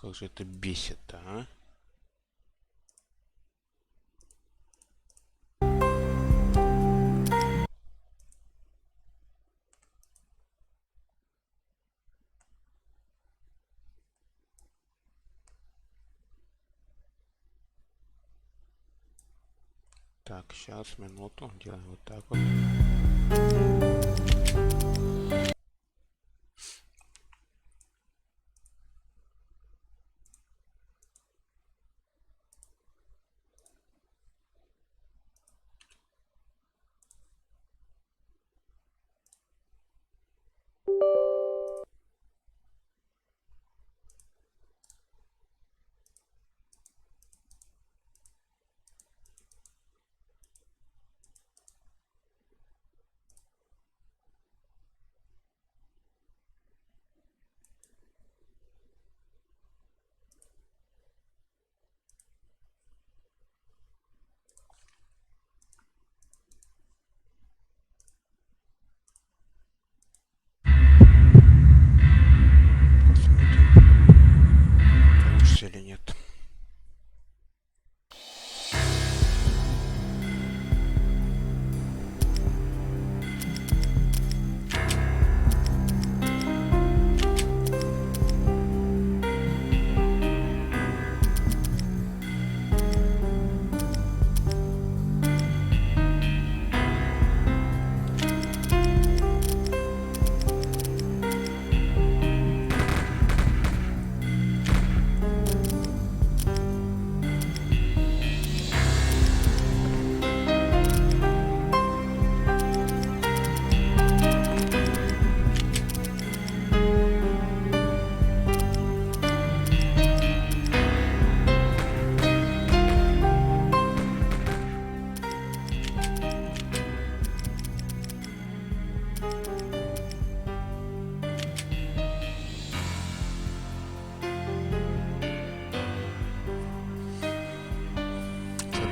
Как же это бесит-то, а? Так, сейчас, минуту. Делаем вот так вот. Получится или нет.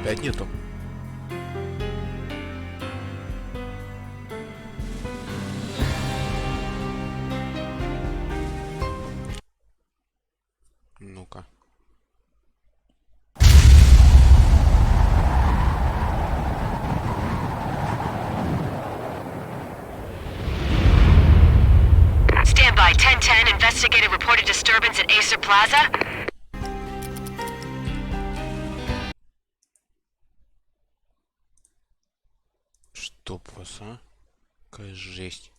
Опять нету. Ну-ка. Stand by. 1010. Investigated reported disturbance at Acer Plaza. Чтоб вас, а? Какая жесть.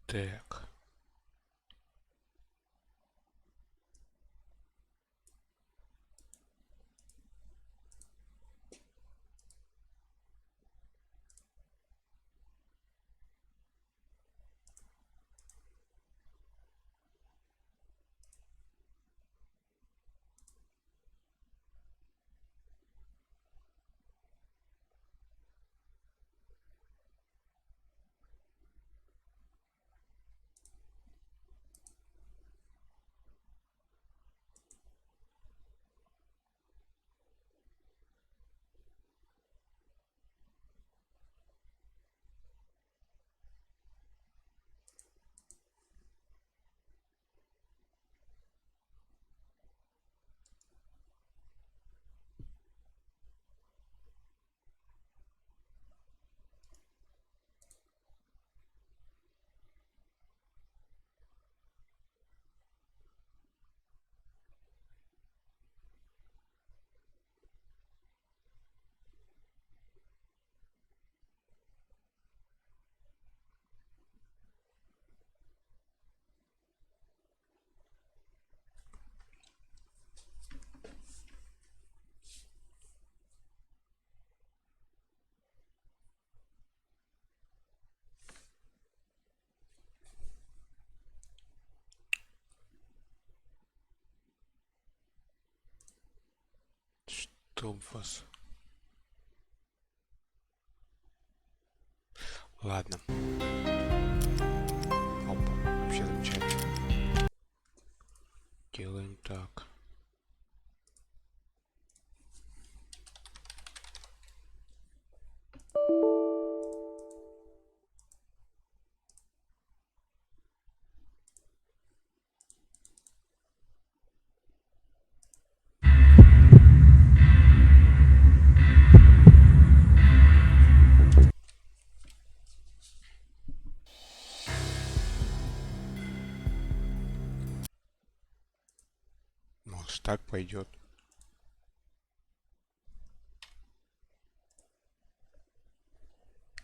Так. чтоб вас. Ладно. Опа, вообще замечательно. Делаем так. Может, так пойдет.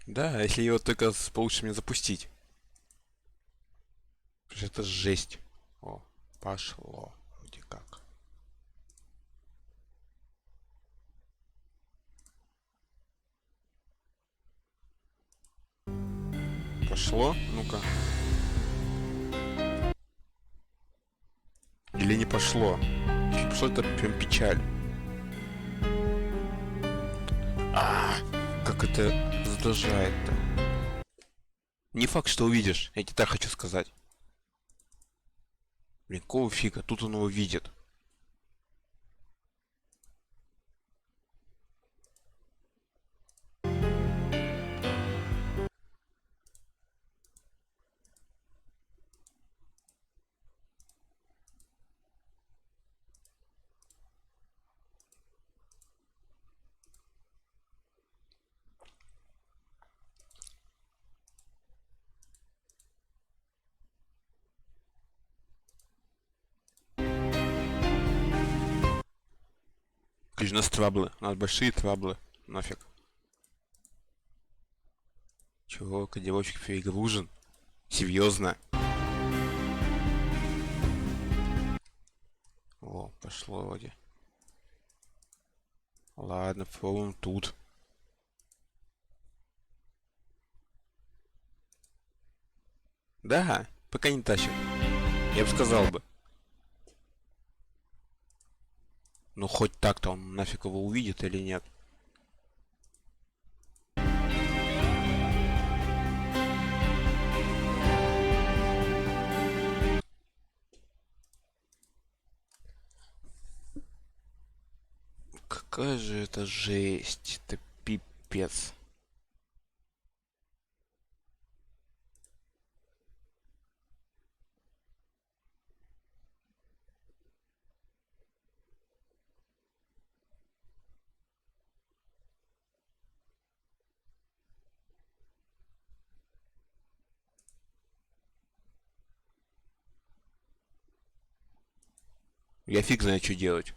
Да, если его только получится мне запустить. Потому что это жесть. О, пошло. Вроде как. Пошло? Ну-ка. Или не пошло? Если пошло, это прям печаль. Как это раздражает-то. Не факт, что увидишь. Я тебе так хочу сказать. Блин, какого фига? Тут он его видит. У нас траблы. У нас большие траблы. Нафиг. Чего, кодировщик перегружен? Серьезно? О, пошло вроде. Ладно, пробуем тут. Да, пока не тащит. Я бы сказал бы. Ну хоть так-то он нафиг его увидит или нет. Какая же это жесть. Это пипец. Я фиг знаю, что делать.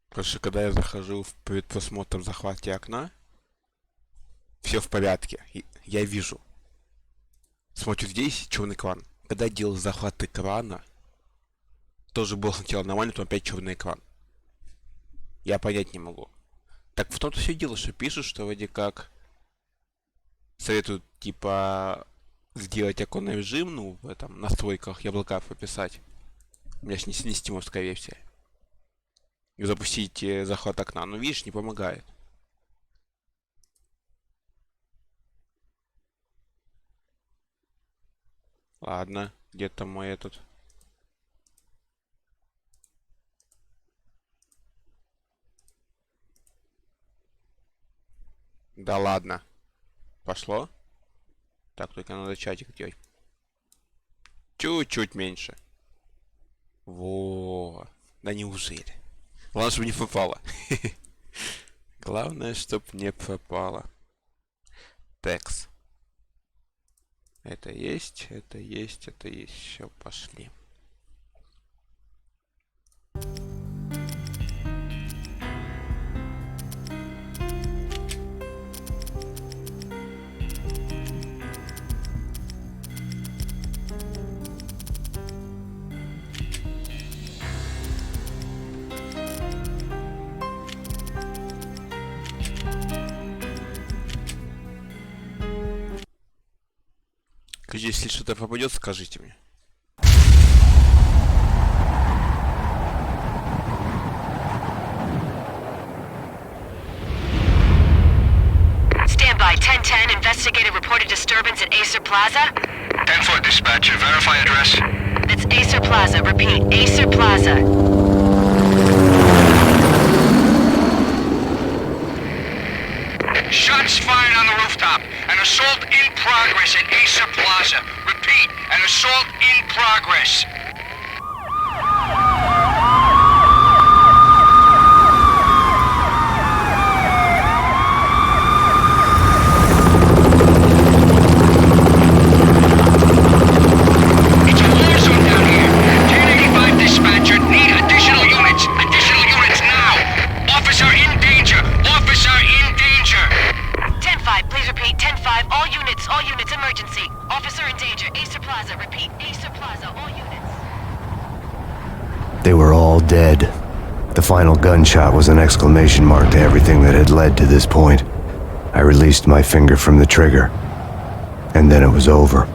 Потому что когда я захожу в предпросмотр в захвате окна, все в порядке. Я вижу. Смотрю, здесь черный экран. Когда я делал захват экрана, тоже было сначала нормально, потом опять черный экран. Я понять не могу. Так в том-то все дело, что пишут, что вроде как советуют типа сделать оконный режим, ну, в этом настройках яблока прописать. У меня ж не стимовская версия. И запустить захват окна. Но видишь, не помогает. Ладно, где-то мой этот. Да ладно. Пошло? Так, только надо чатик делать. Чуть-чуть меньше. Во. Да неужели? Главное, чтобы не пропало. Главное, чтобы не пропало. Текст. Это есть, это есть, это есть. Все, пошли. Если что-то попадет, скажите мне. Stand by 1010. Investigated reported disturbance at Acer Plaza. 10-4 dispatcher. Verify address. That's Acer Plaza. Repeat, Acer Plaza. Shots fired on the rooftop. An assault in progress at Acer Plaza. Repeat, an assault in progress. It's a war zone down here. 1085 dispatcher. Need additional units. Additional units now. Officer in danger. Officer in danger. 10-5, please repeat. 10-5, all units, emergency. Officer in danger, Acer Plaza. Repeat, Acer Plaza, all units. They were all dead. The final gunshot was an exclamation mark to everything that had led to this point. I released my finger from the trigger, and then it was over.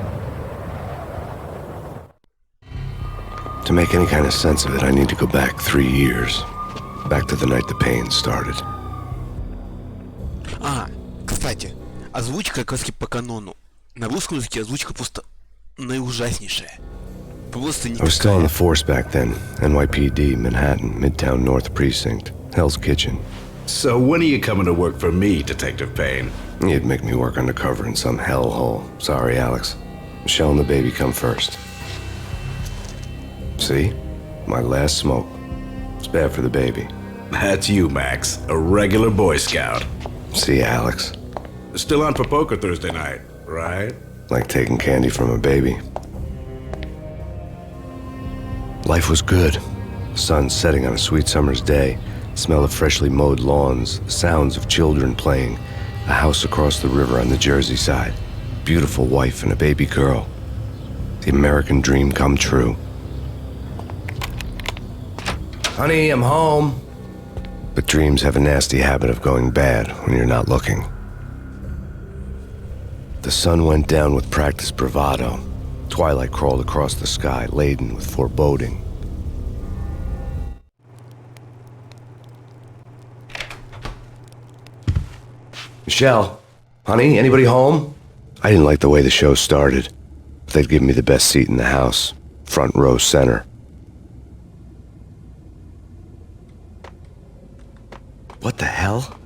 To make any kind of sense of it, I need to go back 3 years. Back to the night the Payne started. Кстати, озвучка как раз по канону. На русском языке озвучка просто наиужаснейшая. Просто I was still on никакая. the force back then. NYPD, Manhattan, Midtown North Precinct, Hell's Kitchen. So when are you coming to work for me, Detective Payne? You'd make me work undercover in some hellhole. Sorry, Alex. Michelle and the baby come first. See? My last smoke. It's bad for the baby. That's you, Max. A regular Boy Scout. See, Alex? Still on for poker Thursday night, right? Like taking candy from a baby. Life was good. Sun setting on a sweet summer's day. Smell of freshly mowed lawns. Sounds of children playing. A house across the river on the Jersey side. Beautiful wife and a baby girl. The American dream come true. Honey, I'm home. But dreams have a nasty habit of going bad when you're not looking. The sun went down with practiced bravado. Twilight crawled across the sky, laden with foreboding. Michelle, honey, anybody home? I didn't like the way the show started. They'd given me the best seat in the house, front row center. What the hell?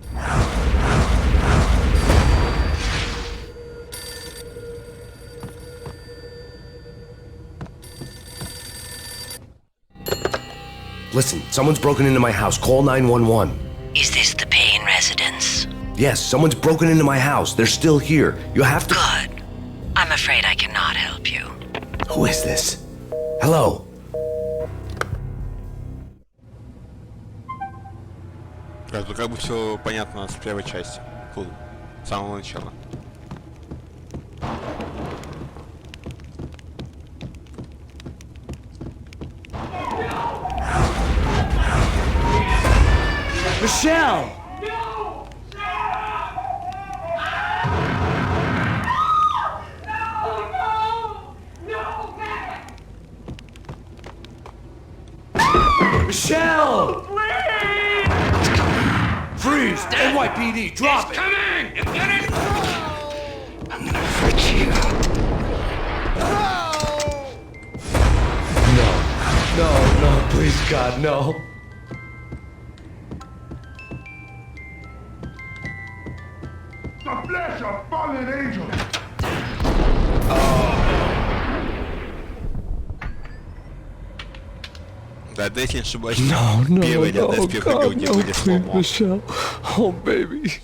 Listen, someone's broken into my house. Call 911. Is this the Payne residence? Yes, someone's broken into my house. They're still here. You have to... Good. I'm afraid I cannot help you. Who is this? Hello? Ну как бы все понятно с первой части. Фу, с самого начала. Michelle! Michelle! Please! Freeze! NYPD, drop it! Coming! Get it! I'm gonna fix you. No, please, God, no. The flesh of fallen angels. Да, да, если не ошибаюсь, No, первый ряд из первых God, где no, были please, сломо. Michelle. Oh, baby.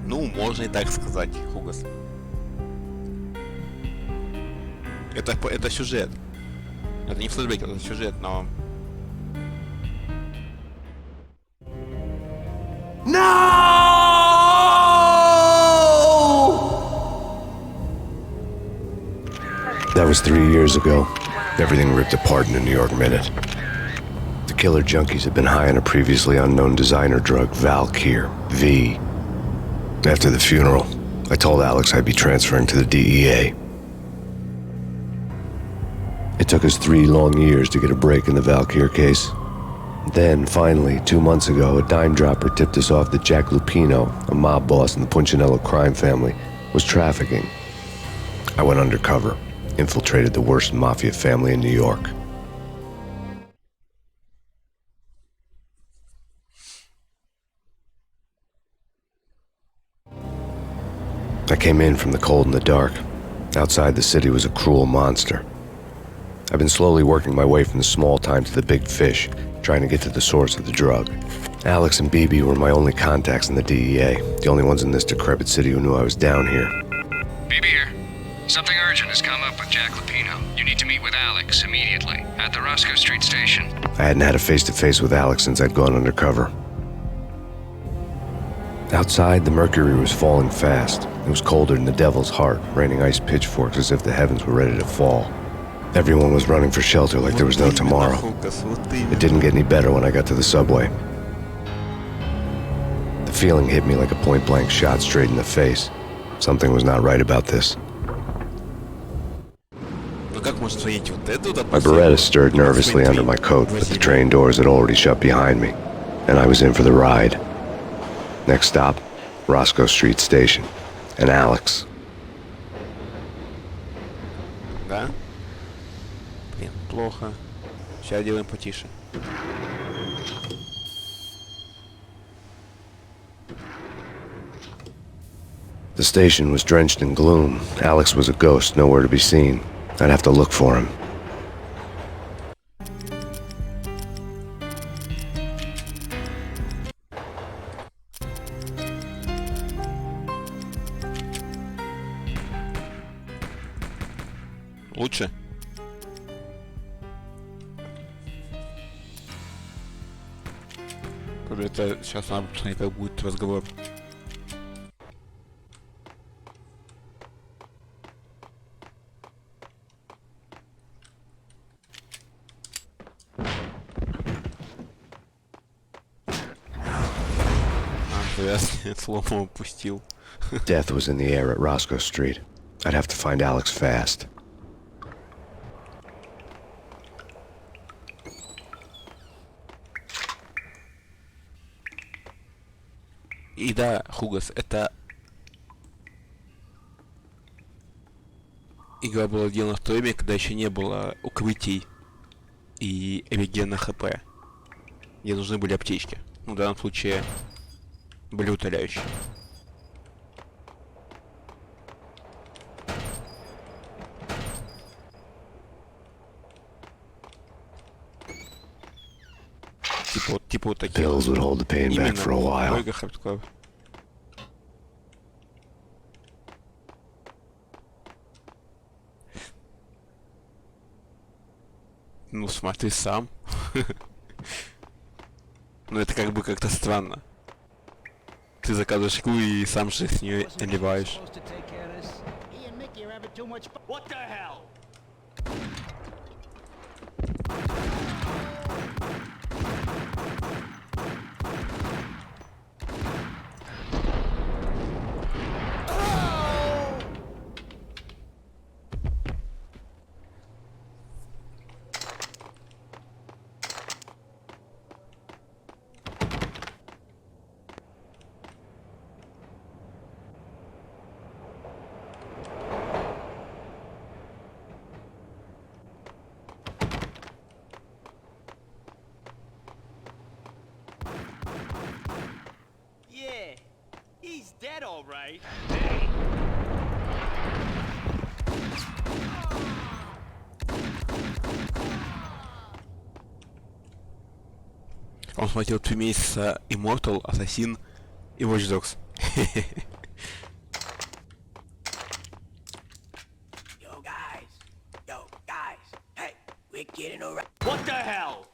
Ну, можно и так сказать, Хугас. Это сюжет. Это не флешбэк, это сюжет, но... That was 3 years ago. Everything ripped apart in a New York minute. The killer junkies had been high on a previously unknown designer drug, Valkyr, V. After the funeral, I told Alex I'd be transferring to the DEA. It took us 3 long years to get a break in the Valkyr case. Then, finally, 2 months ago, a dime dropper tipped us off that Jack Lupino, a mob boss in the Punchinello crime family, was trafficking. I went undercover, infiltrated the worst mafia family in New York. I came in from the cold and the dark. Outside, the city was a cruel monster. I've been slowly working my way from the small time to the big fish, trying to get to the source of the drug. Alex and BB were my only contacts in the DEA, the only ones in this decrepit city who knew I was down here. BB here. Something urgent has come up with Jack Lupino. You need to meet with Alex immediately at the Roscoe Street station. I hadn't had a face-to-face with Alex since I'd gone undercover. Outside, the mercury was falling fast. It was colder than the devil's heart, raining ice pitchforks as if the heavens were ready to fall. Everyone was running for shelter like there was no tomorrow. It didn't get any better when I got to the subway. The feeling hit me like a point-blank shot straight in the face. Something was not right about this. My Beretta stirred nervously under my coat, but the train doors had already shut behind me, and I was in for the ride. Next stop, Roscoe Street Station. And Alex. Да? Блин, плохо. Сейчас делаем потише. The station was drenched in gloom. Alex was a ghost, nowhere to be seen. I'd have to look for him. Лучше? Это сейчас надо посмотреть, как будет разговор. Я слово упустил. Death was in the air at Roscoe Street. I'd have to find Alex fast. И да, Хугас, это игра была сделана в то время, когда еще не было укрытий и реген на ХП, где нужны были аптечки. Ну, в данном случае были утоляющие. Типа вот такие. Pills would hold the pain back for a while. Ольга Хардкор. Ну смотри сам. Ну это как бы как-то странно. Ты заказываешь игру и сам же с нее наливаешь. What the hell? Yeah, he's dead all right. Он смотрел 3 месяца Immortal, Assassin и Watch Dogs. Yo guys, hey, we're getting around. What the hell?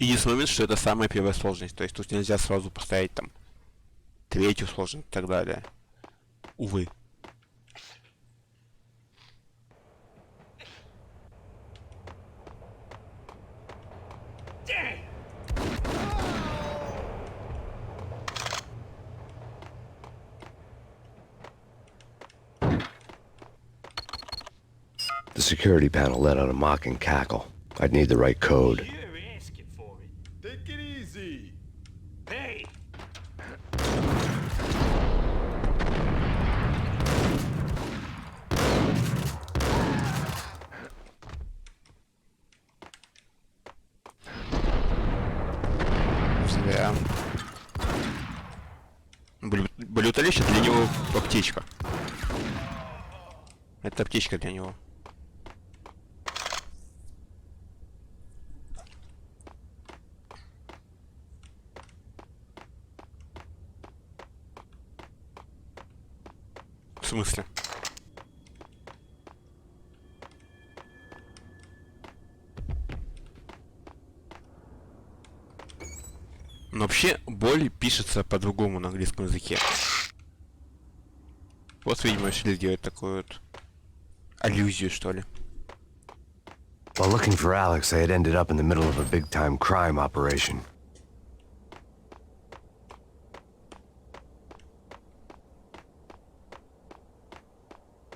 Единственный момент, что это самая первая сложность. То есть тут нельзя сразу поставить там третью сложность и так далее. Увы. The security panel let out a mocking cackle. I'd need the right code. You're asking for it. Take it easy. Hey! Зря. Блюталище для него аптечка. Это аптечка для него. В смысле? Но вообще боль пишется по-другому на английском языке. Вот, видимо, решили сделать такую вот аллюзию, что ли. While looking for Alex, I had ended up in the middle of a big-time crime operation.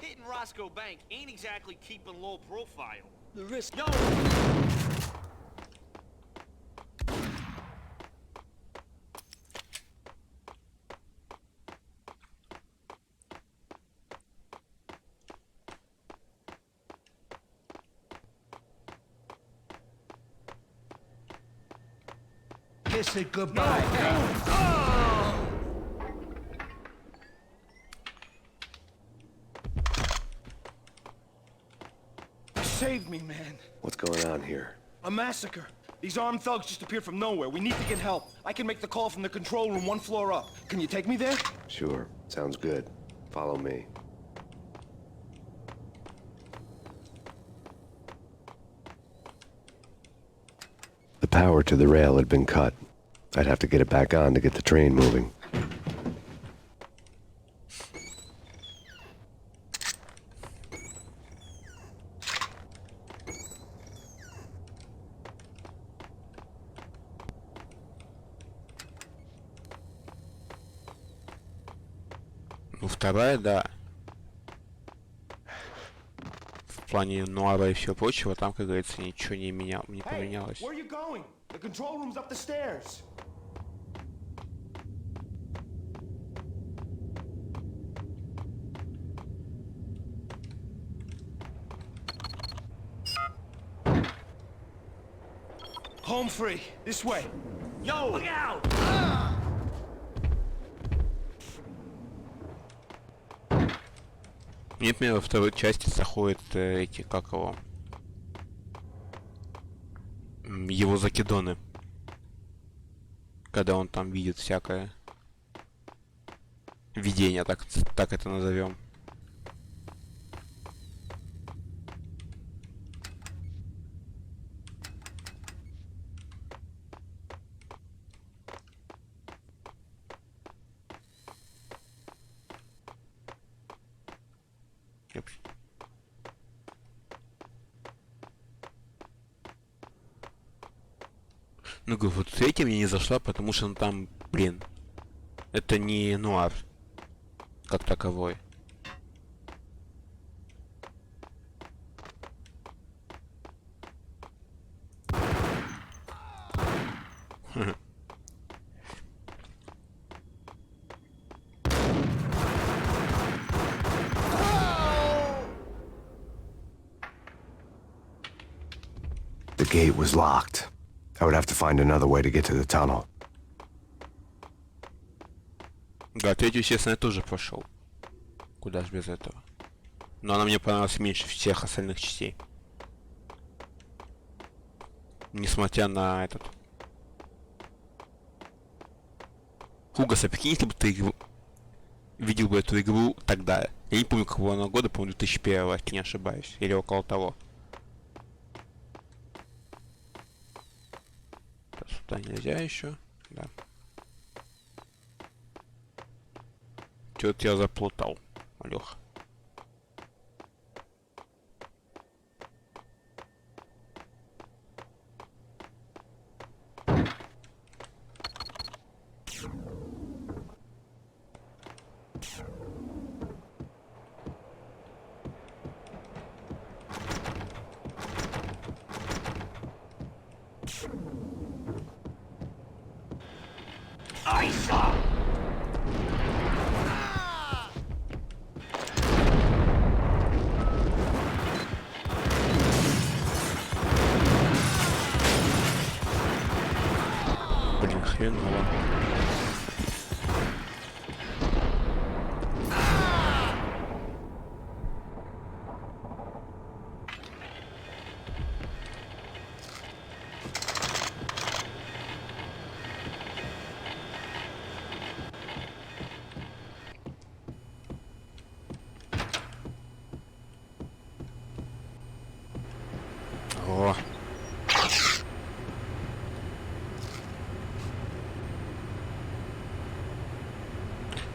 Hitting Roscoe Bank ain't exactly keeping low profile. The risk. Yo! Kiss it goodbye. Save me, man. What's going on here? A massacre. These armed thugs just appeared from nowhere. We need to get help. I can make the call from the control room one floor up. Can you take me there? Sure, sounds good. Follow me. The power to the rail had been cut. I'd have to get it back on to get the train moving. Ну, вторая, да. В плане нуара и всего прочего, там, как говорится, ничего не Hey, поменялось. where are you going? The control room's up the stairs. Home free. This way. Yo! Look out! Мне, например, во второй части заходят эти, как его, его закидоны. Когда он там видит всякое видение, так это назовем. Ну, говорю, вот третья мне не зашла, потому что ну, там, блин, это не нуар, как таковой. The gate was locked. I would have to find another way to get to the tunnel. Да, третью, естественно, я тоже прошел. Куда ж без этого. Но она мне понравилась меньше всех остальных частей. Несмотря на этот... Хугаса, прикинь, если бы ты видел бы эту игру тогда. Я не помню, какого она года, по-моему, 2001, если не ошибаюсь. Или около того. Туда нельзя еще. Да. Чё-то я заплутал, Алёха. Блин, хреново. О.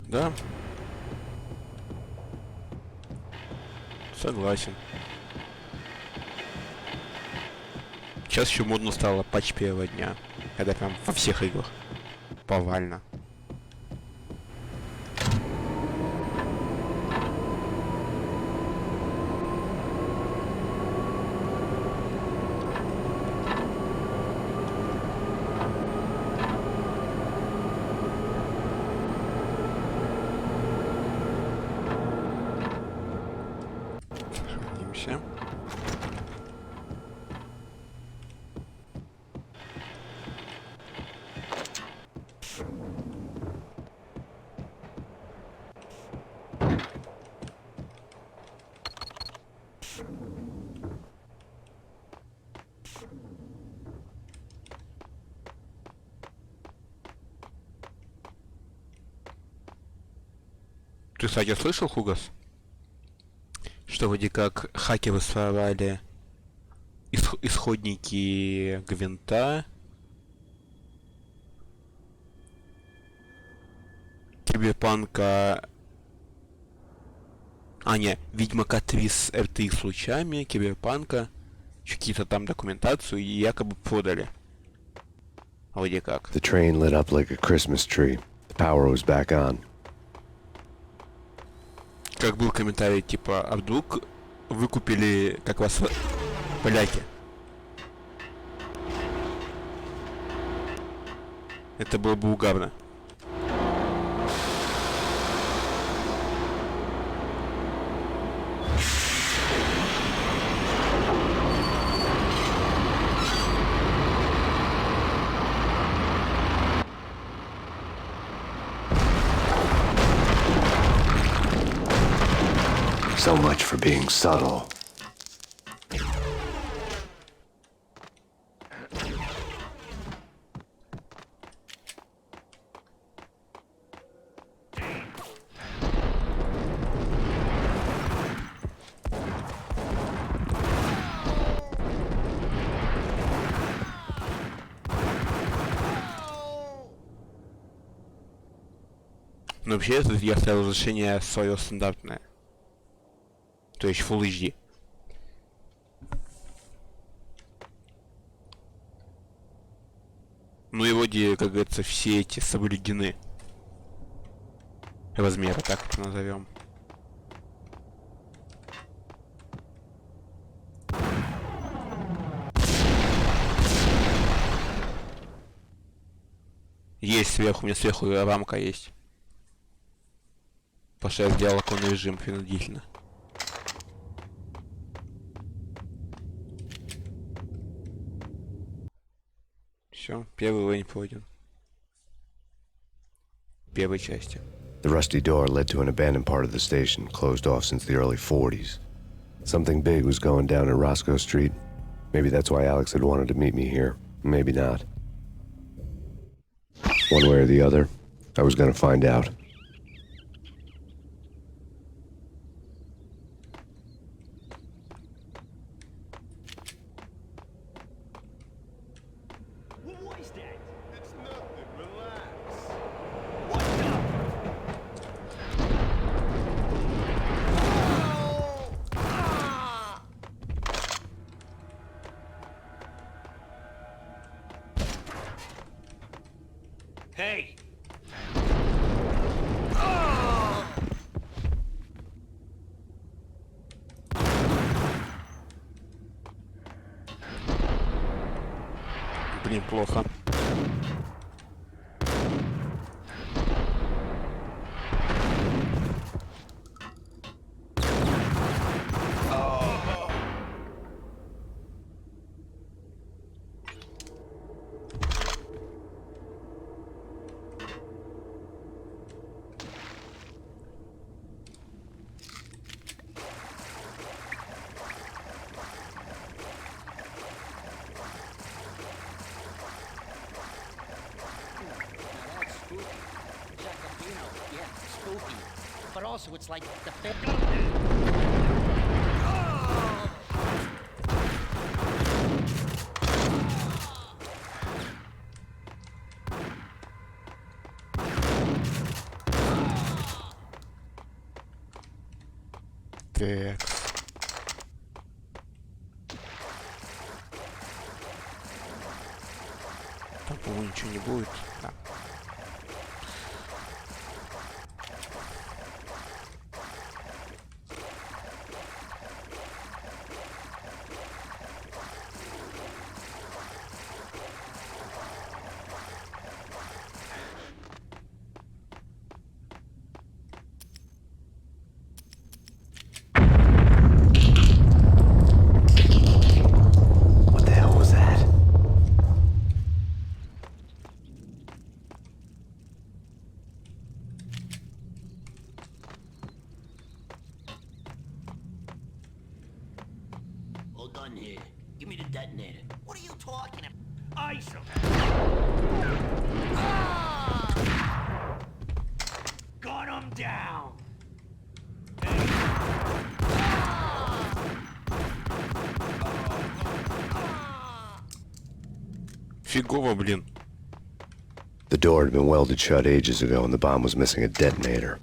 Да. Согласен. Сейчас еще модно стало патч первого дня. Это прям во всех играх. Повально. Сохранимся. Ты, кстати, слышал, Хугас? Что вроде как хакеры своровали исходники гвинта, киберпанка... не, Ведьмака 3 с RTX лучами, киберпанка, какие-то там документацию и якобы продали. Вроде как. The train lit up like a Christmas tree. The power was back on. Как был комментарий типа, а вдруг вы купили, как вас, поляки? Это было бы угарно. So much for being subtle. Но вообще это я ставил разрешение свое стандартное. То есть Full HD. Ну и вроде, как говорится, все эти соблюдены. Размеры, так это назовем. Есть сверху, у меня сверху рамка есть. Потому что я сделал оконный режим принудительно. Все, первый уровень пройден. Первой части. The rusty door led to an abandoned part of the station, closed off since the early 40s. Something big was going down at Roscoe Street. Maybe that's why Alex had wanted to meet me here. Maybe not. One way or the other, I was gonna find out. What was that? Блин, плохо. That's spooky. Jacobino, yeah, spooky. But also, it's like the Так. Там, по-моему, ничего не будет. Да. What the hell was that? Hold on here. Give me the detonator. What are you talking about? Ice him! Gun him down! Фигово, блин. The door had been welded shut ages ago and the bomb was missing a detonator.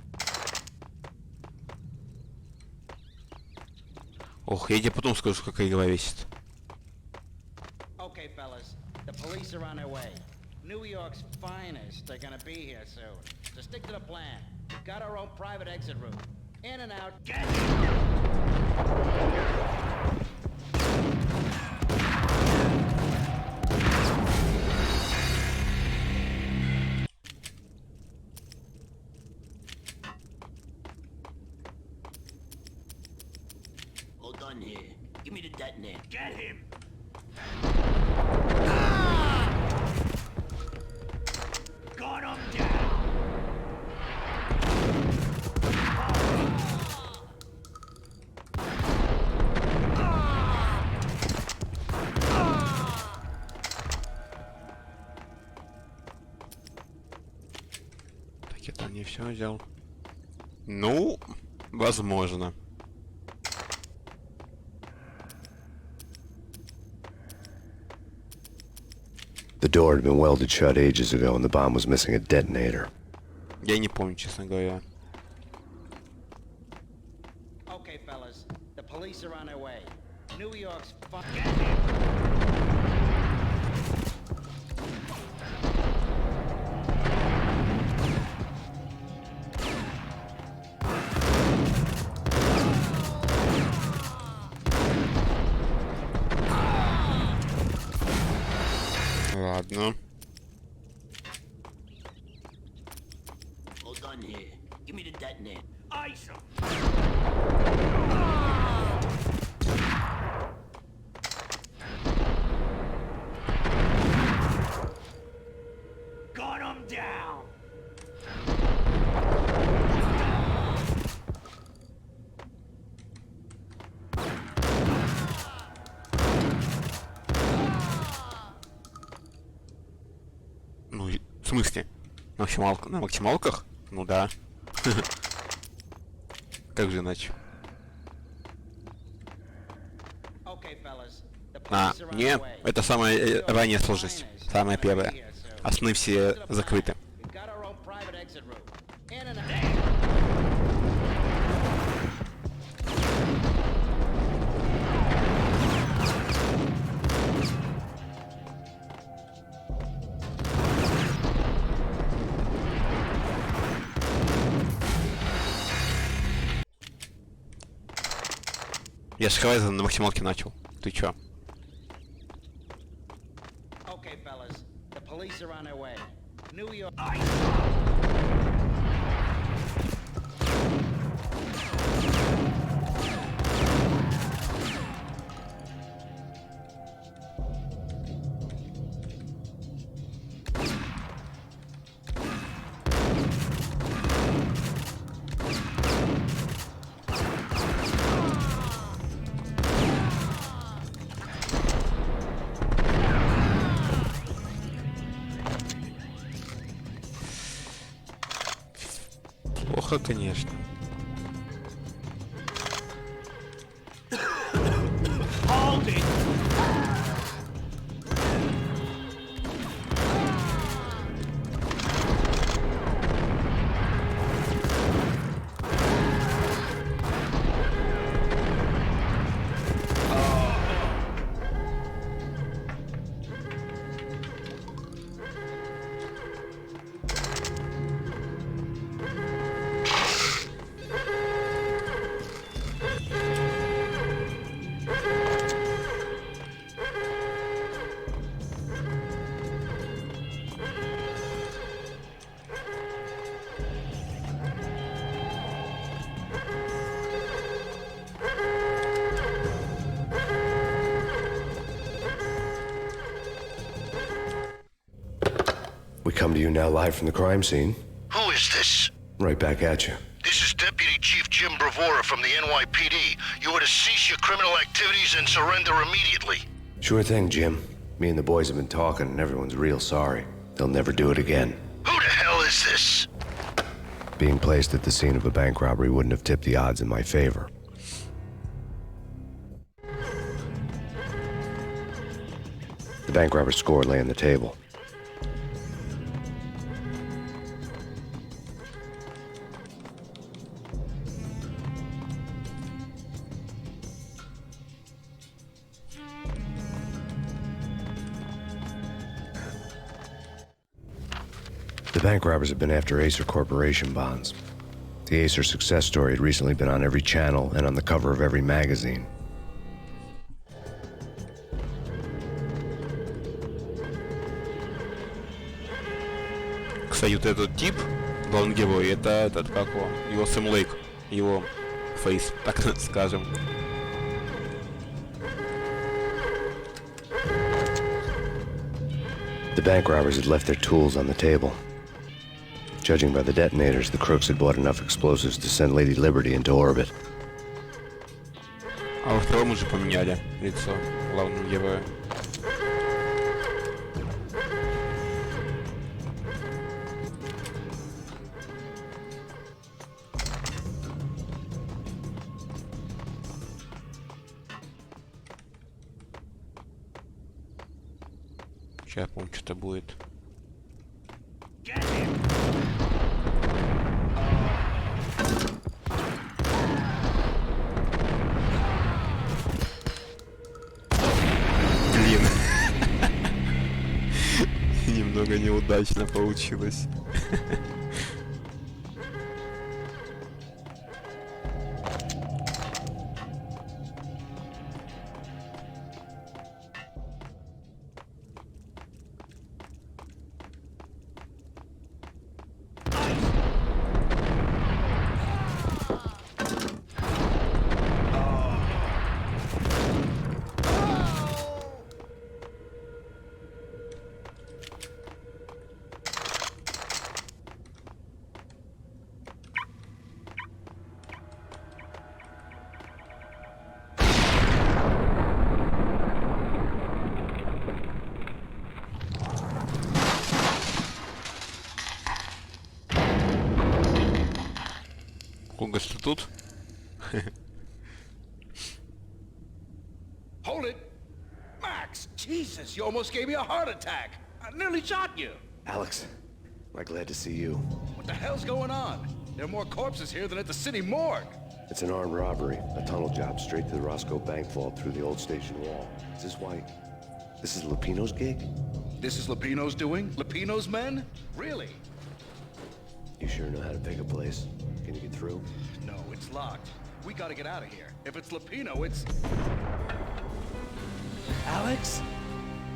Ох, я тебе потом скажу, какая игла весит. Okay, fellas. The police are on their way. New York's finest are gonna be here soon. So stick to the plan. Got our own private exit route. In and out. Get Hold on here. Give me the detonator. Get him! Gun him down! Так, я там не все взял. Ну, возможно. The door had been welded shut ages ago and the bomb was missing a detonator. Я не помню, честно говоря. Okay, fellas. The police are on their way. New York's Ладно. Hold on here. Give me the detonator. Ice him! Gun him down! Ну, в смысле? На максималках? Ну да. Как же иначе? Okay, fellas. The А, police are on не, their way. это самая ранняя сложность. Самая первая. Основы все закрыты. We've got our own private exit route. In and out. Я с Horizon на максималке начал. Ты чё? Okay, fellas. police are on their way. New York. Плохо, конечно. Hold it! We come to you now live from the crime scene. Who is this? Right back at you. This is Deputy Chief Jim Bravura from the NYPD. You are to cease your criminal activities and surrender immediately. Sure thing, Jim. Me and the boys have been talking, and everyone's real sorry. They'll never do it again. Who the hell is this? Being placed at the scene of a bank robbery wouldn't have tipped the odds in my favor. The bank robber's score lay on the table. The bank robbers had been after Acer Corporation bonds. The Acer success story had recently been on every channel and on the cover of every magazine. Кстати, вот этот тип, главный герой, это этот, как его, Сэм Лейк, его фейс, так скажем. The bank robbers had left their tools on the table. Judging by the detonators, the crooks had bought enough explosives to send Lady Liberty into orbit. А во втором уже поменяли лицо главного героя. Сейчас, по-моему, что-то будет. Блин. Немного неудачно получилось. Когось ты тут? Hold it! Max! Jesus, you almost gave me a heart attack! I nearly shot you! Alex, am I glad to see you. What the hell's going on? There are more corpses here than at the city morgue! It's an armed robbery, a tunnel job straight to the Roscoe Bank vault through the old station wall. Is this why... This is Lupino's gig? This is Lupino's doing? Lupino's men? Really? You sure know how to pick a place? Can you get through? No, it's locked. We gotta get out of here. If it's Lupino, it's... Alex?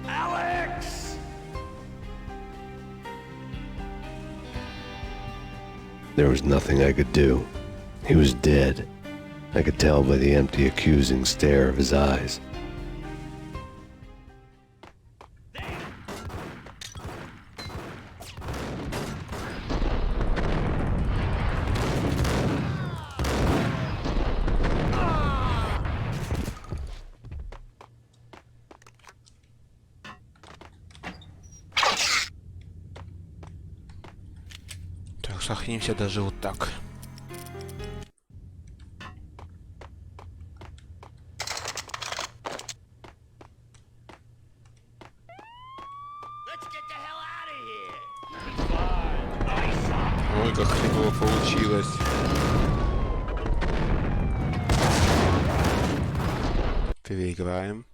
Alex! There was nothing I could do. He was dead. I could tell by the empty, accusing stare of his eyes. Так, сохранимся даже вот так. Ой, как хреново получилось. Переиграем.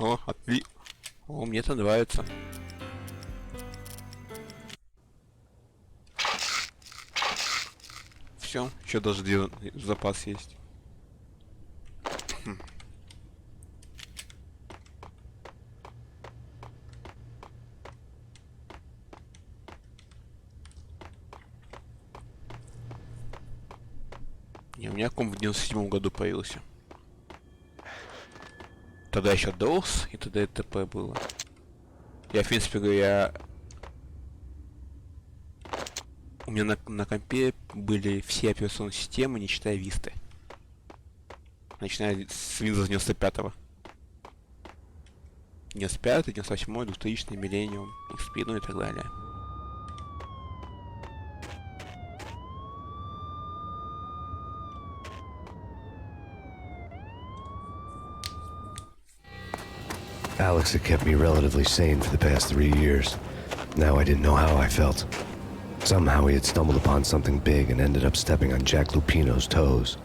О, О, мне это нравится. Все, еще даже запас есть. Не, у меня комп в 97 году появился. Тогда еще DOS, и тогда ТП было. Я, в принципе говоря, у меня на компе были все операционные системы, не считая Висты. Начиная с Windows 95-го. 95, 98, 2000, Millennium, XP, ну и так далее. Alex had kept me relatively sane for the past 3 years. Now I didn't know how I felt. Somehow he had stumbled upon something big and ended up stepping on Jack Lupino's toes.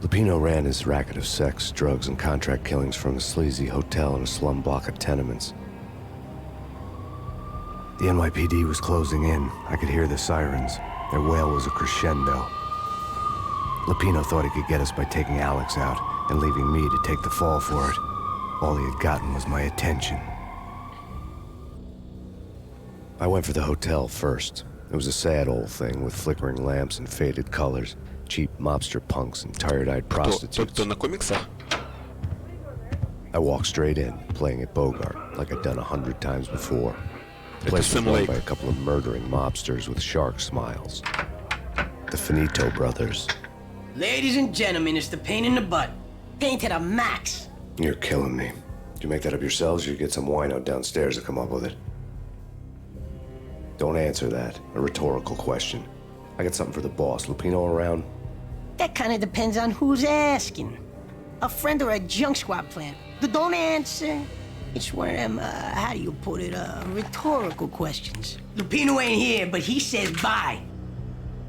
Lupino ran his racket of sex, drugs, and contract killings from a sleazy hotel in a slum block of tenements. The NYPD was closing in. I could hear the sirens. Their wail was a crescendo. Lupino thought he could get us by taking Alex out and leaving me to take the fall for it. All he had gotten was my attention. I went for the hotel first. It was a sad old thing with flickering lamps and faded colors, cheap mobster punks and tired-eyed prostitutes. На комиксах? I walked straight in, playing at Bogart, like I'd done 100 times before. The place was run by a couple of murdering mobsters with shark smiles. The Finito brothers. Ladies and gentlemen, it's the Payne in the butt. Payne to the max. You're killing me. Did you make that up yourselves, or you get some wino downstairs to come up with it? Don't answer that. A rhetorical question. I got something for the boss. Lupino around? That kind of depends on who's asking. A friend or a junk squad plan. Don't answer. It's one of them, how do you put it, rhetorical questions. Lupino ain't here, but he says bye.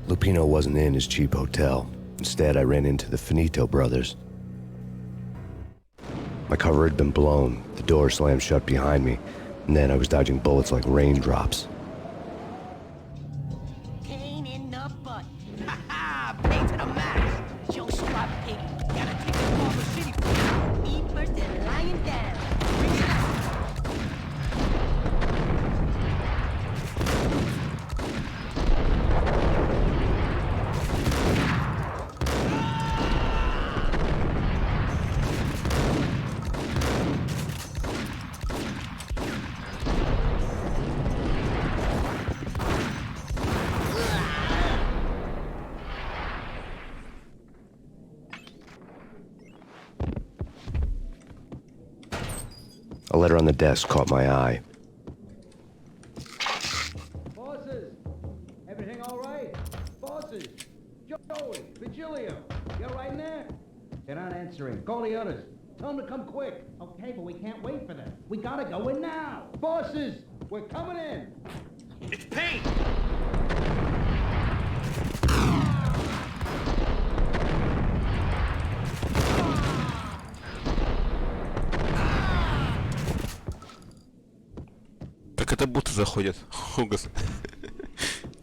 Lupino wasn't in his cheap hotel. Instead, I ran into the Finito brothers. My cover had been blown, the door slammed shut behind me, and then I was dodging bullets like raindrops. Pain in the butt. Ha ha! Pain to the max. Joe Squad pig. Gotta take it off the city. Me first and lying down. Bring it out. desk caught my eye. Bosses! Everything all right? Bosses! Joey! Vigilio! You're right in there? They're not answering. Call the others. Tell them to come quick. Okay, but we can't wait for them. We gotta go in now. Bosses! We're coming in! It's Payne! Так это будто заходят. Хугас.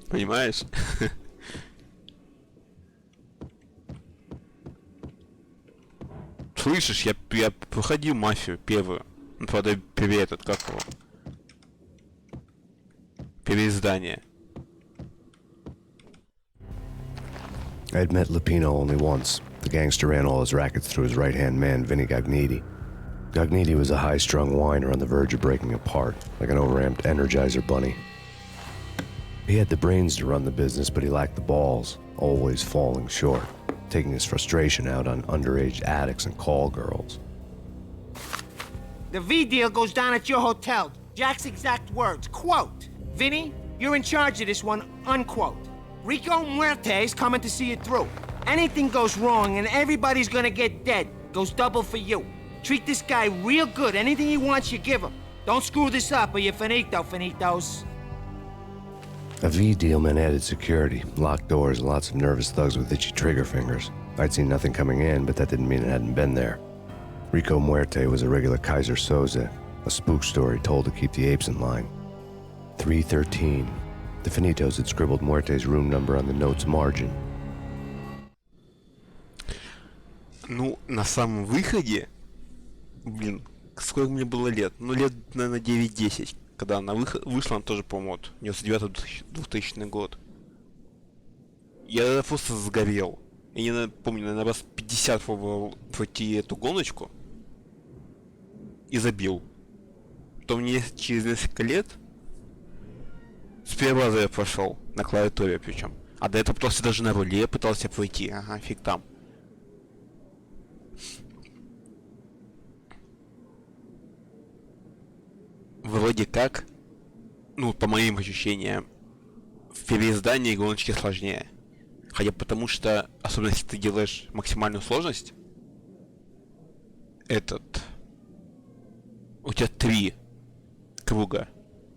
Понимаешь? Слышишь, я проходил мафию первую. Ну, правда, этот, как его? Переиздание. I'd met Lupino only once. The gangster ran all his rackets through his right-hand man, Vinny Gagniti. Gagniti was a high-strung whiner on the verge of breaking apart, like an overamped Energizer bunny. He had the brains to run the business, but he lacked the balls, always falling short, taking his frustration out on underage addicts and call girls. The V deal goes down at your hotel. Jack's exact words, quote, "Vinny, you're in charge of this one," unquote. Rico Muerte's coming to see it through. Anything goes wrong and everybody's gonna get dead. Goes double for you. Treat this guy real good. Anything he wants, you give him. Don't screw this up or you're finito, finitos. A V deal meant added security, locked doors, and lots of nervous thugs with itchy trigger fingers. I'd seen nothing coming in, but that didn't mean it hadn't been there. Rico Muerte was a regular Kaiser Soze, a spook story told to keep the apes in line. 313. The Finitos had scribbled Muerte's room number on the note's margin. Ну, на самом выходе, блин, сколько мне было лет? Ну, лет, наверное, 9-10. Когда она вышла, она тоже, по-моему, 99-2000 год. Я просто сгорел. Я не помню, наверное, раз 50 пробовал пройти эту гоночку. И забил. То мне через несколько лет с первого раза я прошел. На клавиатуре причем. А до этого просто даже на руле пытался пройти. Ага, фиг там. Вроде как, ну, по моим ощущениям, в переиздании гоночки сложнее. Хотя потому что, особенно если ты делаешь максимальную сложность, у тебя 3 круга,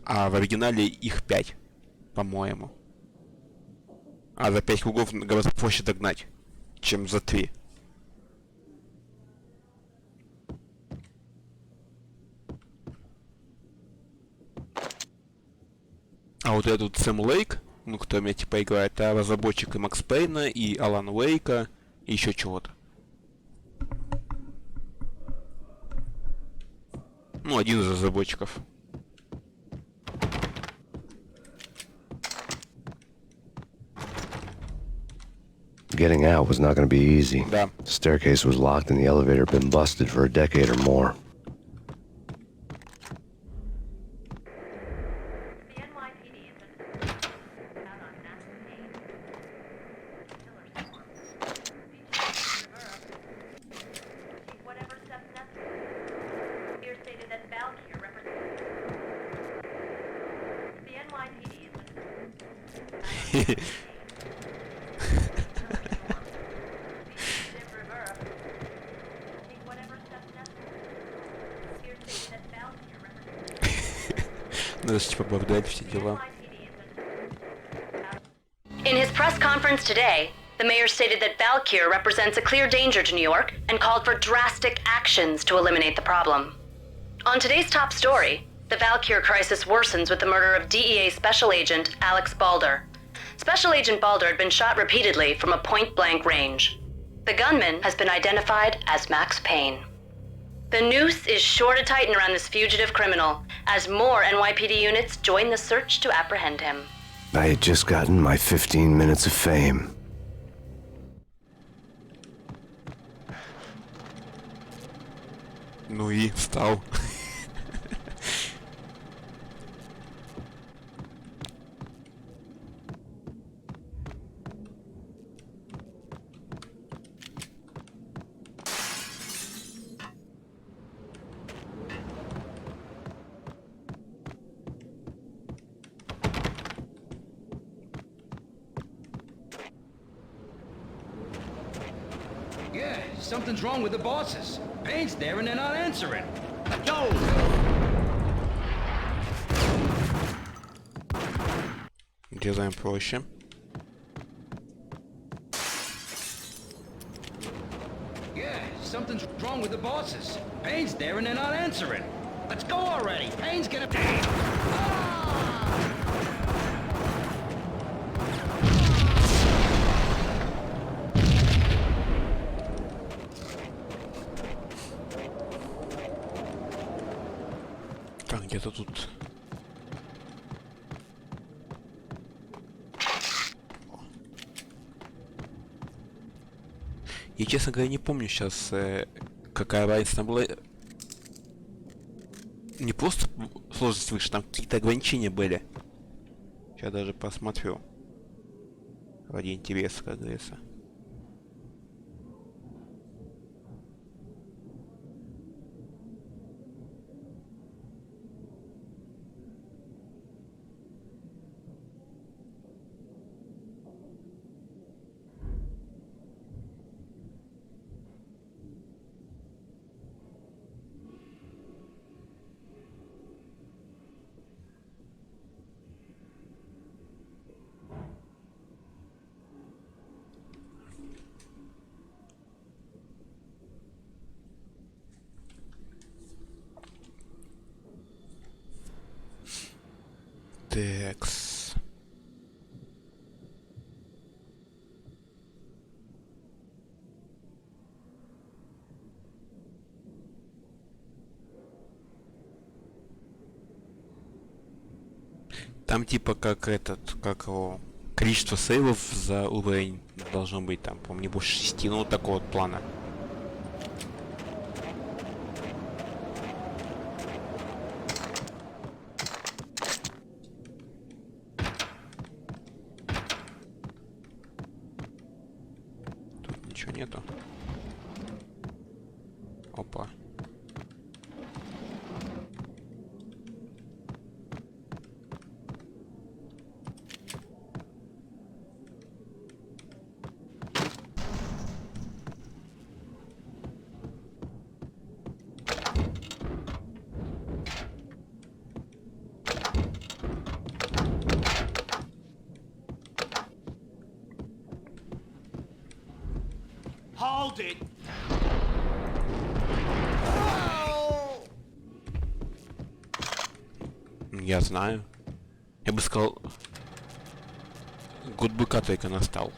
а в оригинале их 5, по-моему. А за 5 кругов гораздо проще догнать, чем за 3. А вот этот Сэм Лейк, ну, кто меня типа играет, это разработчик и Макс Пейна, и Алан Уэйка, и еще чего-то. Ну, один из разработчиков. Getting out was not going to be easy. Да. The staircase was locked and the elevator had been busted for a decade or more. Надо типа бордель, все дела. In his press conference today, the mayor stated that Valkyr represents a clear danger to New York and called for drastic actions to eliminate the problem. On today's top story, the Valkyr crisis worsens with the murder of DEA Special Agent Alex Balder. Special Agent Balder had been shot repeatedly from a point-blank range. The gunman has been identified as Max Payne. The noose is sure to tighten around this fugitive criminal as more NYPD units join the search to apprehend him. I had just gotten my 15 minutes of fame. Ну и встал. something's wrong with the bosses. Payne's there and they're not answering. Let's go! Делаем проще. Yeah, something's wrong with the bosses. Payne's there and they're not answering. Let's go already. Payne's gonna... Так, где-то тут. Я, честно говоря, не помню сейчас, какая разница там была. Не просто сложность выше, там какие-то ограничения были. Сейчас даже посмотрю. Ради интереса, как говорится. Текс. Там типа как этот, как его, количество сейвов за уровень должно быть там, по-моему, не больше 6, ну вот такого вот плана. Ничего нету. Опа. Hold it! Я знаю. Я бы сказал, год быка только настал.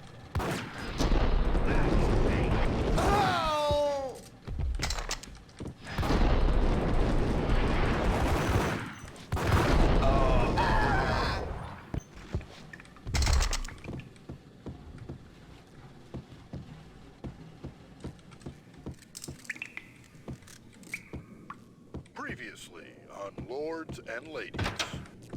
Previously on Lords and Ladies.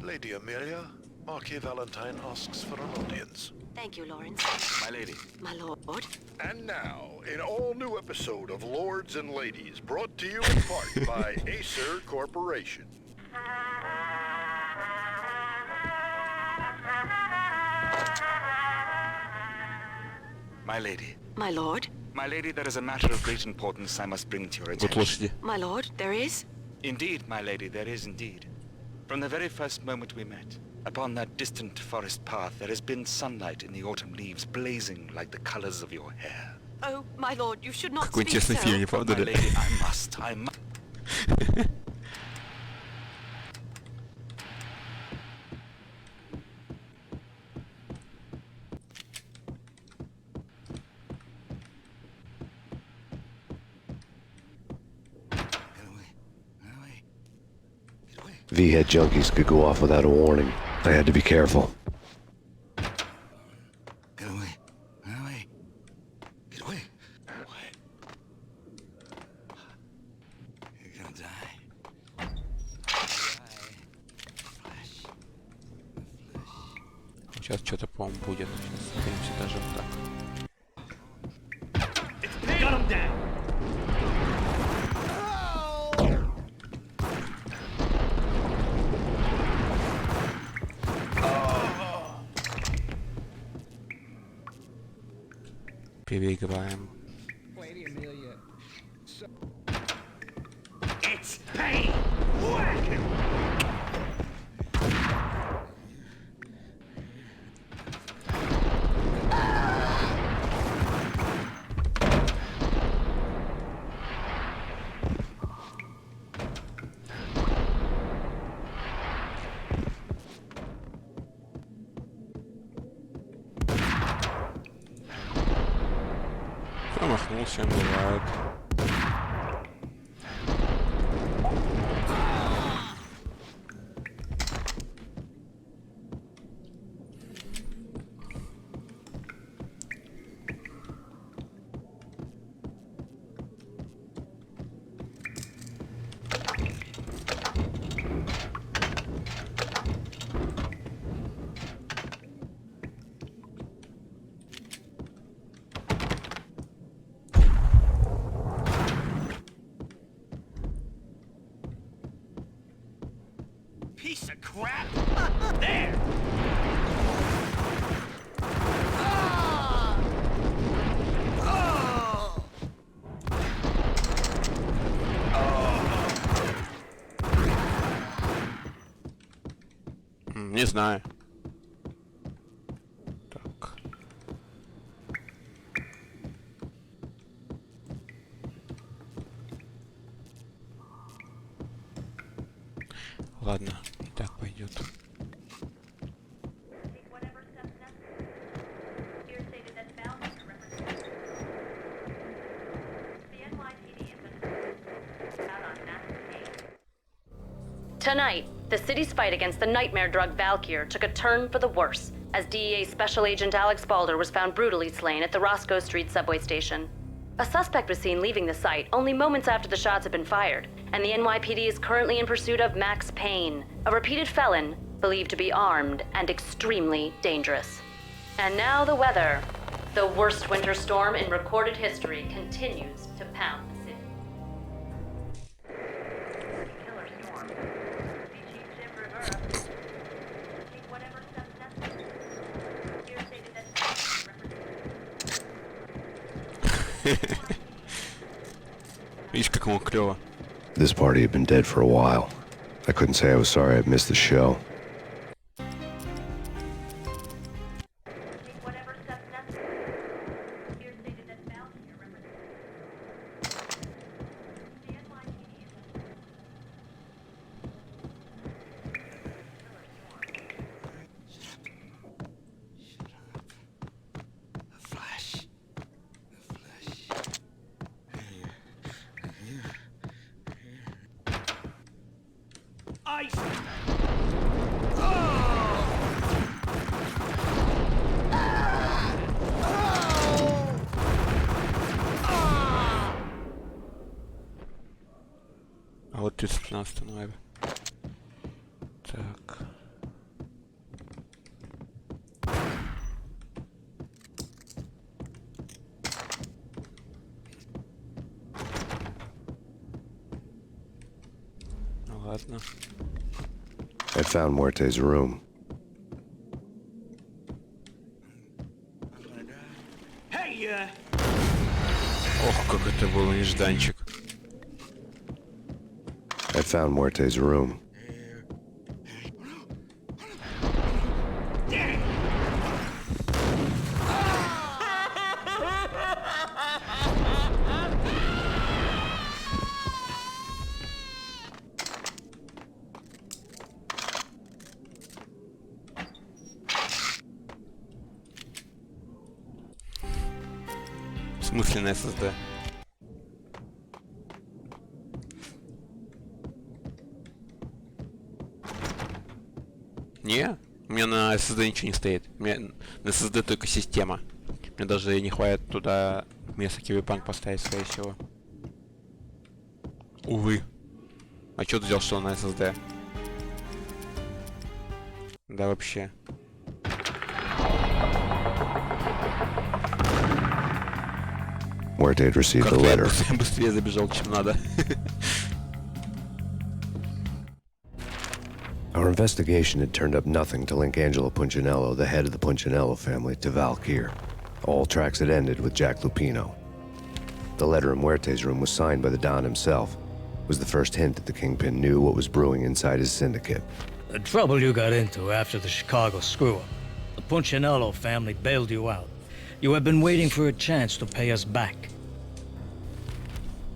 Lady Amelia, Marquis Valentine asks for an audience. Thank you, Lawrence. My lady. My lord. And now, an all-new episode of Lords and Ladies, brought to you in part by Acer Corporation. My lady. My lord. My lady, there is a matter of great importance I must bring to your attention. My lord, there is? Indeed, my lady, there is indeed. From the very first moment we met, upon that distant forest path, there has been sunlight in the autumn leaves blazing like the colors of your hair. Oh, my lord, you should not Какой speak интересный so. фильм, не правда My ли? lady, I must. V-head junkies could go off without a warning. I had to be careful. Get away. Get away. Get away. What? You're gonna die. Сейчас что-то, по-моему, будет. Сейчас стоимся даже вот так. Got him down! Переиграем. Lady Amelia, промахнулся, бывает. Piece of crap! There! Не знаю. Так. Ладно, и так пойдет. Tonight, the city's fight against the nightmare drug Valkyr took a turn for the worse, as DEA Special Agent Alex Balder was found brutally slain at the Roscoe Street subway station. A suspect was seen leaving the site only moments after the shots had been fired, and the NYPD is currently in pursuit of Max Payne, a repeated felon believed to be armed and extremely dangerous. And now the weather. The worst winter storm in recorded history continues to pound the city. Killer storm. Chief Jim Rivera. Take whatever steps necessary. Here stated that Видишь, как ему клево. This party had been dead for a while. I couldn't say I was sorry I'd missed the show. Ice! А вот 315 ноября. Так. Ну ладно. I found Muerte's room. Hey, Ох, как это был нежданчик. I found Muerte's room. В смысле на SSD? Не, у меня на SSD ничего не стоит. У меня на SSD только система. Мне даже не хватит туда вместо киберпанк поставить, скорее всего. Увы. А чё ты взял, что на SSD? Да вообще. Muerte had received a Как я letter. быстрее забежал, чем надо. Our investigation had turned up nothing to link Angelo Punchinello, the head of the Punchinello family, to Valkyr. All tracks had ended with Jack Lupino. The letter in Muerte's room was signed by the Don himself. It was the first hint that the Kingpin knew what was brewing inside his syndicate. The trouble you got into after the Chicago screw-up. The Punchinello family bailed you out. You have been waiting for a chance to pay us back.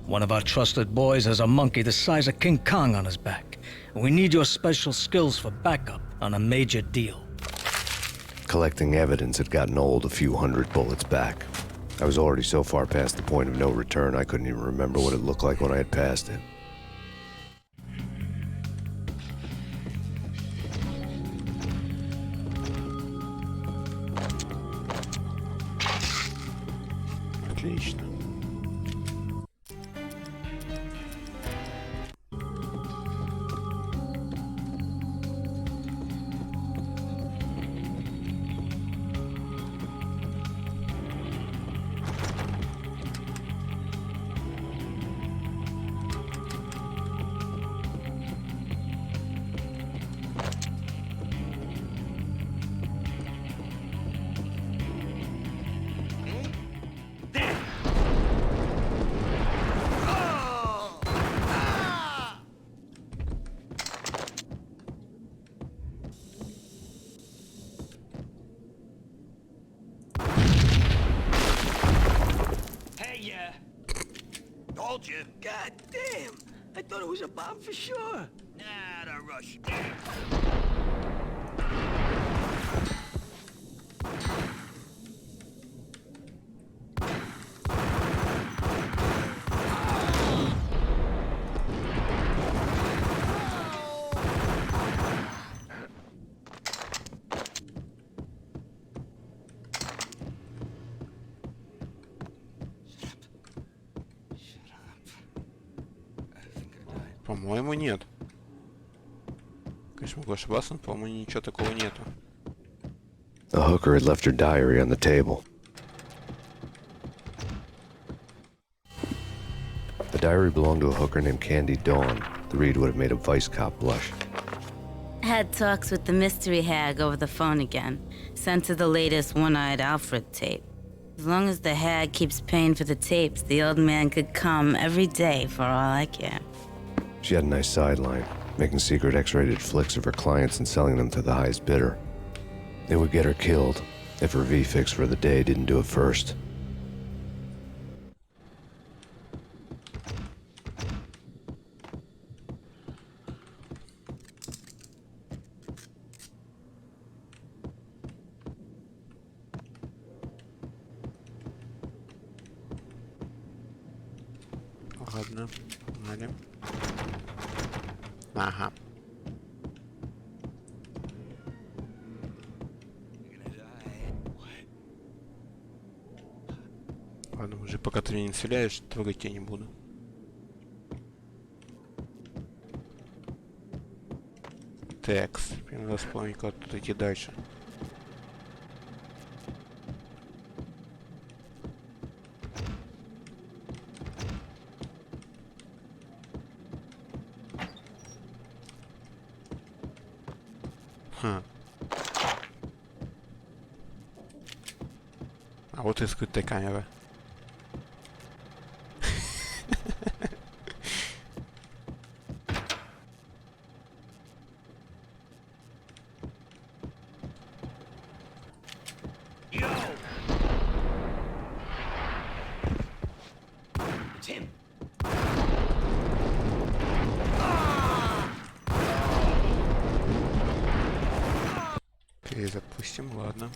One of our trusted boys has a monkey the size of King Kong on his back. We need your special skills for backup on a major deal. Collecting evidence had gotten old a few hundred bullets back. I was already so far past the point of no return, I couldn't even remember what it looked like when I had passed it. Отлично. Told you. God damn! I thought it was a bomb for sure. Nah, the rush. По-моему, нет. Конечно, могу ошибаться, но, по-моему, ничего такого нету. The hooker had left her diary on the table. The diary belonged to a hooker named Candy Dawn. The read would have made a vice cop blush. Had talks with the mystery hag over the phone again. Sent her the latest One-Eyed Alfred tape. As long as the hag keeps paying for the tapes, the old man could come every day for all I care. She had a nice sideline, making secret X-rated flicks of her clients and selling them to the highest bidder. It would get her killed if her V-fix for the day didn't do it first. Ладно, погнали. Ага. Ладно, уже пока ты меня не стреляешь, трогать тебя не буду. Текст. Мне надо вспомнить, как тут идти дальше. А вот и скрытая камера. Перезапустим, ладно.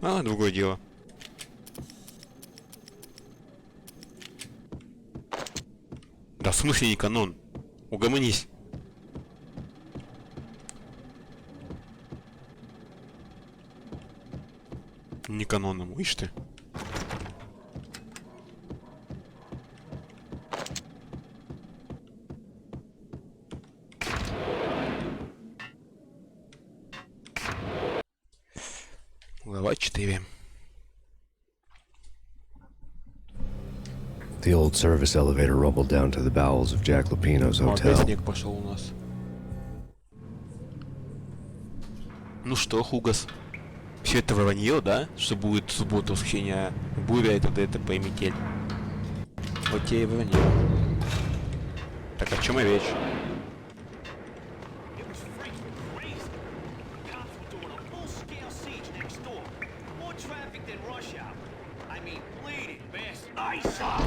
А, другое дело. Да в смысле не канон? Угомонись. Не каноном, ишь ты. Глава 4. The old service elevator rumbled down to the bowels of Jack Lupino's hotel. Снег пошел у нас. Ну что, Хугас? Все это вранье, да? Что будет в субботу, воскресенье, буря и т.д. т.п. и метель. Вот тебе и вранье. Так о чем и речь? siege next door. More traffic than rush hour. I mean, bleeding, best. Ice up!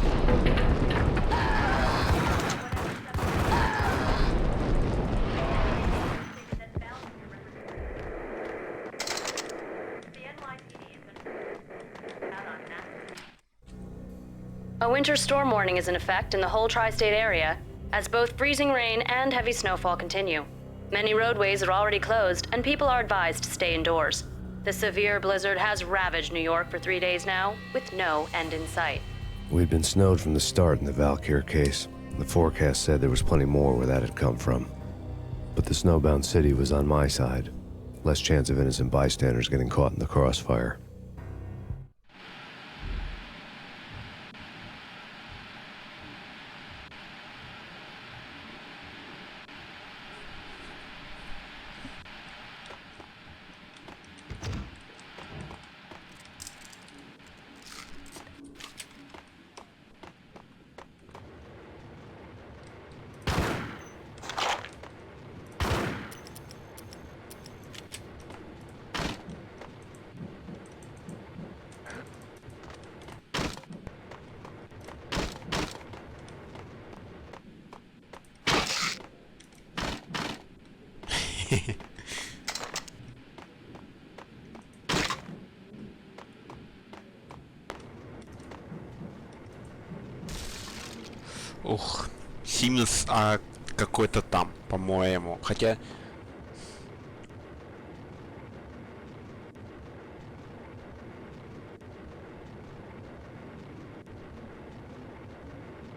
A winter storm warning is in effect in the whole tri-state area, as both freezing rain and heavy snowfall continue. Many roadways are already closed, and people are advised to stay indoors. The severe blizzard has ravaged New York for 3 days now, with no end in sight. We'd been snowed from the start in the Valkyr case. The forecast said there was plenty more where that had come from. But the snowbound city was on my side. Less chance of innocent bystanders getting caught in the crossfire. Ух, Симмонс какой-то там, по-моему. Хотя...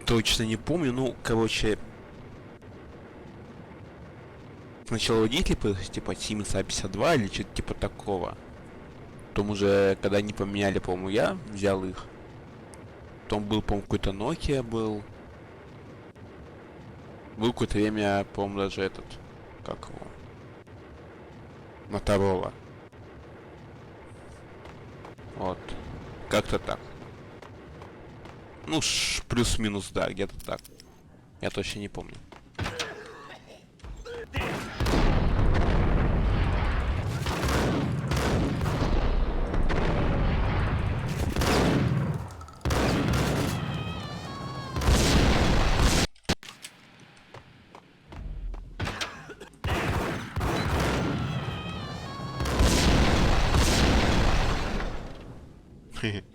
Точно не помню, ну, короче... Сначала водитель, типа, Симмонса 52 или что-то типа такого. Потом уже, когда они поменяли, по-моему, я взял их. Потом был, по-моему, какой-то Nokia был. Был какое-то время, по-моему, даже этот, как его, Моторола. Вот. Как-то так. Ну, плюс-минус, да, где-то так. Я точно не помню.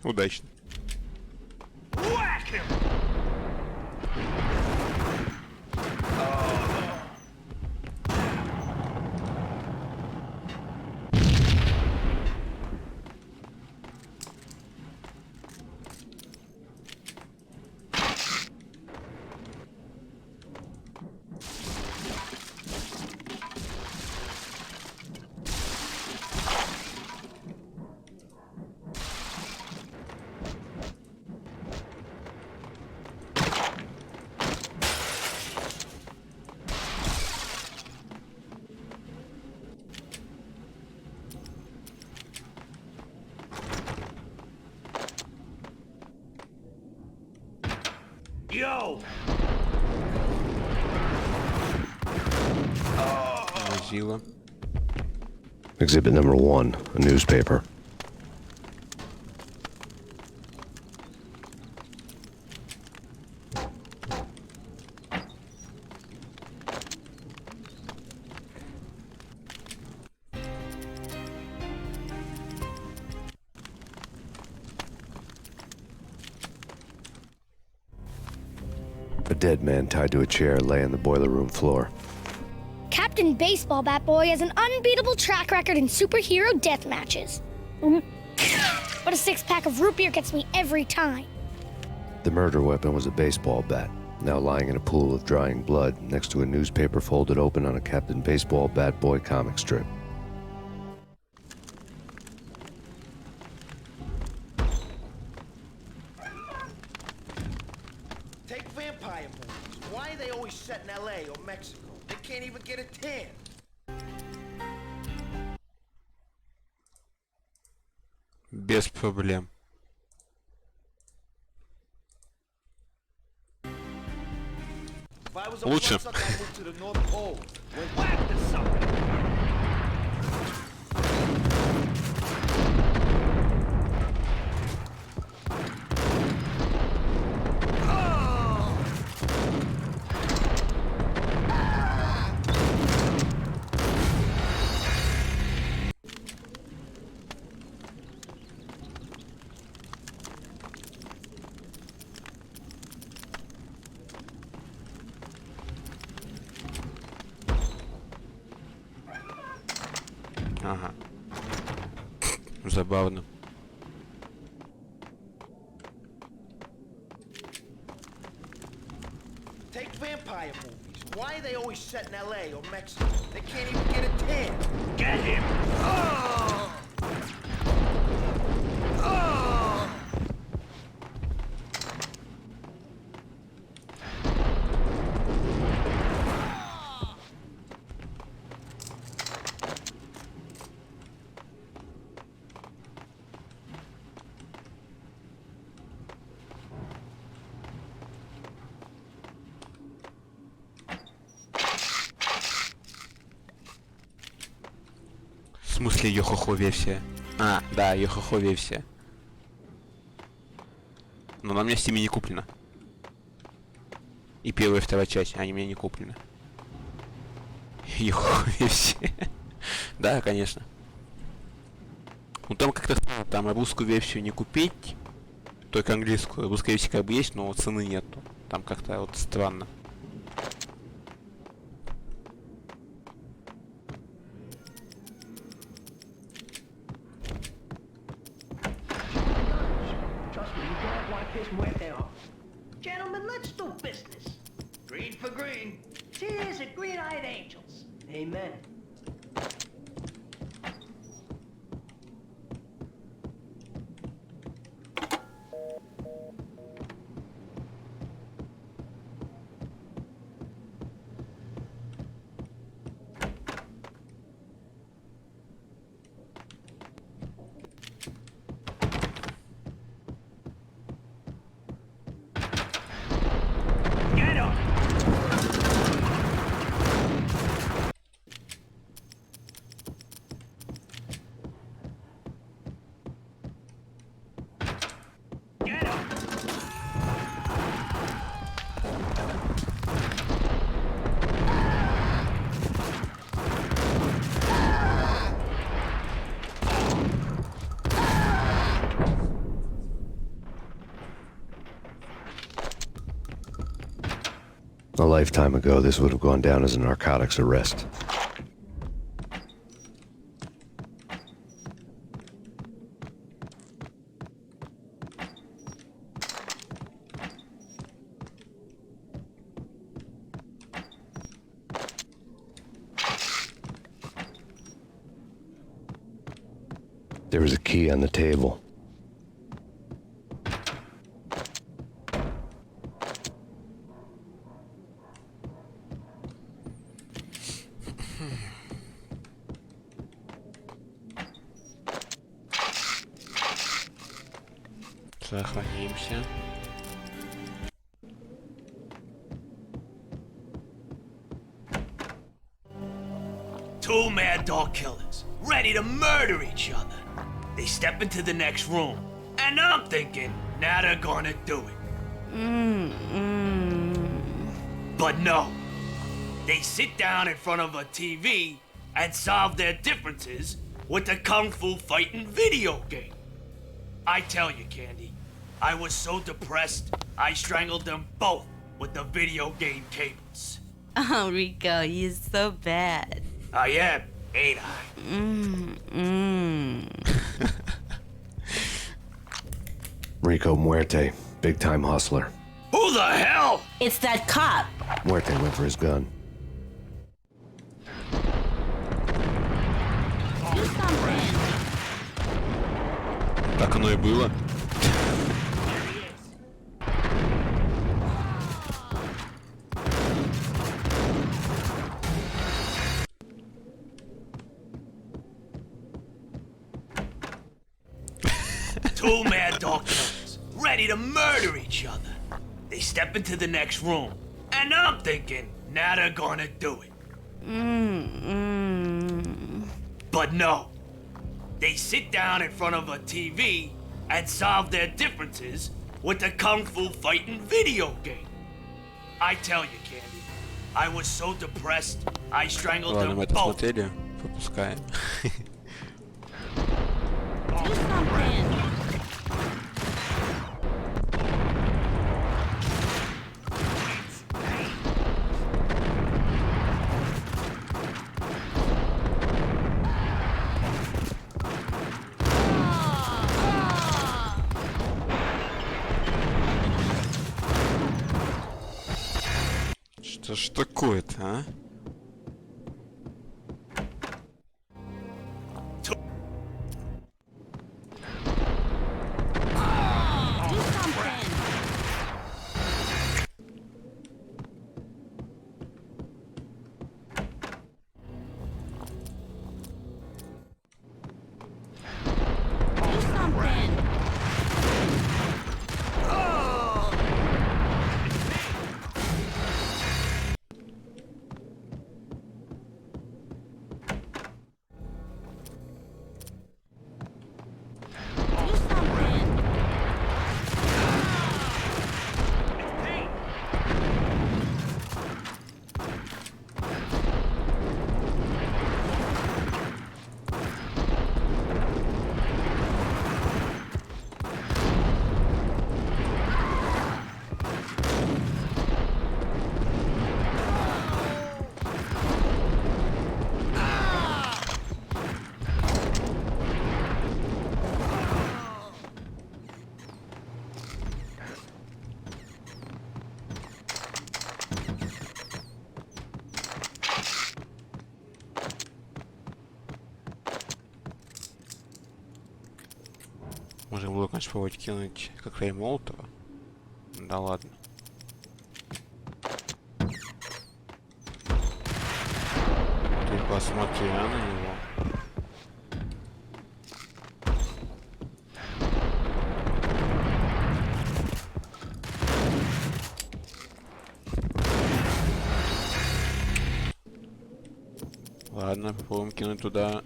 Удачно. Yo! Mozilla. Exhibit number 1, a newspaper. A dead man tied to a chair lay on the boiler room floor. Captain Baseball Bat Boy has an unbeatable track record in superhero death matches. But a 6-pack of root beer gets me every time. The murder weapon was a baseball bat, now lying in a pool of drying blood next to a newspaper folded open on a Captain Baseball Bat Boy comic strip. Take vampire movies. Why are they always set in LA or Mexico? They can't even get a tan. Без проблем. Лучше. Ага. Забавно. Take vampire movies. Why are they always set in LA or Mexico? They can't even get a tan. Get him! Oh! Oh! В смысле йо-хо-хо-версия? А, да, йо-хо-хо-версия. Но она у меня в Steam не куплена. И первая и вторая часть, они у меня не куплены. Йо-хо-хо-версия. Да, конечно. Ну там как-то там русскую версию не купить, только английскую. Русская версия как бы есть, но цены нету. Там как-то вот странно. Trust me, you don't want to piss Muerte off. Gentlemen, let's do business. Green for green. Tears of green-eyed angels. Amen. Get him! Get him! A lifetime ago, this would have gone down as a narcotics arrest. There was a key on the table. Сохранимся. Two mad dog killers, ready to murder each other. They step into the next room, and I'm thinking, now they're gonna do it. But no. They sit down in front of a TV and solve their differences with the Kung Fu fighting video game. I tell you, Candy, I was so depressed, I strangled them both with the video game cables. Oh, Rico, you're so bad. I am, ain't I? Rico Muerte, big-time hustler. Who the hell? It's that cop. Muerte went for his gun. Do something. Так оно и было. Two mad dog killers, ready to murder each other. They step into the next room, and I'm thinking, now they're gonna do it. But no. They sit down in front of a TV and solve their differences with the Kung Fu fighting video game. I tell you, Candy, I was so depressed, I strangled Ладно, them мы это both. смотрели, пропускаем. Do something. Это что такое-то, а? Можно было, конечно, попробовать кинуть коктейль Молотова. Да ладно. Ты посмотри на него. Ладно, попробуем кинуть туда.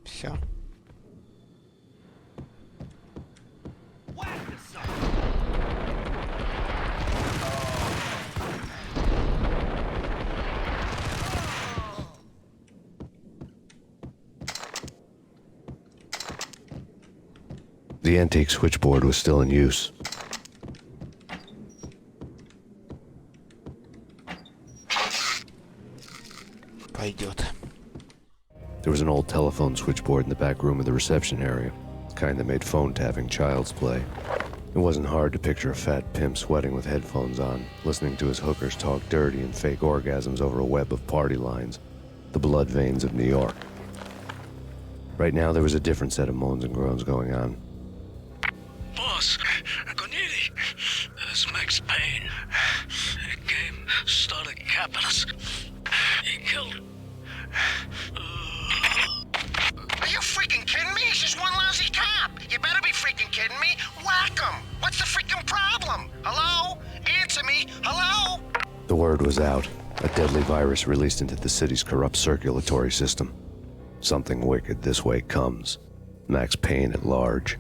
Все. The antique switchboard was still in use. Пойдет. There was an old telephone switchboard in the back room of the reception area, the kind that made phone tapping child's play. It wasn't hard to picture a fat pimp sweating with headphones on, listening to his hookers talk dirty and fake orgasms over a web of party lines, the blood veins of New York. Right now, there was a different set of moans and groans going on. Boss, Corneli, it's Max Payne. He came, started capping us. He killed him. Are you freaking kidding me? He's just one lousy cop. You better be freaking kidding me. Whack him. What's the freaking problem? Hello? Answer me. Hello? The word was out, a deadly virus released into the city's corrupt circulatory system. Something wicked this way comes. Max Payne at large.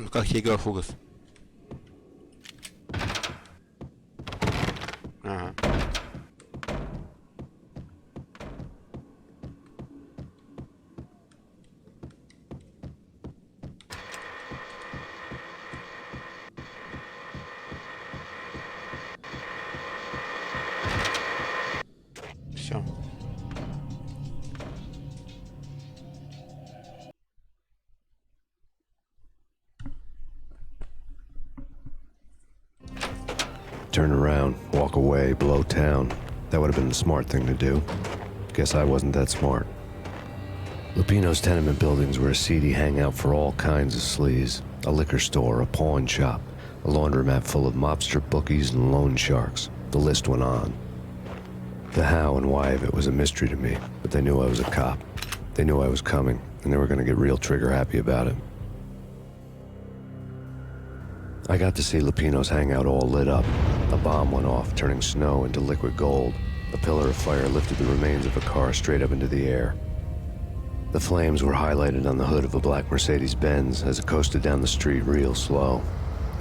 Ну как я играл Фугас? Ага. Все. Turn around, walk away, blow town. That would have been the smart thing to do. Guess I wasn't that smart. Lupino's tenement buildings were a seedy hangout for all kinds of sleaze. A liquor store, a pawn shop, a laundromat full of mobster bookies and loan sharks. The list went on. The how and why of it was a mystery to me, but they knew I was a cop. They knew I was coming, and they were going to get real trigger happy about it. I got to see Lupino's hangout all lit up. A bomb went off, turning snow into liquid gold. A pillar of fire lifted the remains of a car straight up into the air. The flames were highlighted on the hood of a black Mercedes-Benz as it coasted down the street real slow,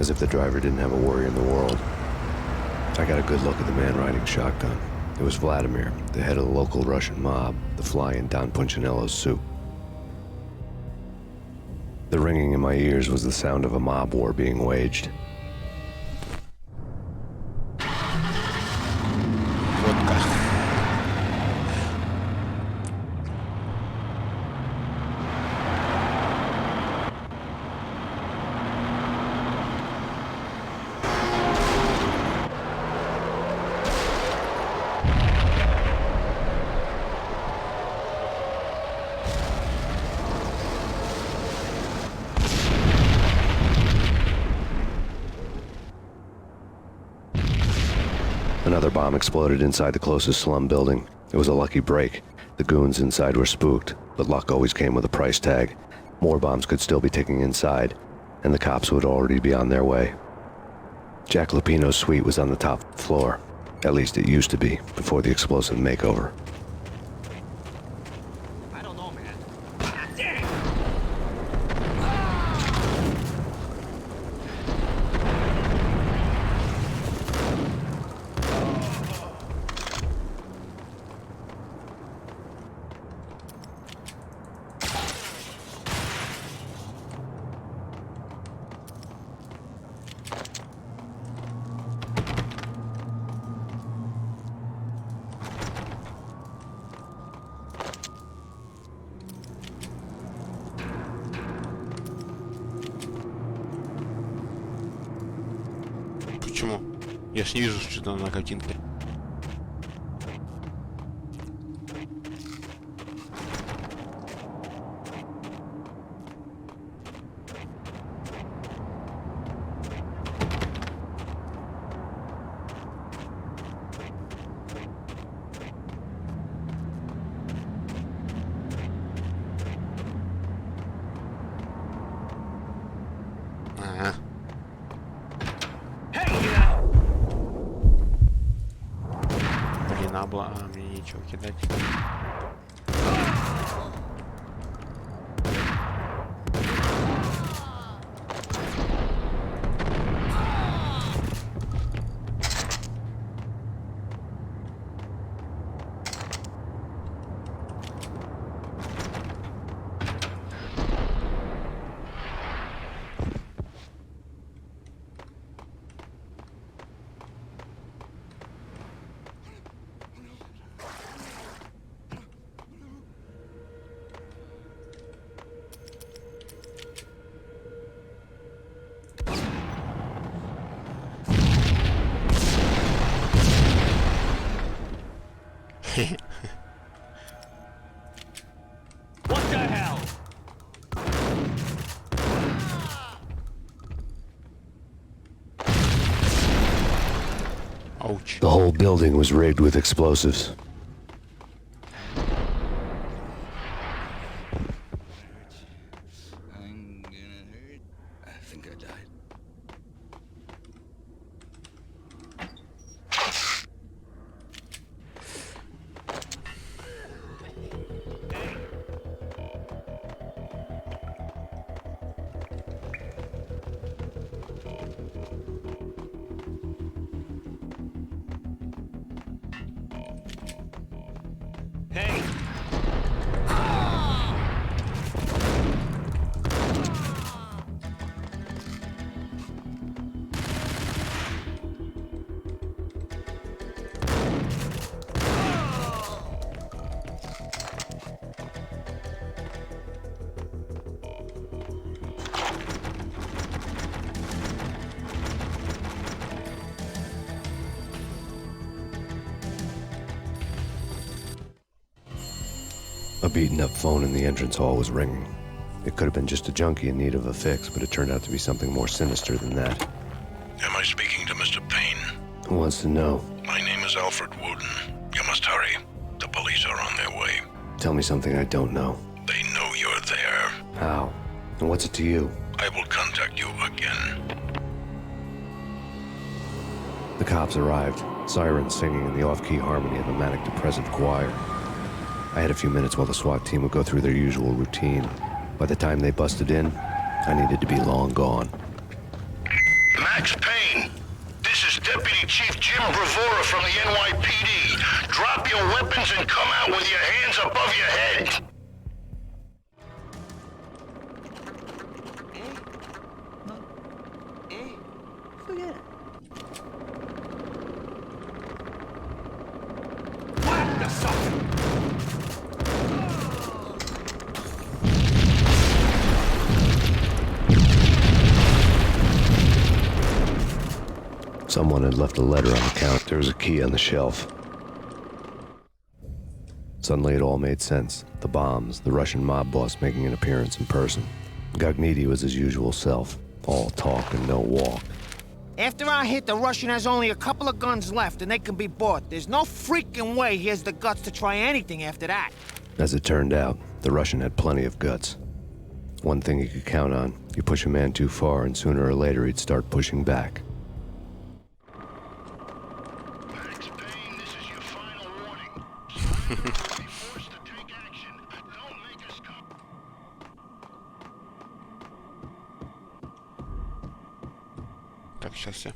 as if the driver didn't have a worry in the world. I got a good look at the man riding shotgun. It was Vladimir, the head of the local Russian mob, the fly in Don Punchinello's soup. The ringing in my ears was the sound of a mob war being waged. Another bomb exploded inside the closest slum building. It was a lucky break. The goons inside were spooked, but luck always came with a price tag. More bombs could still be ticking inside, and the cops would already be on their way. Jack Lupino's suite was on the top floor. At least it used to be, before the explosive makeover. I don't know, man. Почему? Я ж не вижу что-то на картинке. Ага. Блин, мне нечего кидать. What the hell? Ouch. The whole building was rigged with explosives. I'm gonna hurt. I think I died. A beaten-up phone in the entrance hall was ringing. It could have been just a junkie in need of a fix, but it turned out to be something more sinister than that. Am I speaking to Mr. Payne? Who wants to know? My name is Alfred Woden. You must hurry. The police are on their way. Tell me something I don't know. They know you're there. How? And what's it to you? I will contact you again. The cops arrived, sirens singing in the off-key harmony of a manic-depressive choir. I had a few minutes while the SWAT team would go through their usual routine. By the time they busted in, I needed to be long gone. Max Payne, this is Deputy Chief Jim Bravura from the NYPD. Drop your weapons and come out with your hands above your head. Forget it. What the sucker? Someone had left a letter on the counter. There was a key on the shelf. Suddenly it all made sense. The bombs, the Russian mob boss making an appearance in person. Gognitti was his usual self. All talk and no walk. After our hit, the Russian has only a couple of guns left, and they can be bought. There's no freaking way he has the guts to try anything after that. As it turned out, the Russian had plenty of guts. One thing you could count on. You push a man too far, and sooner or later he'd start pushing back. Max Payne, this is your final warning. Surrender or be forced to take action. Don't make us come. Так, сейчас я.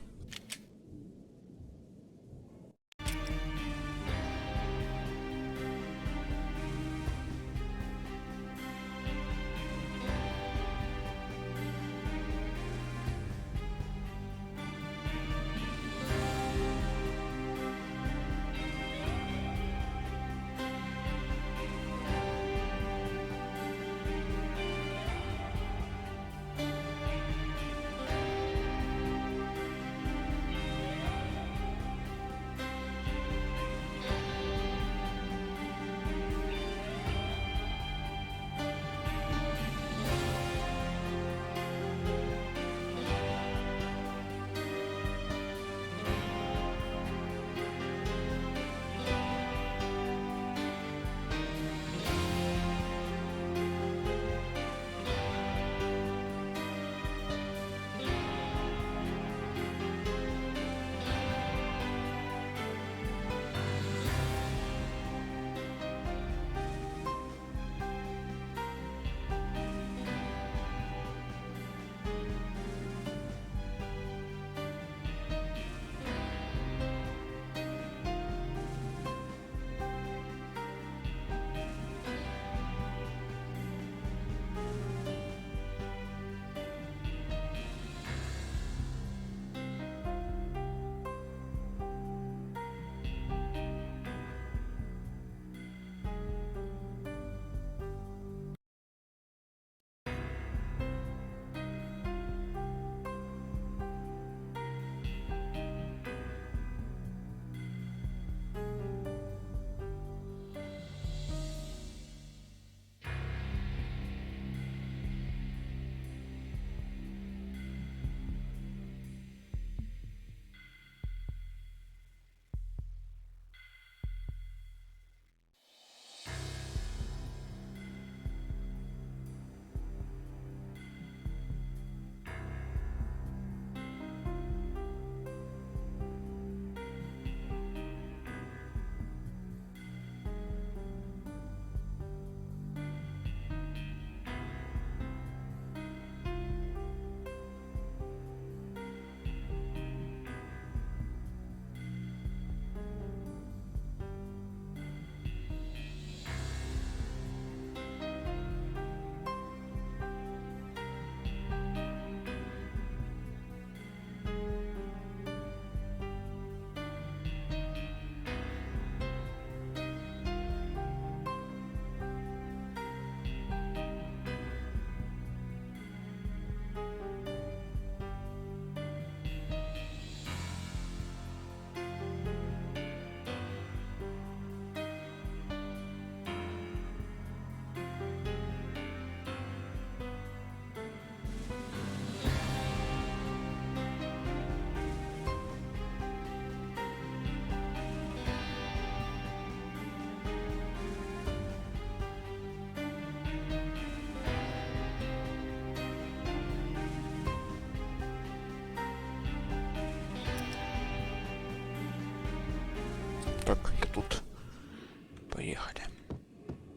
Поехали.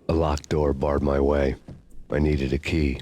A locked door barred my way. I needed a key.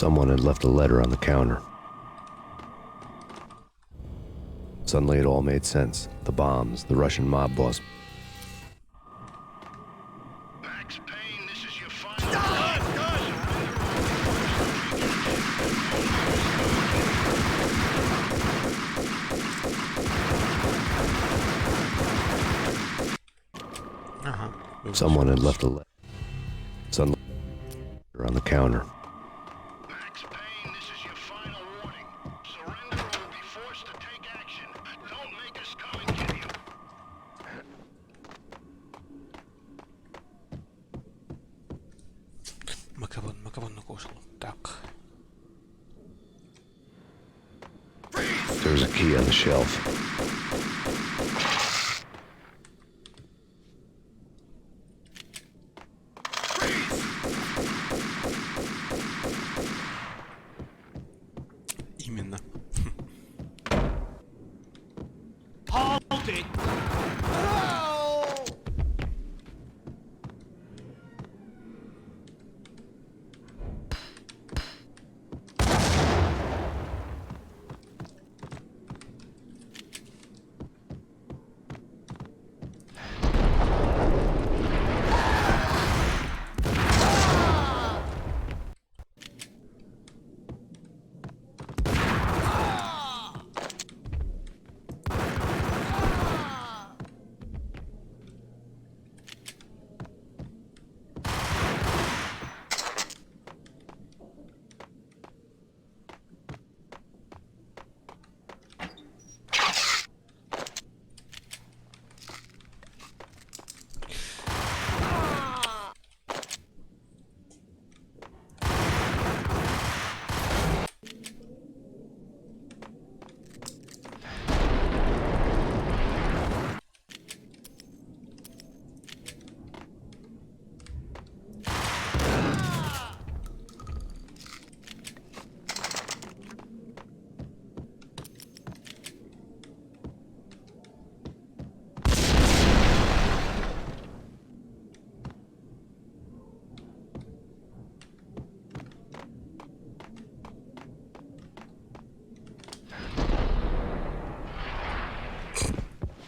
Someone had left a letter on the counter. Suddenly it all made sense. The bombs, the Russian mob boss. Max Payne, this is your final... Someone had left a letter. Suddenly on the counter. Max Payne, this is your final warning. Surrender or we'll be forced to take action. Don't make us come and get you. Макабон накушал. Так. There was a key on the shelf. Именно. Hold it!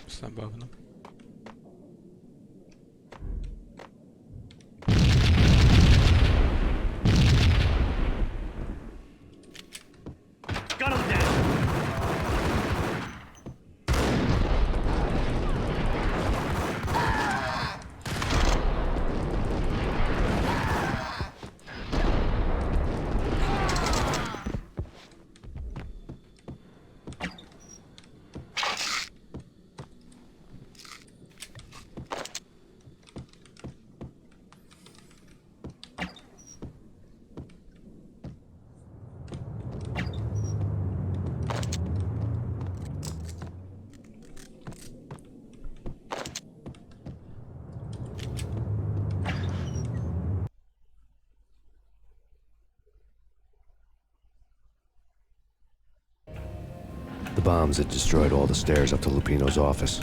Забавно. Gun him down! The bombs had destroyed all the stairs up to Lupino's office.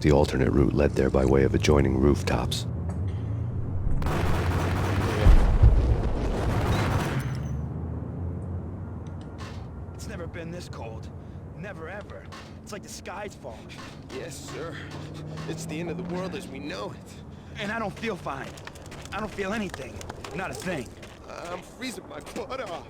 The alternate route led there by way of adjoining rooftops. It's never been this cold. Never ever. It's like the sky's falling. Yes, sir. It's the end of the world as we know it. And I don't feel fine. I don't feel anything. Not a thing. I'm freezing my butt off.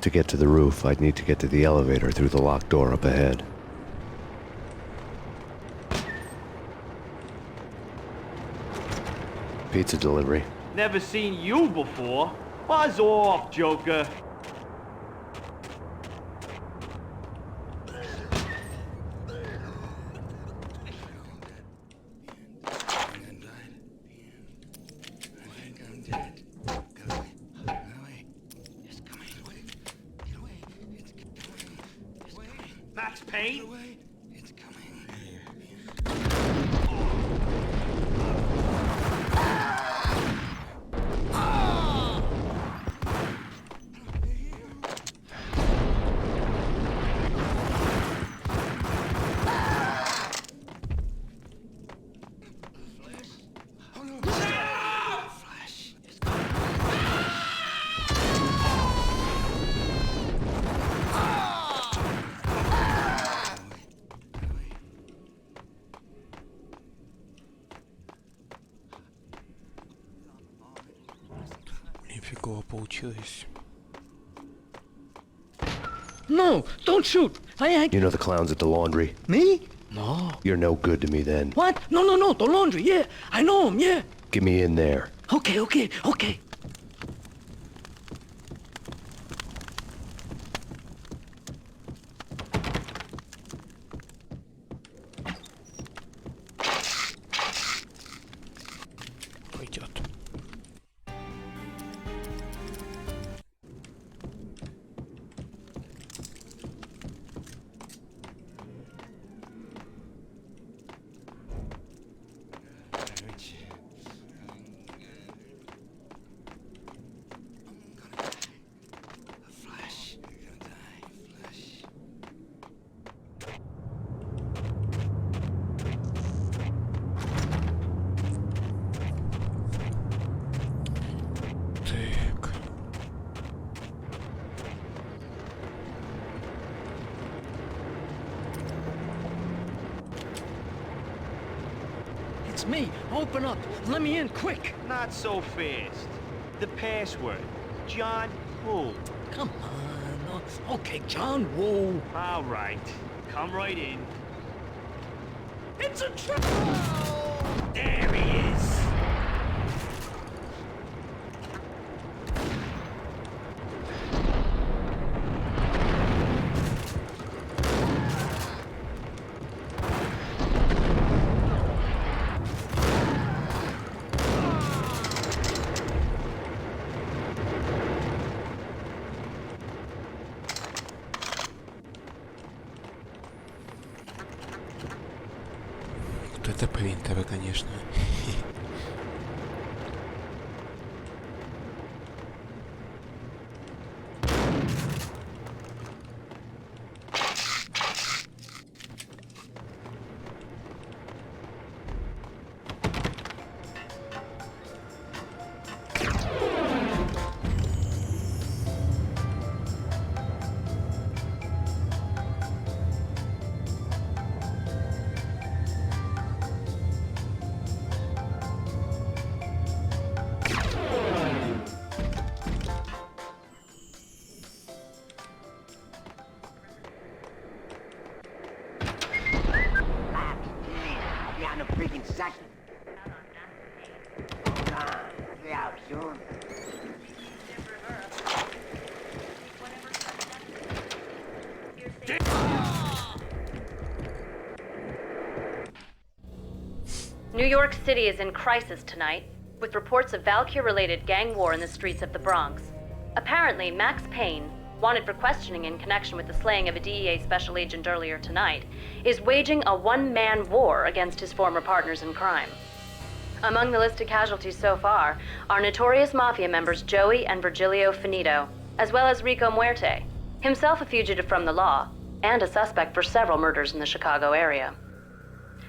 To get to the roof, I'd need to get to the elevator through the locked door up ahead. Pizza delivery. Never seen you before. Buzz off, Joker. Max Payne? Легко получилось. No, don't shoot. You know the clowns at the laundry? Me? No. You're no good to me then. What? No, the laundry, yeah. I know him, yeah. Get me in there. Okay. Пойдет. Так. It's me. Open up. Let me in, quick. Not so fast. The password. John who? Come on. Okay, John Woo. All right. Come right in. It's a trap! There he is! Вот это принтеры, конечно. New York City is in crisis tonight, with reports of Valkyr-related gang war in the streets of the Bronx. Apparently, Max Payne, wanted for questioning in connection with the slaying of a DEA special agent earlier tonight, is waging a one-man war against his former partners in crime. Among the listed casualties so far are notorious mafia members Joey and Virgilio Finito, as well as Rico Muerte, himself a fugitive from the law, and a suspect for several murders in the Chicago area.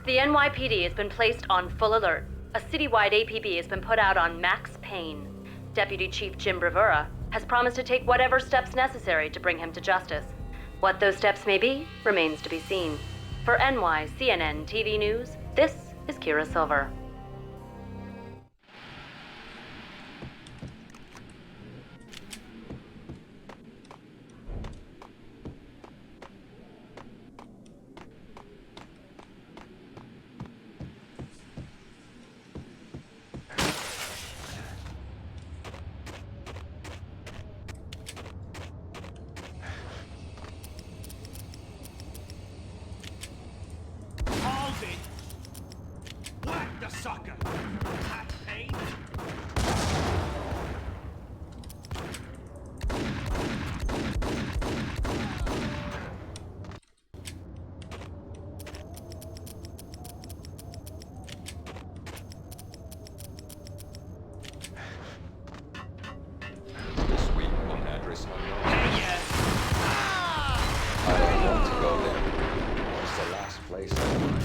The NYPD has been placed on full alert. A citywide APB has been put out on Max Payne. Deputy Chief Jim Bravura has promised to take whatever steps necessary to bring him to justice. What those steps may be remains to be seen. For NYCNN TV News, this is Kira Silver. Hold it! Whack the sucker! Hot Payne? This week, one address on your Hey, yeah! I don't want to go there. It's the last place I went.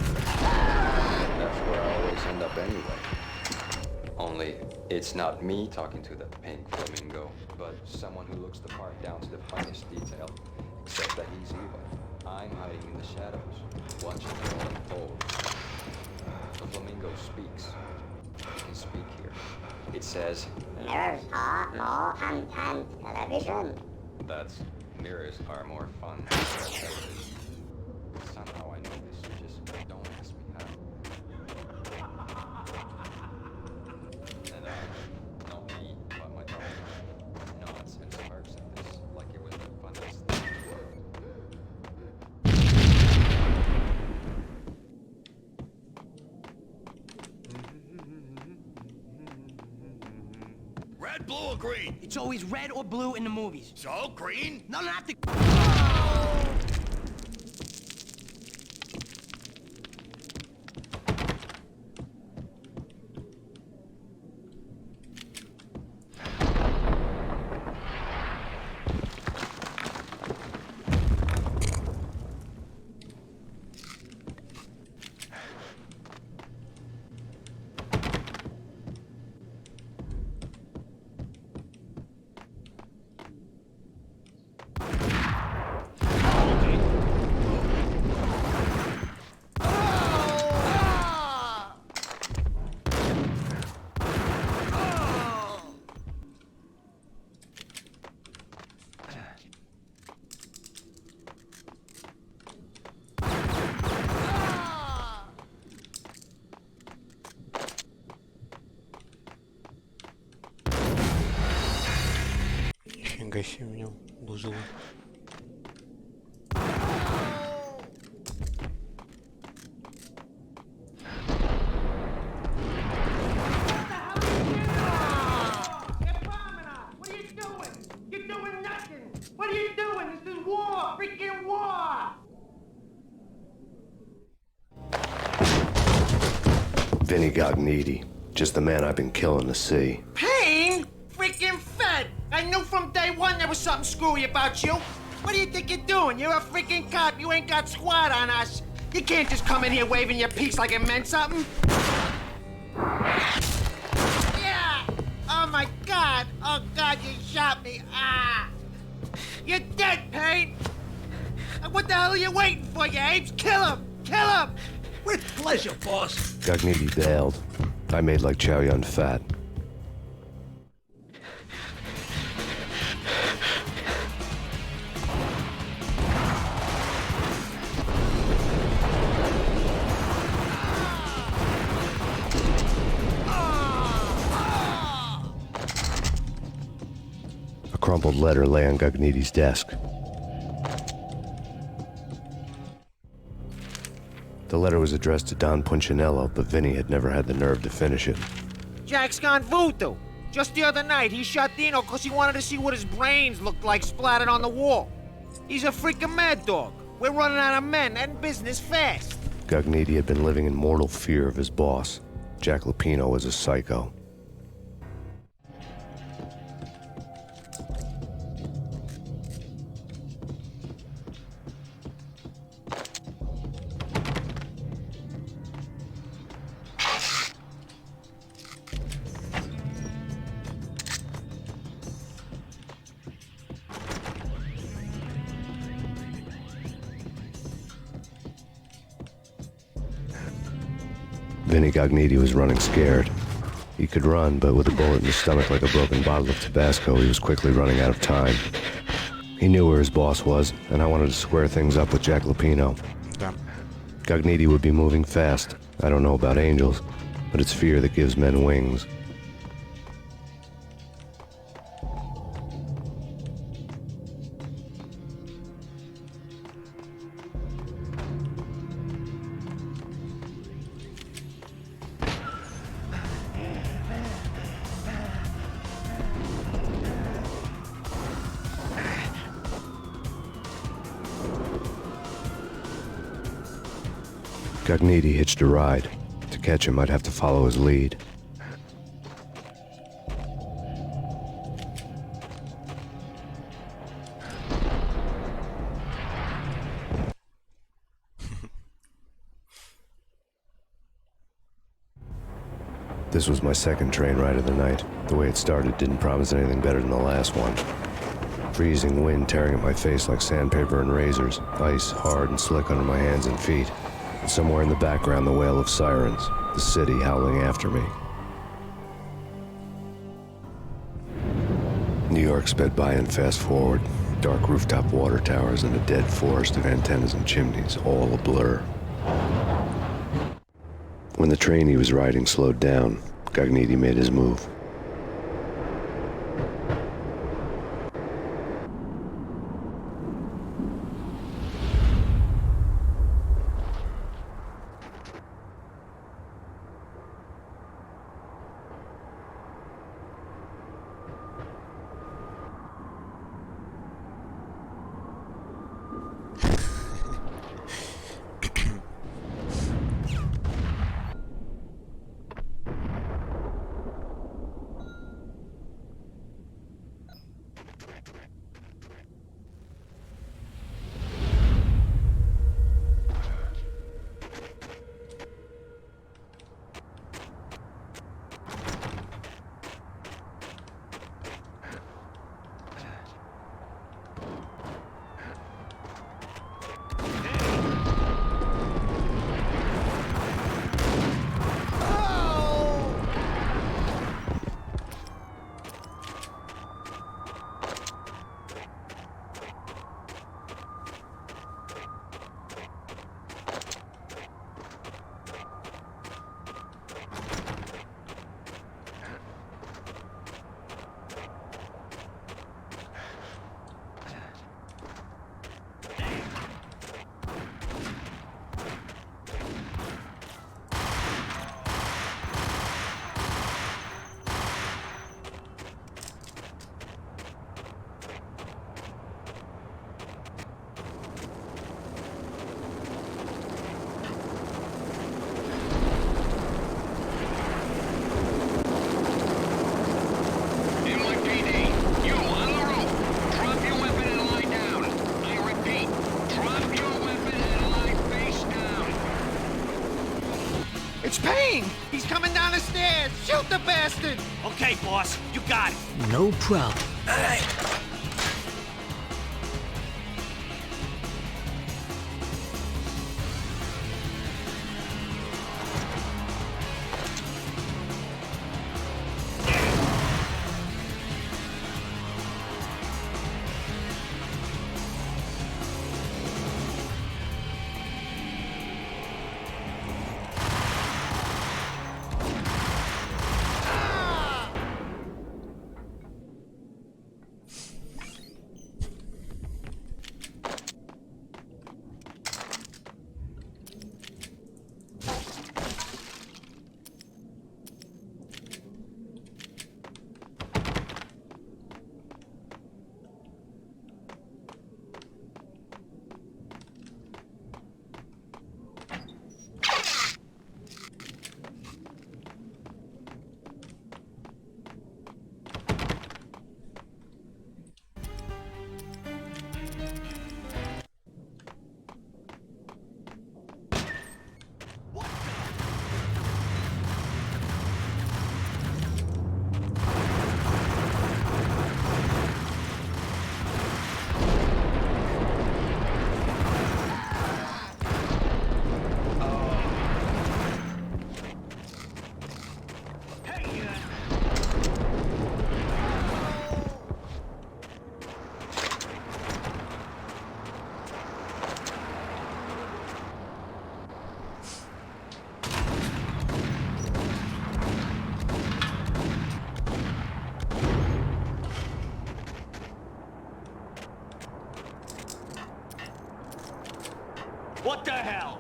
That's where I always end up anyway. Only, it's not me talking to the pink flamingo, but someone who looks the part down to the finest detail, except that he's evil. I'm hiding in the shadows, watching it all unfold. The flamingo speaks. You can speak here. It says mirrors are more fun than television. That's mirrors are more fun than television. Somehow I know this. Just don't ask me how. And not me, but my dog nods and smirks at this like it was the funniest thing in the world. Red, blue, or green? It's always red or blue in the movies. So, green? No, not the... Нифига себе у него бузова. What are you doing? This is war! Freaking war! Vinny Gognitti, just the man I've been killing to see. Payne? Freaking fed! I knew from day one there was something screwy about you. What do you think you're doing? You're a freaking cop. You ain't got squad on us. You can't just come in here waving your piece like it meant something. Yeah! Oh my God! Oh God, you shot me! Ah! You're dead, Payne! What the hell are you waiting for, you apes? Kill him! Kill him! With pleasure, boss. Gognitti bailed. I made like Chow Yun Fat. A crumpled letter lay on Gognitti's desk. The letter was addressed to Don Punchinello, but Vinny had never had the nerve to finish it. Jack's gone voodoo. Just the other night, he shot Dino because he wanted to see what his brains looked like splattered on the wall. He's a freaking mad dog. We're running out of men and business fast. Gognitti had been living in mortal fear of his boss. Jack Lupino was a psycho. Vinny Gognitti was running scared. He could run, but with a bullet in his stomach like a broken bottle of Tabasco, he was quickly running out of time. He knew where his boss was, and I wanted to square things up with Jack Lupino. Да. Gognitti would be moving fast. I don't know about angels, but it's fear that gives men wings. Gognitti hitched a ride. To catch him, I'd have to follow his lead. This was my second train ride of the night. The way it started didn't promise anything better than the last one. Freezing wind tearing at my face like sandpaper and razors, ice hard and slick under my hands and feet. And somewhere in the background, the wail of sirens, the city howling after me. New York sped by and fast forward. Dark rooftop water towers and a dead forest of antennas and chimneys, all a blur. When the train he was riding slowed down, Gognitti made his move. It's Payne! He's coming down the stairs! Shoot the bastard! Okay, boss, you got it. No problem. All right. What the hell?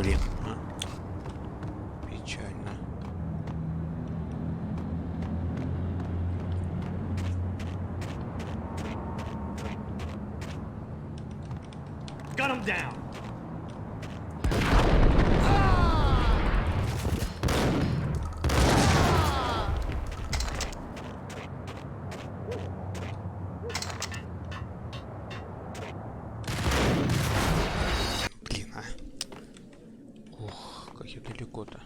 блин, а? Печально. Gun him down. Блин, а. Ох, как я далеко-то.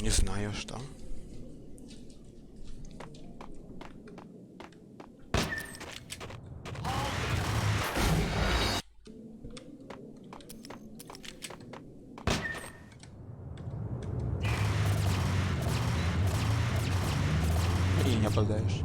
Не знаю, что. И не обладаешь.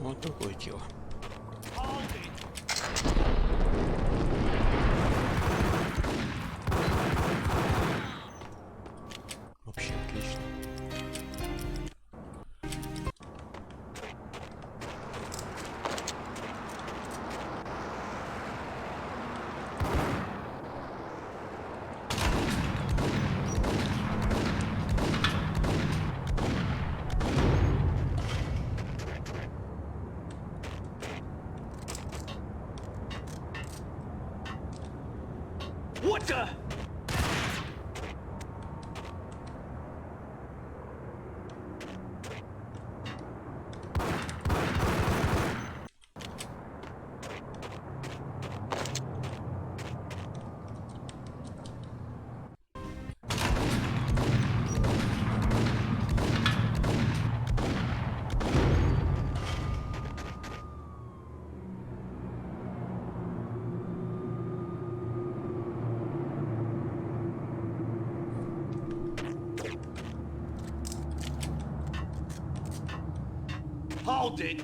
Вот такое дело. Вообще отлично. What the? Hold it!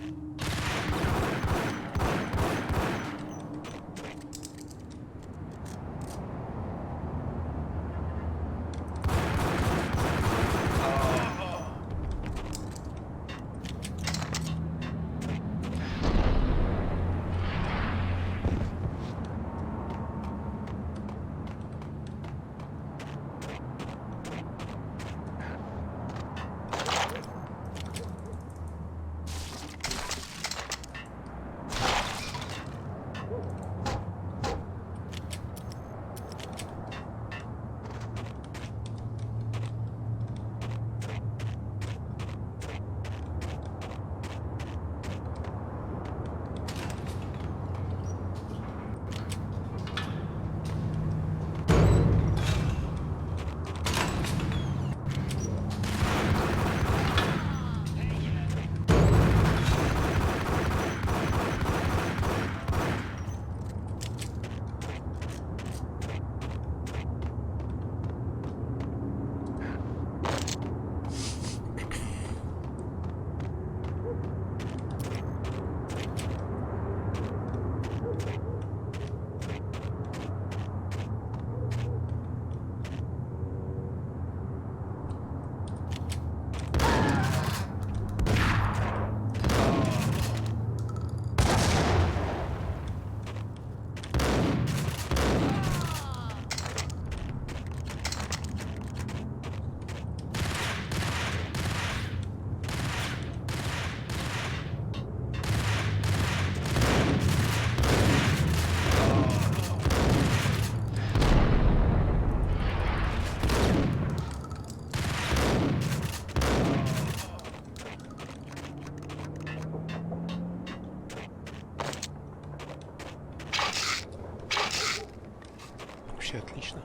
Вообще отлично.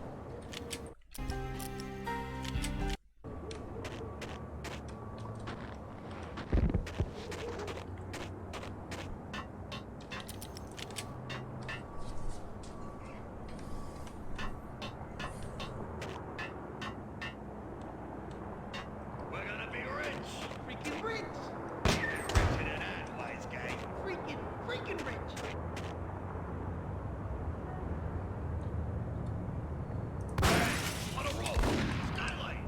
We're gonna be rich. Freaking rich. Richer than that, wise guy. Freaking rich. On a roll. Skylight.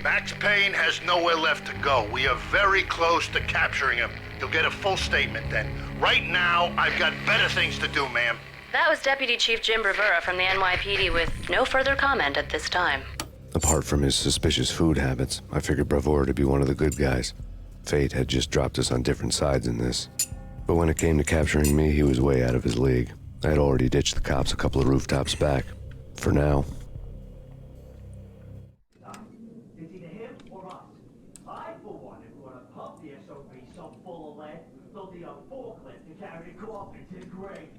Max Payne has nowhere left to go. We are very close to capturing him. You'll get a full statement then. Right now, I've got better things to do, ma'am. That was Deputy Chief Jim Rivera from the NYPD with no further comment at this time. Apart from his suspicious food habits, I figured Bravura to be one of the good guys. Fate had just dropped us on different sides in this. But when it came to capturing me, he was way out of his league. I had already ditched the cops a couple of rooftops back. For now. It's either him or us. I, for one, am going to pump the SOB so full of lead, they'll need a forklift to carry the coffin to the grave.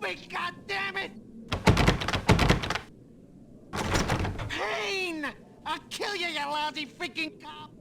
me, goddammit! Payne! I'll kill you, you lousy freaking cop!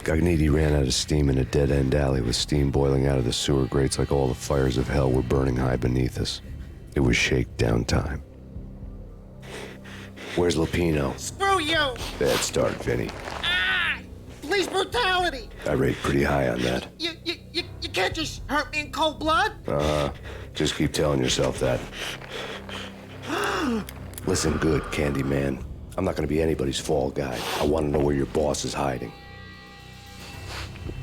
Gognitti ran out of steam in a dead-end alley with steam boiling out of the sewer grates like all the fires of hell were burning high beneath us. It was shakedown time. Where's Lupino? Screw you! Bad start, Vinny. Police brutality! I rate pretty high on that. You can't just hurt me in cold blood! Just keep telling yourself that. Listen good, Candyman. I'm not gonna be anybody's fall guy. I want to know where your boss is hiding.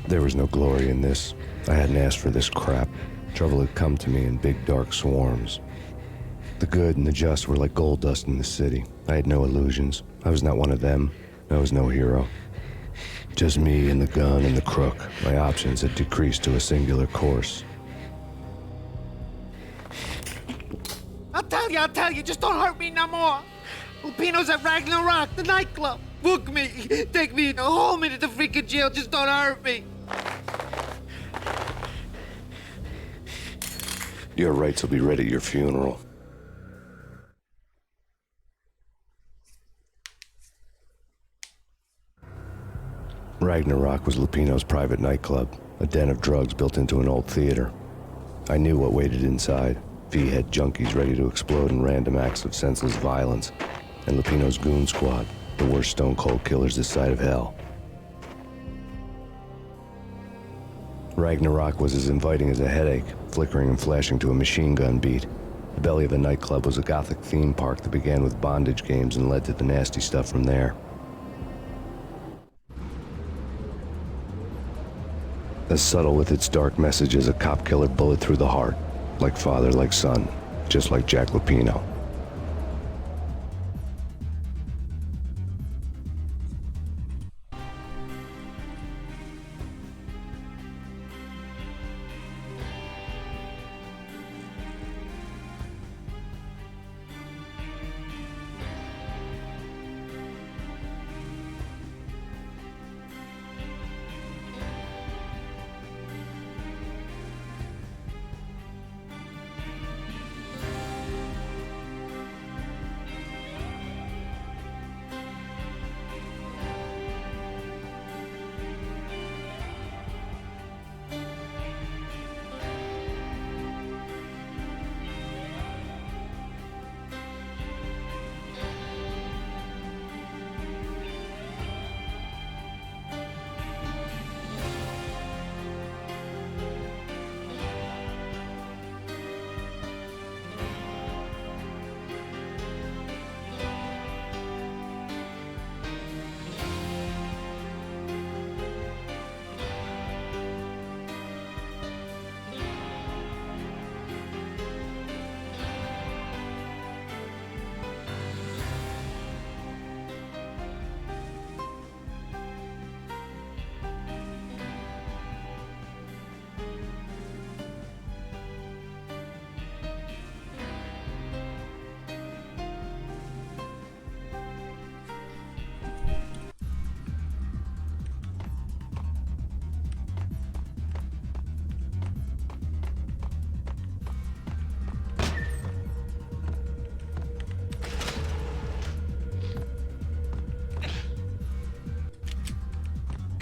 There was no glory in this. I hadn't asked for this crap. Trouble had come to me in big dark swarms. The good and the just were like gold dust in the city. I had no illusions. I was not one of them. I was no hero. Just me and the gun and the crook. My options had decreased to a singular course. I'll tell you, just don't hurt me no more. Lupino's at Ragnarok, the nightclub. Book me, take me, hold me to the freaking jail, just don't hurt me. Your rights will be read at your funeral. Ragnarok was Lupino's private nightclub, a den of drugs built into an old theater. I knew what waited inside. V-head junkies ready to explode in random acts of senseless violence, and Lupino's goon squad, the worst stone-cold killers this side of hell. Ragnarok was as inviting as a headache, flickering and flashing to a machine gun beat. The belly of the nightclub was a gothic theme park that began with bondage games and led to the nasty stuff from there. As subtle with its dark message as a cop killer bullet through the heart. Like father, like son, just like Jack Lupino.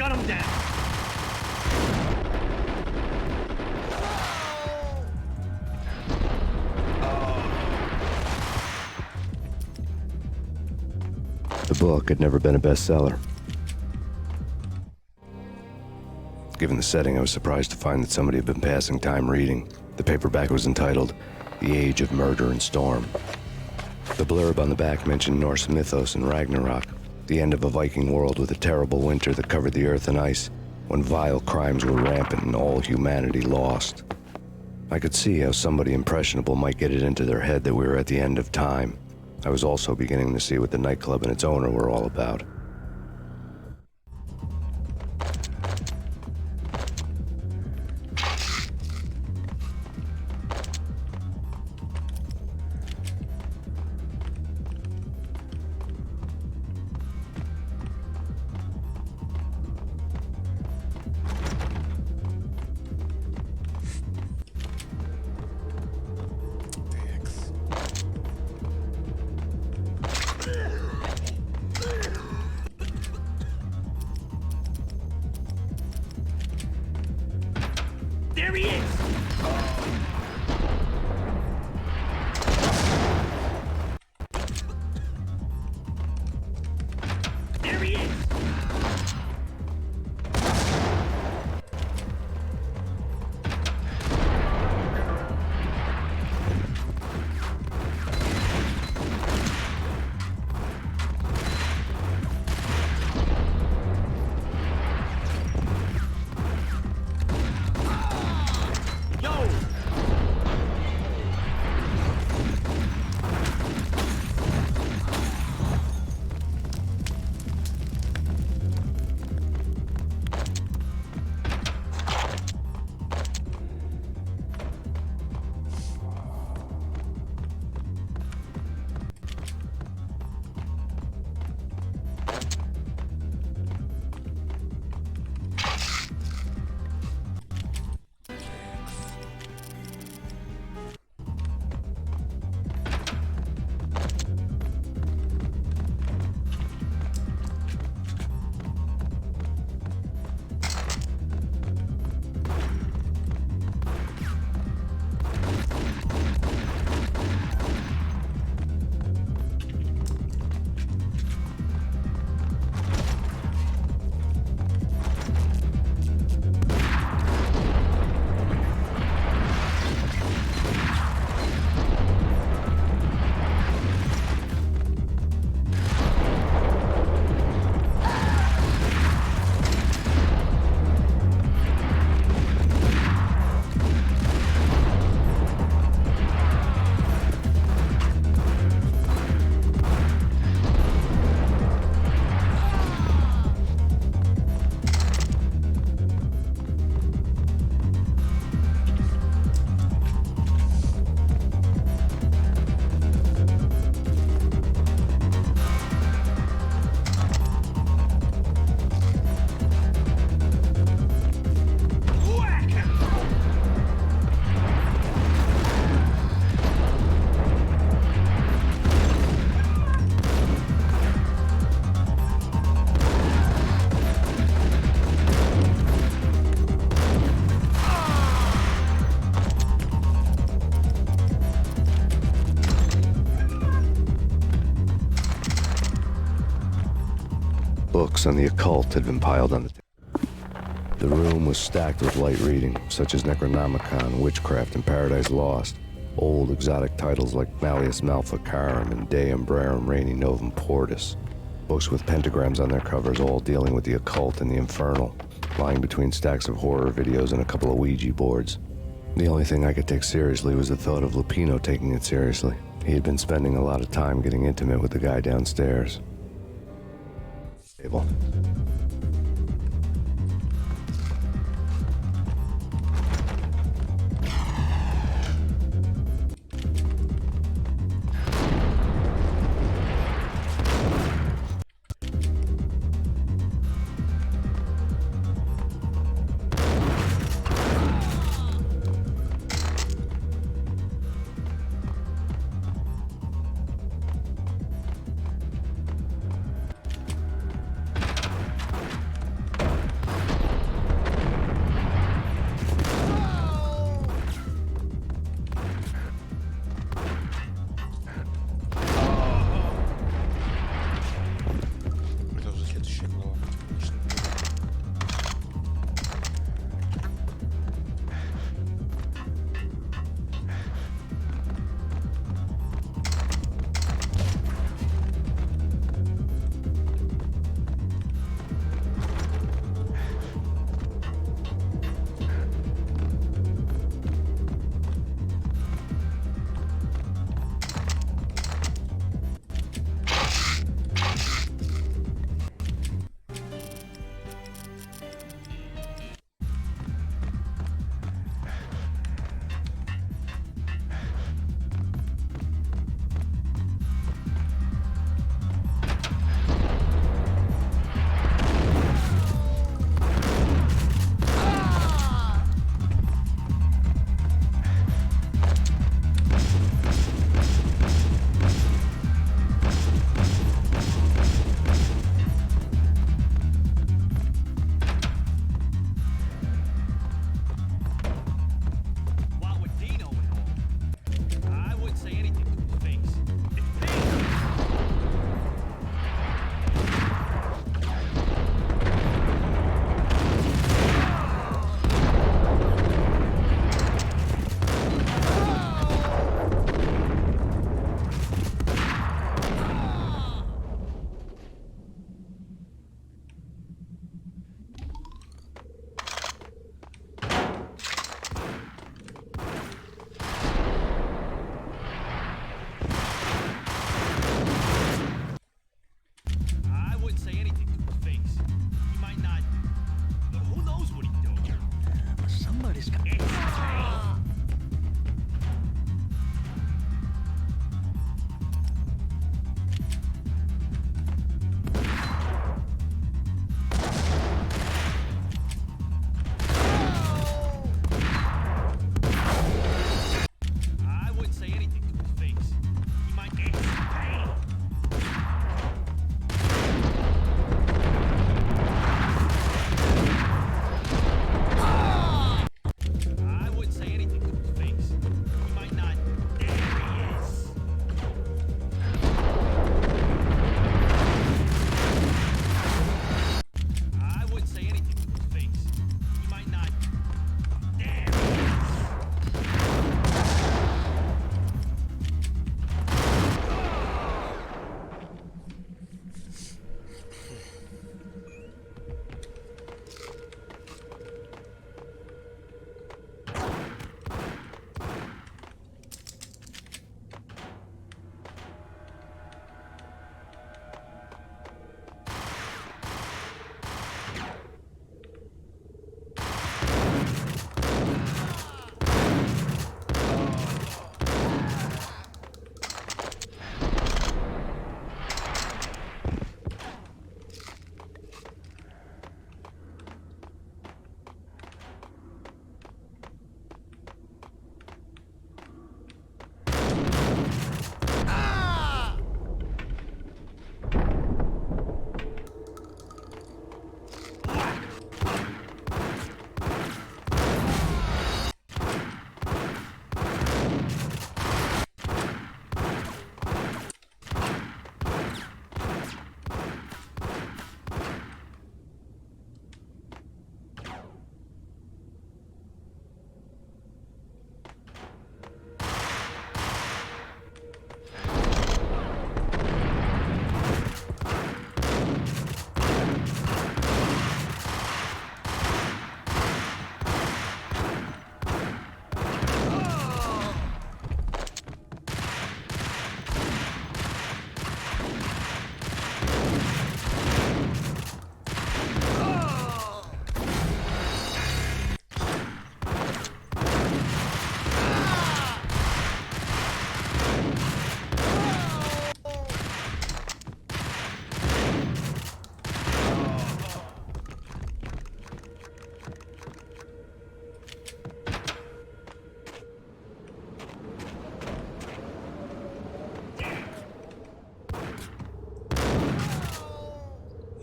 Shut him down. The book had never been a bestseller. Given the setting, I was surprised to find that somebody had been passing time reading. The paperback was entitled The Age of Murder and Storm. The blurb on the back mentioned Norse mythos and Ragnarok, the end of a Viking world with a terrible winter that covered the earth in ice, when vile crimes were rampant and all humanity lost. I could see how somebody impressionable might get it into their head that we were at the end of time. I was also beginning to see what the nightclub and its owner were all about. There he is! There he is! Books on the occult had been piled on the table. The room was stacked with light reading, such as Necronomicon, Witchcraft, and Paradise Lost. Old exotic titles like Malleus Maleficarum and De Umbrarum Reini Novum Portus. Books with pentagrams on their covers, all dealing with the occult and the infernal, lying between stacks of horror videos and a couple of Ouija boards. The only thing I could take seriously was the thought of Lupino taking it seriously. He had been spending a lot of time getting intimate with the guy downstairs. Table.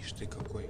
Ишь ты какой.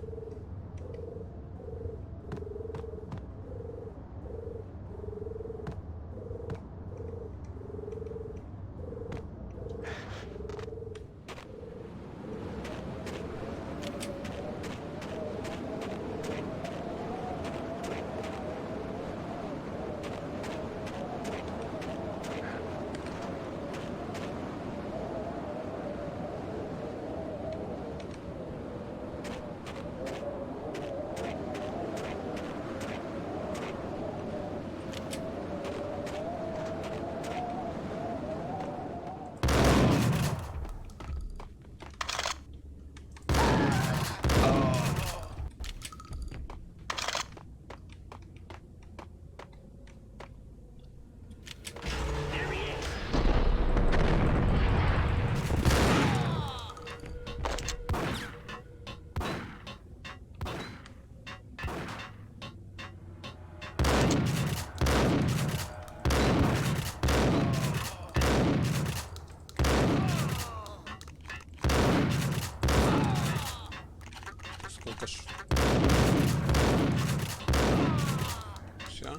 Сколько ж... Все.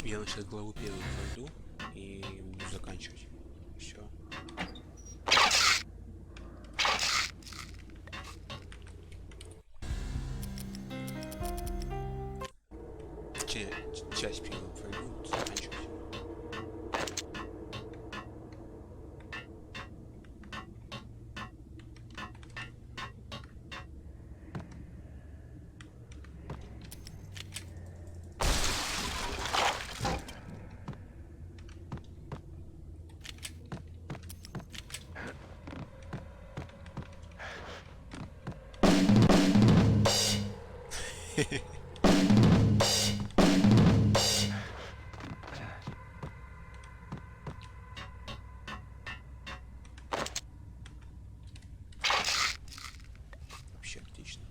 Я сейчас главу первую пройду и буду заканчивать. Все. Часть первую пройду, заканчивать. Вообще отлично.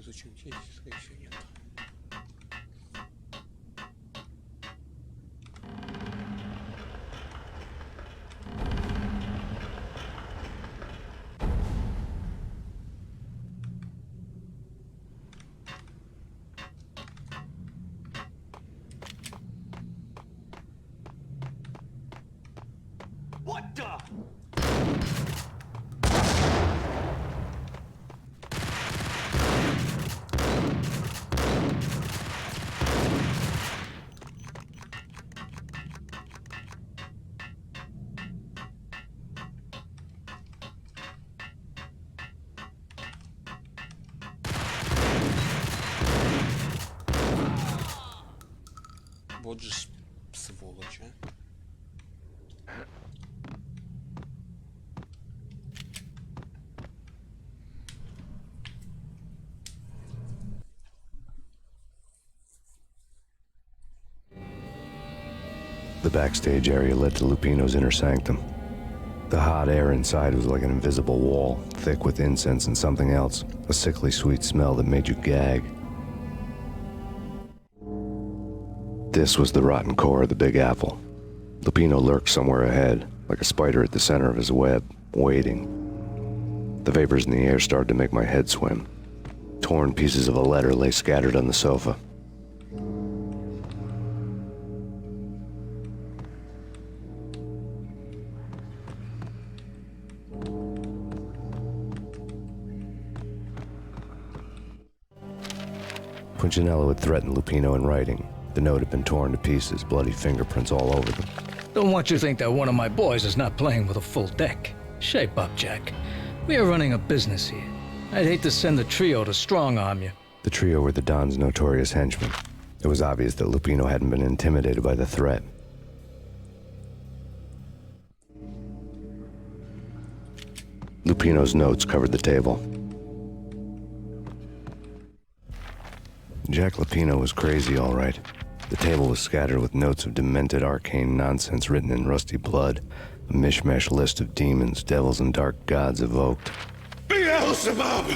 Зачем здесь еще нет? What the? Вот же сволочь, а. The backstage area led to Lupino's inner sanctum. The hot air inside was like an invisible wall, thick with incense and something else, a sickly sweet smell that made you gag. This was the rotten core of the Big Apple. Lupino lurked somewhere ahead, like a spider at the center of his web, waiting. The vapors in the air started to make my head swim. Torn pieces of a letter lay scattered on the sofa. Punchinello had threatened Lupino in writing. The note had been torn to pieces, bloody fingerprints all over them. Don't want you to think that one of my boys is not playing with a full deck. Shape up, Jack. We are running a business here. I'd hate to send the trio to strong-arm you. The trio were the Don's notorious henchmen. It was obvious that Lupino hadn't been intimidated by the threat. Lupino's notes covered the table. Jack Lupino was crazy, all right. The table was scattered with notes of demented arcane nonsense written in rusty blood, a mishmash list of demons, devils, and dark gods evoked. Beelzebub,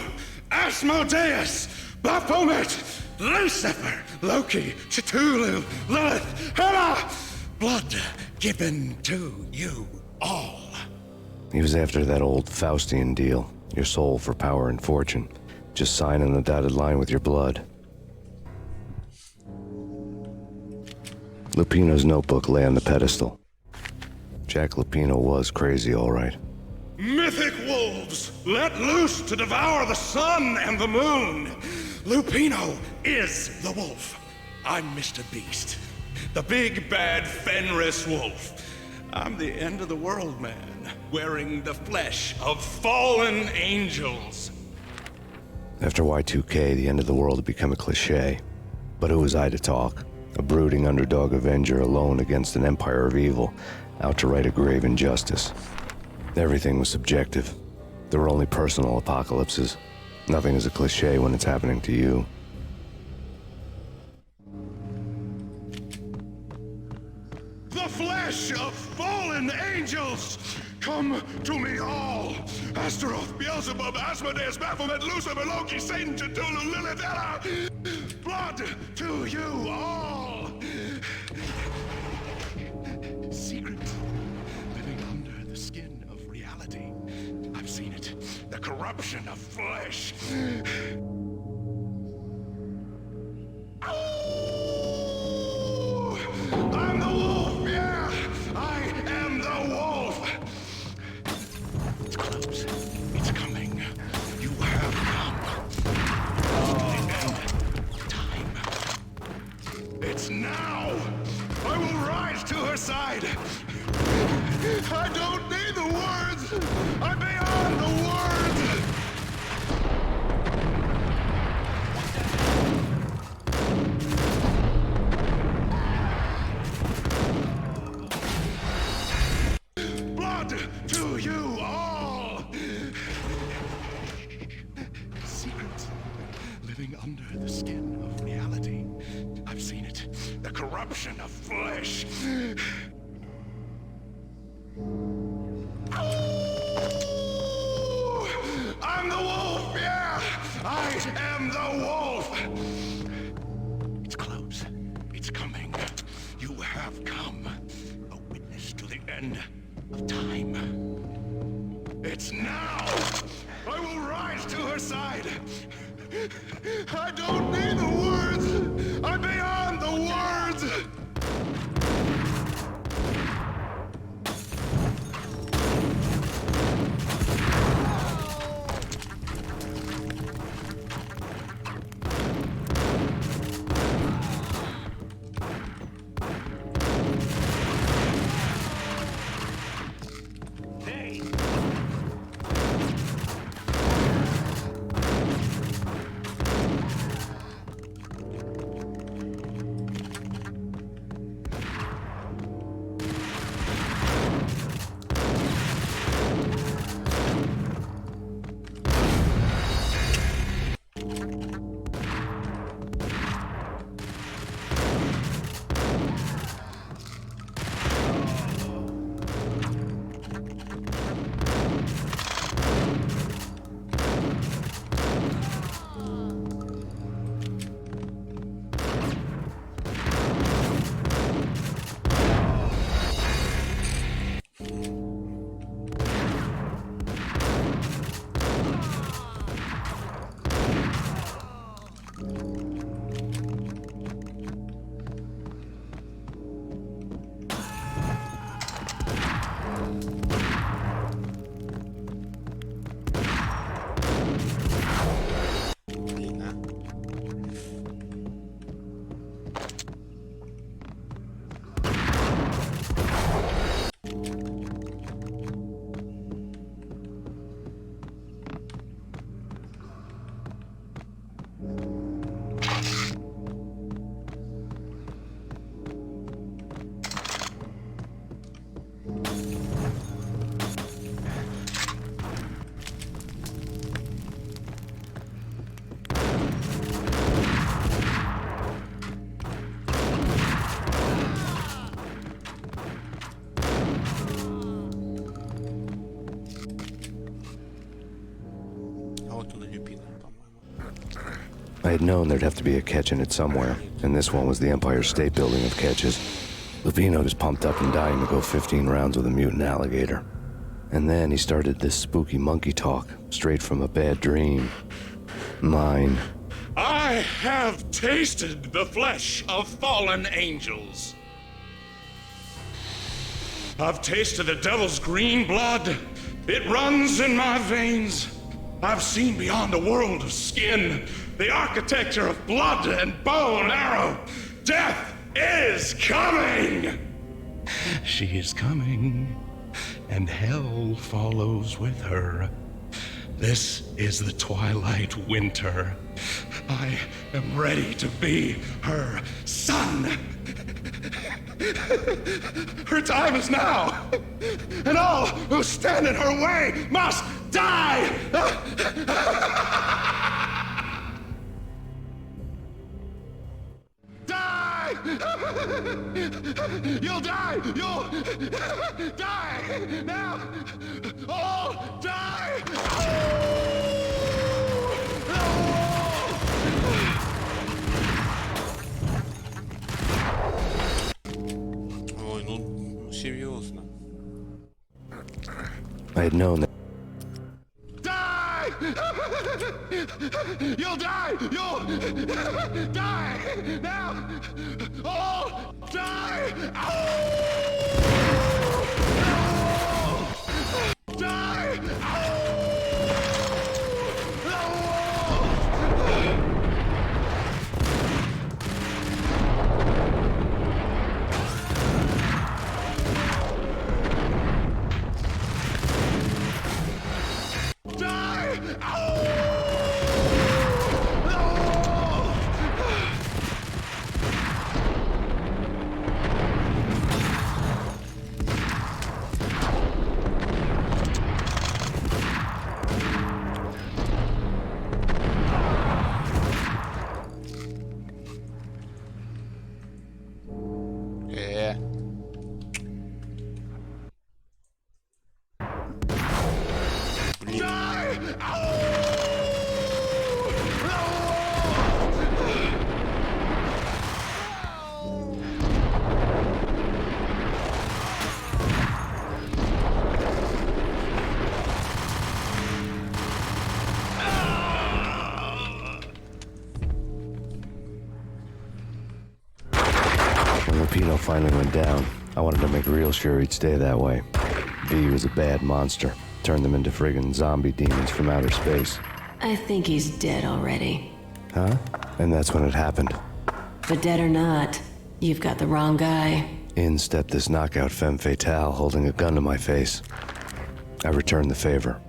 Asmodeus, Baphomet, Lucifer, Loki, Cthulhu, Lilith, Hela! Blood given to you all. He was after that old Faustian deal, your soul for power and fortune. Just sign on the dotted line with your blood. Lupino's notebook lay on the pedestal. Jack Lupino was crazy, all right. Mythic wolves, let loose to devour the sun and the moon. Lupino is the wolf. I'm Mr. Beast, the big bad Fenris wolf. I'm the end of the world man, wearing the flesh of fallen angels. After Y2K, the end of the world had become a cliché. But who was I to talk? A brooding underdog avenger alone against an empire of evil, out to right a grave injustice. Everything was subjective. There were only personal apocalypses. Nothing is a cliché when it's happening to you. The flesh of fallen angels! Come to me all! Astaroth, Beelzebub, Asmodeus, Baphomet, Lucifer, Loki, Satan, Cthulhu, Lilith, Hela! Blood to you all! Secret living under the skin of reality. I've seen it. The corruption of flesh. Oh! I'm the wolf, yeah! I am the wolf! It's close. It's coming. You have come. Time. It's now! I will rise to her side! I don't need the words! I'm beyond the words! Blood to you all! Secret living under the skin of reality. I've seen it. The corruption of flesh. Oh! I'm the wolf, yeah! I am the wolf! It's close. It's coming. You have come. A witness to the end of time. It's now! I will rise to her side! I don't need the words! I'm beyond the words! Вот он, Люпино, по-моему. I had known there'd have to be a catch in it somewhere, and this one was the Empire State Building of catches. Lupino was pumped up and dying to go 15 rounds with a mutant alligator. And then he started this spooky monkey talk, straight from a bad dream. Mine. I have tasted the flesh of fallen angels. I've tasted the devil's green blood. It runs in my veins. I've seen beyond a world of skin, the architecture of blood and bow and arrow. Death is coming! She is coming, and hell follows with her. This is the twilight winter. I am ready to be her son. Her time is now, and all who stand in her way must die! Die! You'll die! You'll die! Now! All die! Ой, ну, серьезно. I had known that. Die! You'll die! You'll die! Now! All die! Die! When Lupino finally went down, I wanted to make real sure he'd stay that way. V was a bad monster. Turned them into friggin' zombie demons from outer space. I think he's dead already. Huh? And that's when it happened. But dead or not, you've got the wrong guy. In stepped this knockout femme fatale holding a gun to my face. I returned the favor.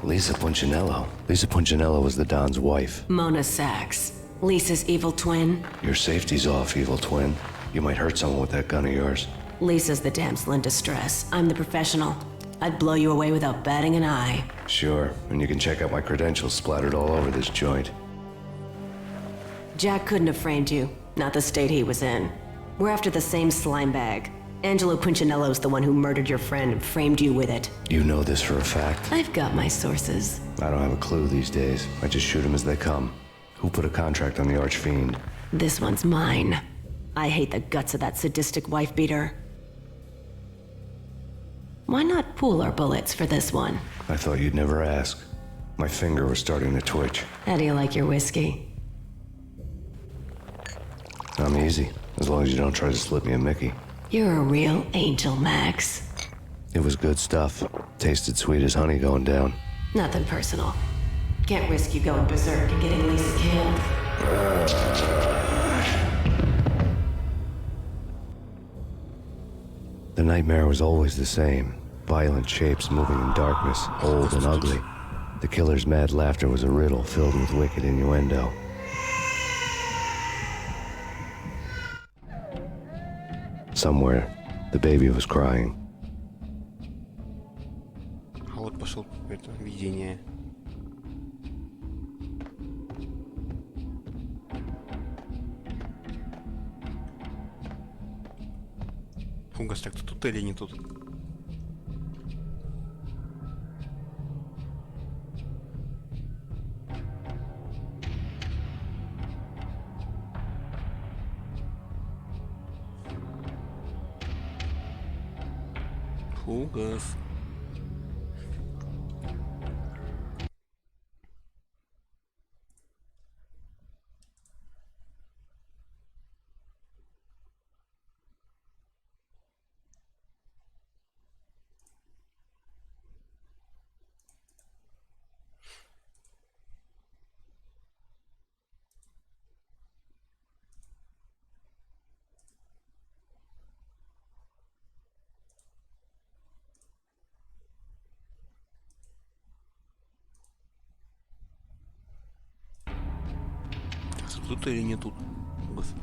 Lisa Punchinello. Lisa Punchinello was the Don's wife. Mona Sachs. Lisa's evil twin. Your safety's off, evil twin. You might hurt someone with that gun of yours. Lisa's the damsel in distress. I'm the professional. I'd blow you away without batting an eye. Sure, and you can check out my credentials splattered all over this joint. Jack couldn't have framed you. Not the state he was in. We're after the same slime bag. Angelo Punchinello's the one who murdered your friend and framed you with it. You know this for a fact. I've got my sources. I don't have a clue these days. I just shoot them as they come. Who put a contract on the Archfiend? This one's mine. I hate the guts of that sadistic wife-beater. Why not pool our bullets for this one? I thought you'd never ask. My finger was starting to twitch. How do you like your whiskey? I'm easy, as long as you don't try to slip me a Mickey. You're a real angel, Max. It was good stuff. Tasted sweet as honey going down. Nothing personal. Can't risk you going berserk and getting Lisa killed. The nightmare was always the same. Violent shapes moving in darkness, old and ugly. The killer's mad laughter was a riddle filled with wicked innuendo. Somewhere, the baby was crying. А вот пошел это видение. Фугас, так ты тут или не тут? Фугас. Тут или не тут? Фугас.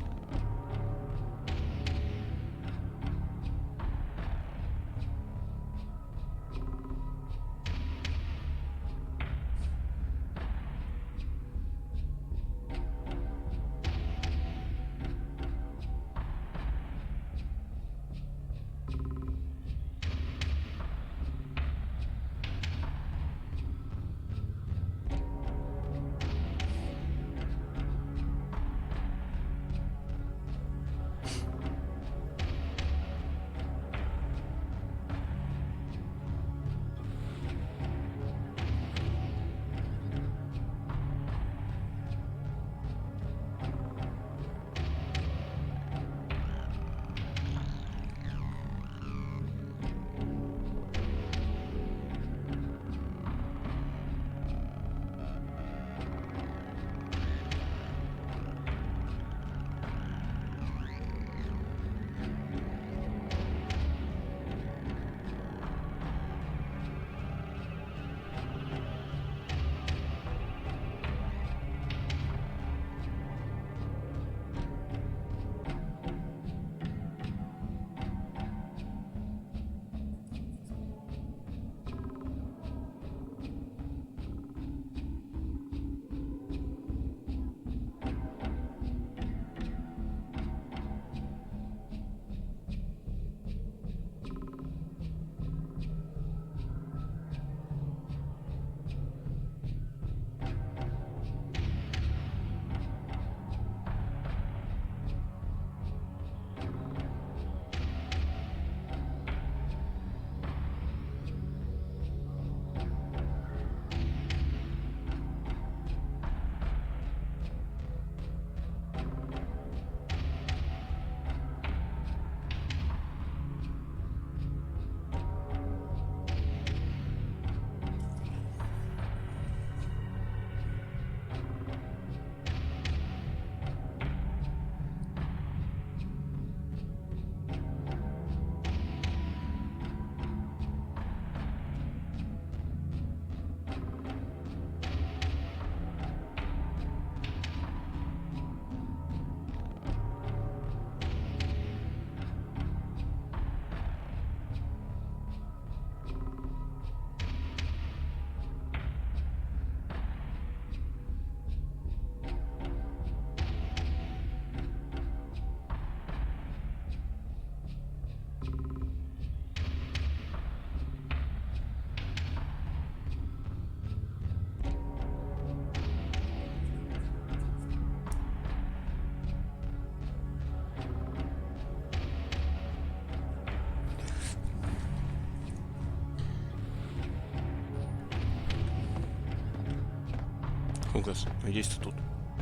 Фугас, надеюсь, ты тут.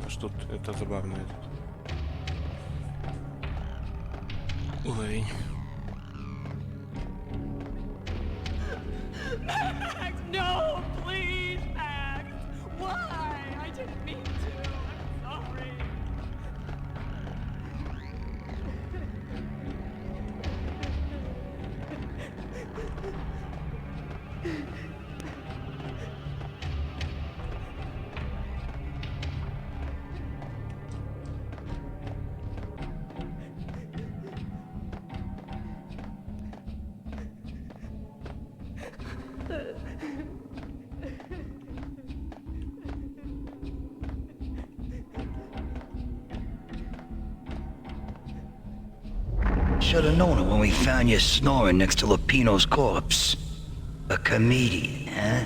А что тут? Это забавно этот уровень. Max, no, please, Max. Why? I didn't mean to. I'm sorry. Should have known it when we found you snoring next to Lupino's corpse. A comedian, huh?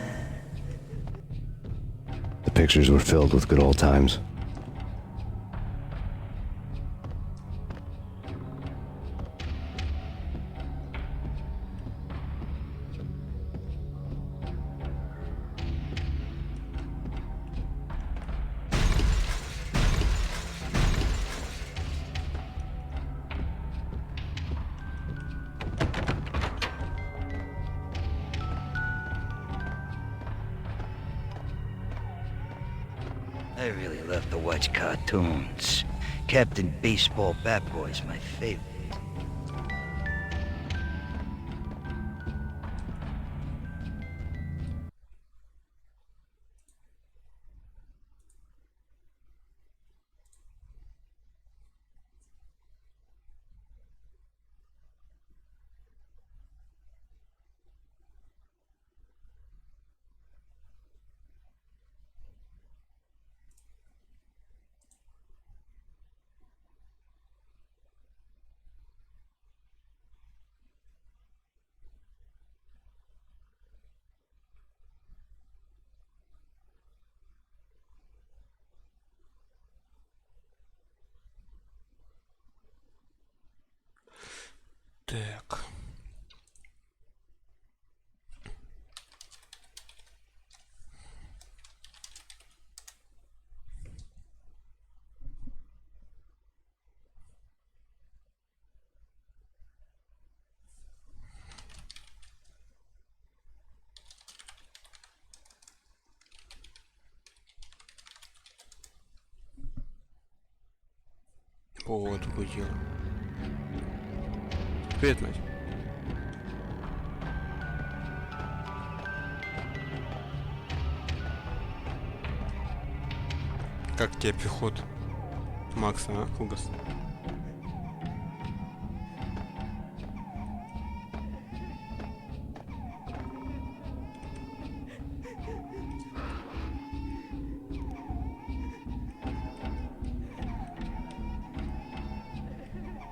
The pictures were filled with good old times. I really love to watch cartoons. Captain Baseball Bat Boy's my favorite. Так. Вот такое дело. Привет, мать. Как тебе приход Макса, а, Кугас?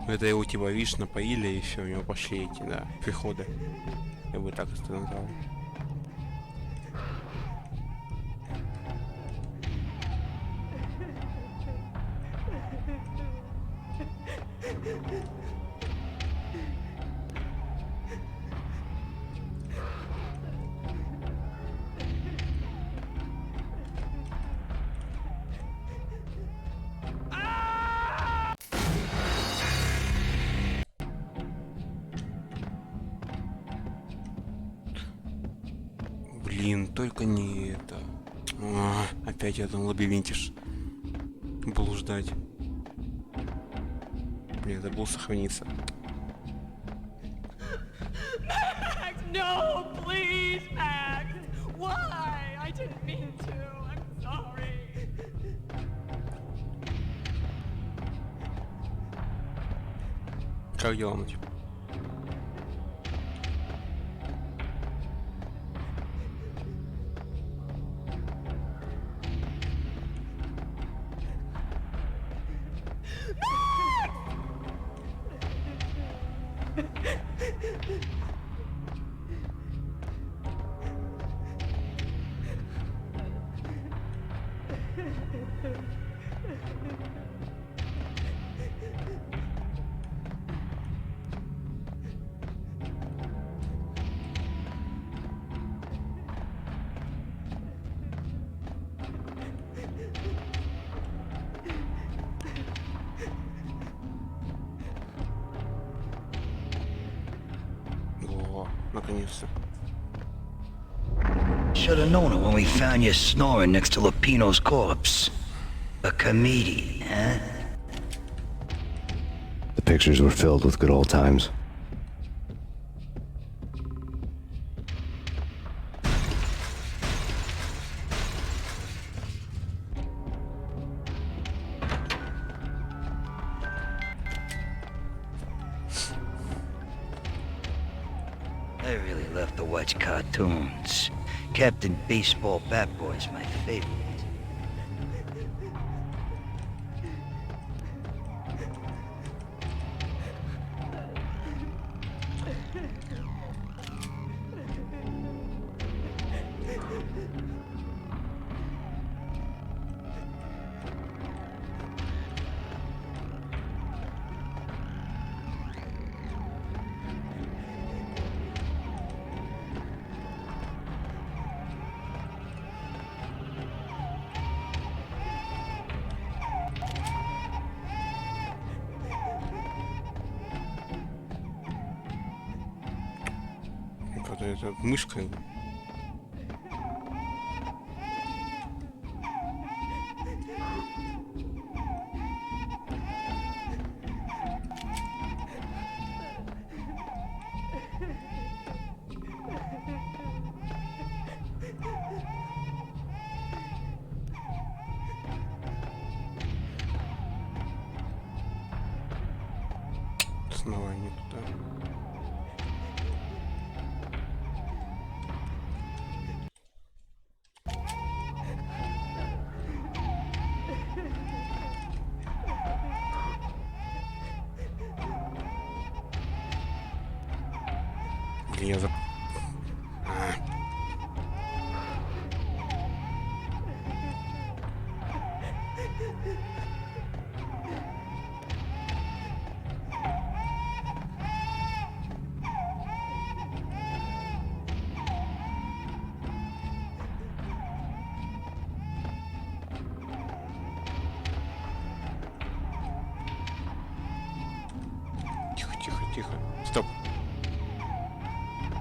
Это его типа, видишь, напоили и все, у него пошли эти, да, приходы. Я бы так это назвал. Блин, только не это. Опять в этом лабиринте блуждать. Блин, забыл сохраниться. Max, no, please, Max. Why? I didn't mean to. I'm sorry. Как дела, мать? О, наконец-то. Should have known it when we found you snoring next to Lupino's corpse. A comedian, huh? The pictures were filled with good old times. I really love to watch cartoons. Captain Baseball Bat Boy's my favorite. Вот эта мышка. Снова не туда. Блин, я Тихо. Стоп.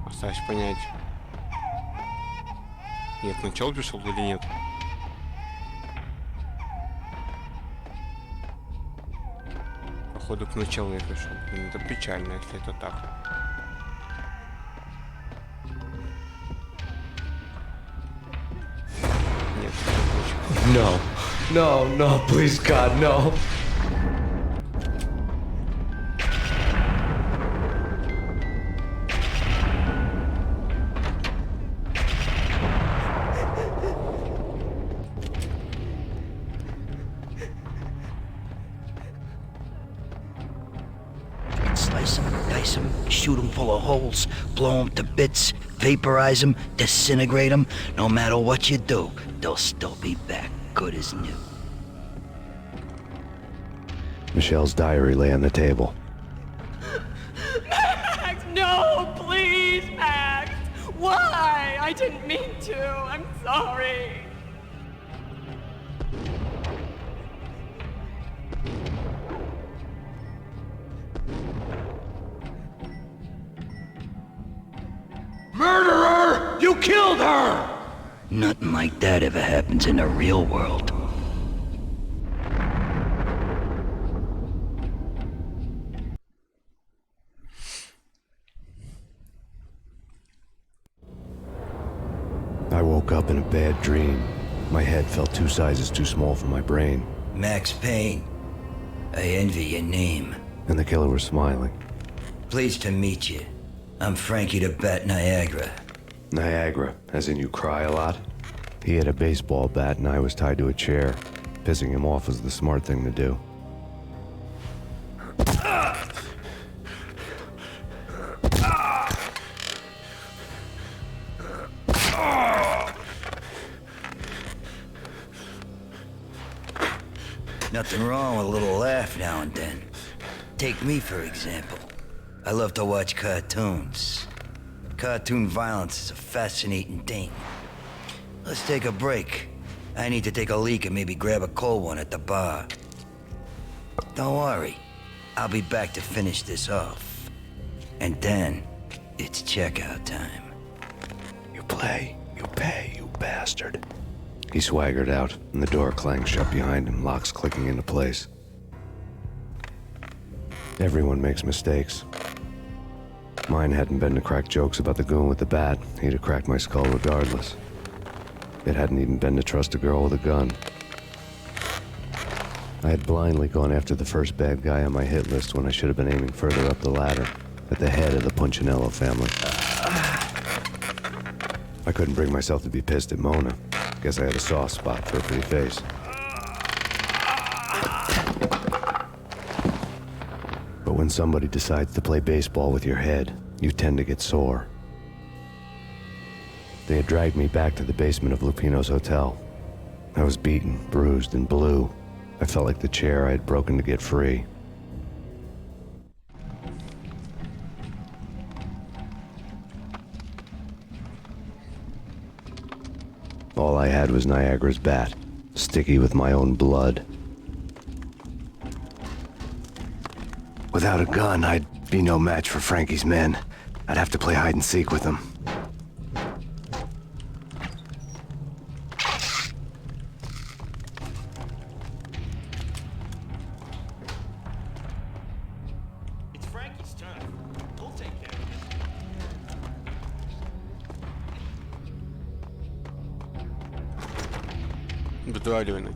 Осталось понять. Я к началу пришел или нет? Походу к началу я пришел. Блин, это печально, если это так. Нет, No. No, please, God, no. Slice them, dice them, shoot them full of holes, blow them to bits, vaporize them, disintegrate them. No matter what you do, they'll still be back good as new. Michelle's diary lay on the table. Max, no, please, Max. Why? I didn't mean to. I'm sorry. Murderer! You killed her! Nothing like that ever happens in the real world. I woke up in a bad dream. My head felt 2 sizes too small for my brain. Max Payne. I envy your name. And the killer was smiling. Pleased to meet you. I'm Frankie the Bat Niagara. Niagara, as in you cry a lot? He had a baseball bat and I was tied to a chair. Pissing him off was the smart thing to do. Nothing wrong with a little laugh now and then. Take me, for example. I love to watch cartoons. Cartoon violence is a fascinating thing. Let's take a break. I need to take a leak and maybe grab a cold one at the bar. Don't worry. I'll be back to finish this off. And then, it's checkout time. You play, you pay, you bastard. He swaggered out, and the door clanged shut behind him, locks clicking into place. Everyone makes mistakes. Mine hadn't been to crack jokes about the goon with the bat. He'd have cracked my skull regardless. It hadn't even been to trust a girl with a gun. I had blindly gone after the first bad guy on my hit list when I should have been aiming further up the ladder, at the head of the Punchinello family. I couldn't bring myself to be pissed at Mona. Guess I had a soft spot for a pretty face. But when somebody decides to play baseball with your head, you tend to get sore. They had dragged me back to the basement of Lupino's hotel. I was beaten, bruised, and blue. I felt like the chair I had broken to get free. All I had was Niagara's bat, sticky with my own blood. Without a gun, I'd be no match for Frankie's men. I'd have to play hide and seek with them. Вдавливанный.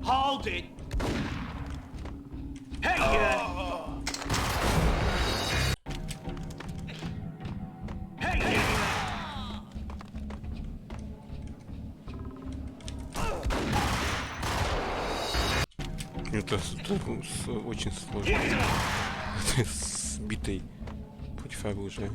Hold it! Hey, Hey, Это очень сложно. С битой против оружия.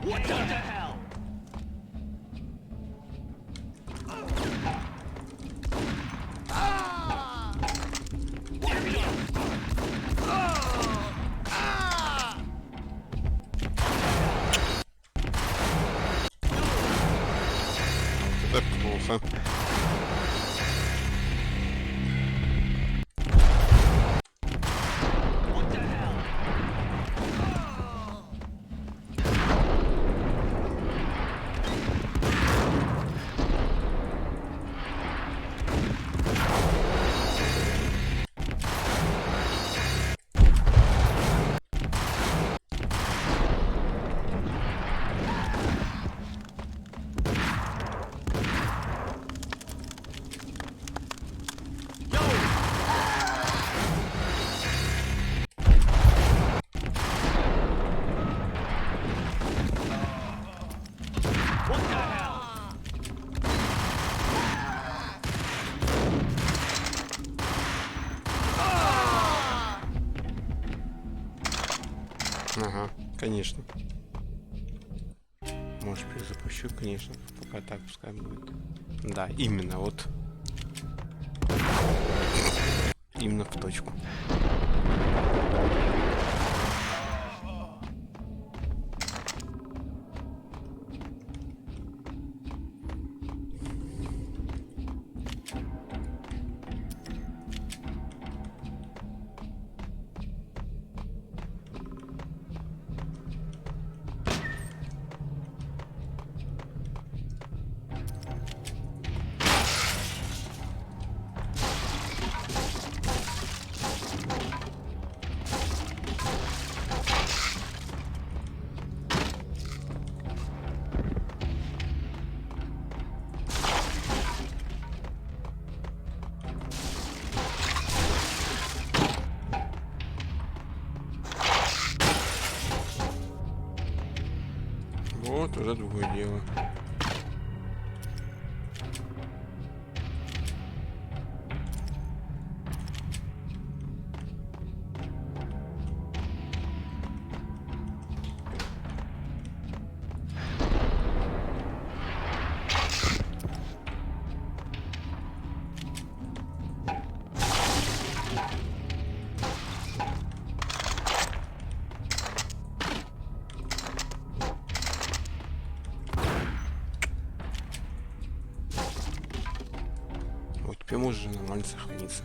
What the hell? Это плохо. Ага, конечно. Может, перезапущу, конечно. Пока так пускай будет. Да, именно вот. Именно в точку. Вот уже другое дело. Вот теперь может же нормально сохраниться.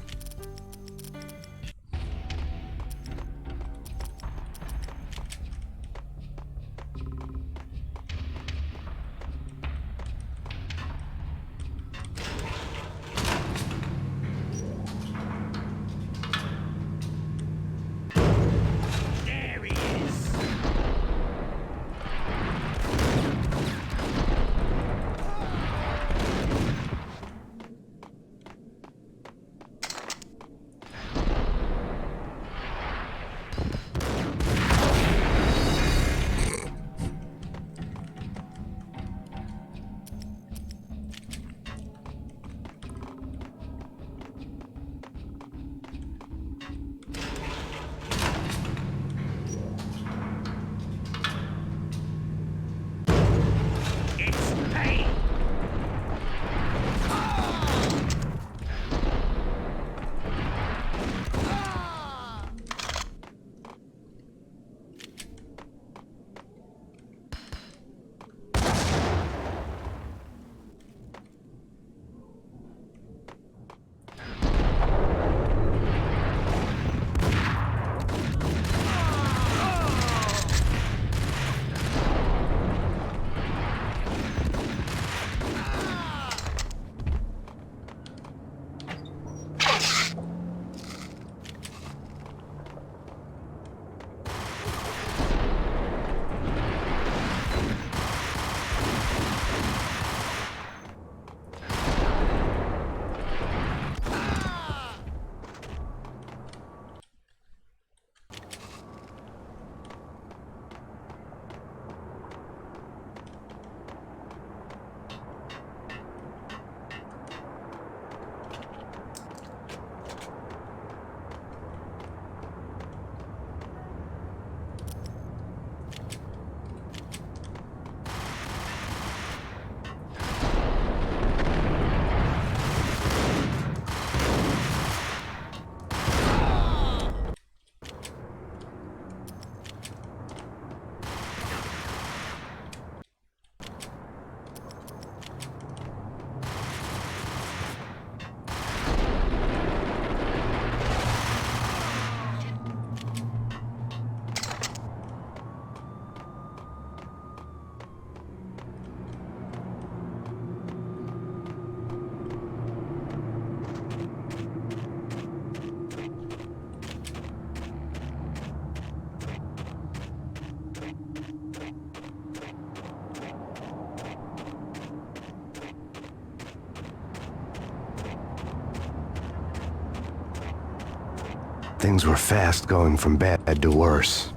Things were fast going from bad to worse.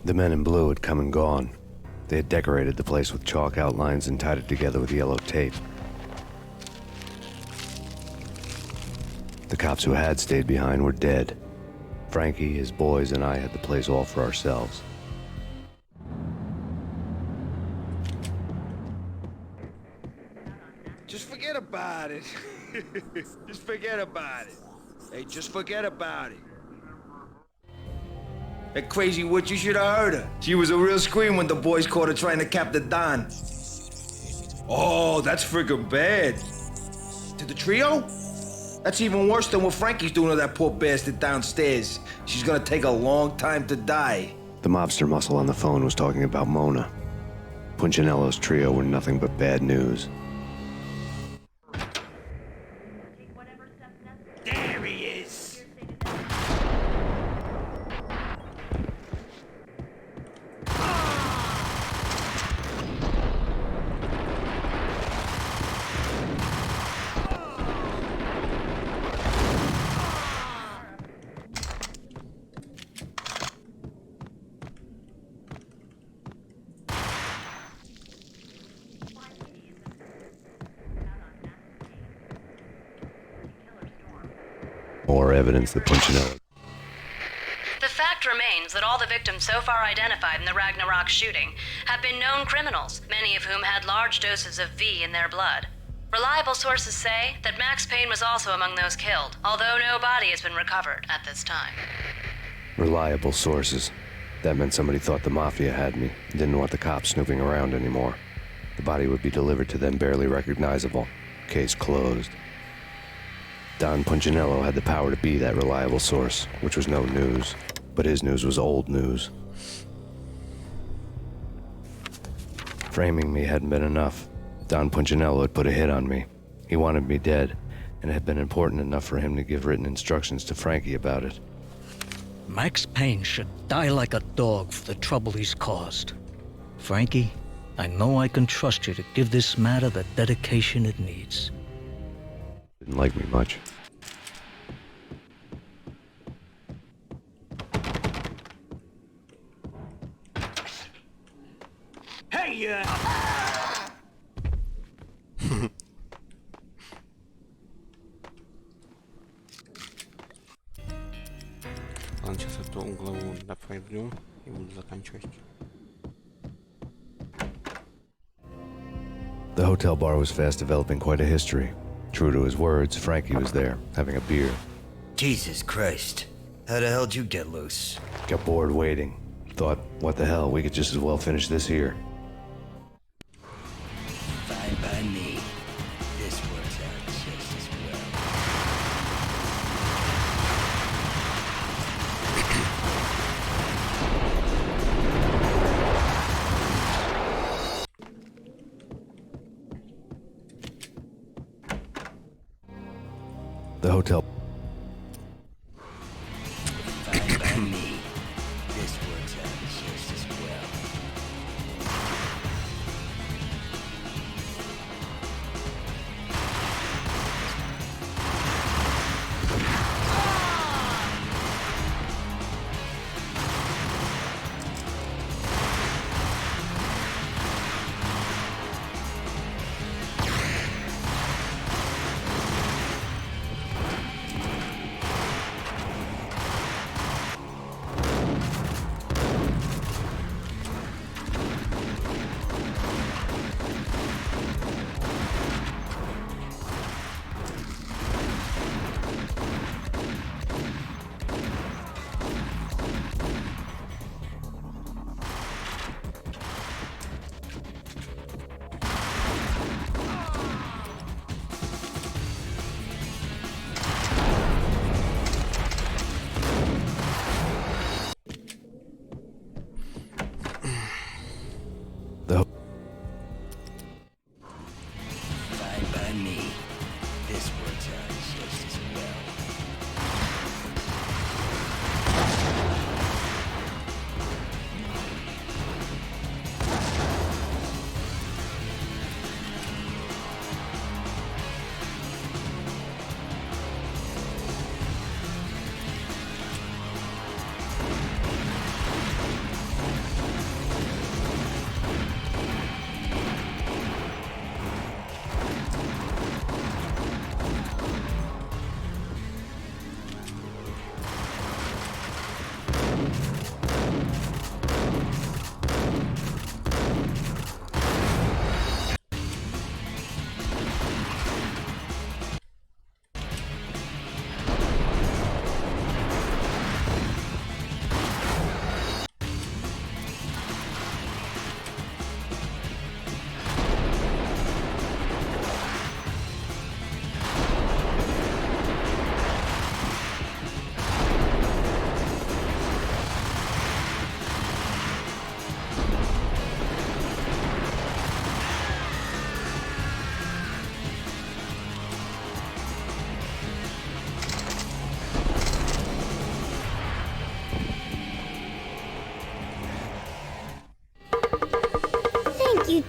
The men in blue had come and gone. They had decorated the place with chalk outlines and tied it together with yellow tape. The cops who had stayed behind were dead. Frankie, his boys, and I had the place all for ourselves. Just forget about it. Just forget about it. Hey, just forget about it. That crazy witch, you should have heard her. She was a real scream when the boys caught her trying to cap the Don. Oh, that's friggin' bad. To the trio? That's even worse than what Frankie's doing to that poor bastard downstairs. She's gonna take a long time to die. The mobster muscle on the phone was talking about Mona. Punchinello's trio were nothing but bad news. There he is. More evidence that Punchinello... The fact remains that all the victims so far identified in the Ragnarok shooting have been known criminals, many of whom had large doses of V in their blood. Reliable sources say that Max Payne was also among those killed, although no body has been recovered at this time. Reliable sources. That meant somebody thought the Mafia had me, didn't want the cops snooping around anymore. The body would be delivered to them barely recognizable. Case closed. Don Punchinello had the power to be that reliable source, which was no news. But his news was old news. Framing me hadn't been enough. Don Punchinello had put a hit on me. He wanted me dead, and it had been important enough for him to give written instructions to Frankie about it. Max Payne should die like a dog for the trouble he's caused. Frankie, I know I can trust you to give this matter the dedication it needs. Didn't like me much. Hey, Ладно, сейчас эту главу допройдем и буду заканчивать. The hotel bar was fast developing quite a history. True to his words, Frankie was there, having a beer. Jesus Christ. How the hell'd you get loose? Got bored waiting. Thought, what the hell, we could just as well finish this here. Fine by me. This works out just as well. The hotel... Fine by me. This works out just as well.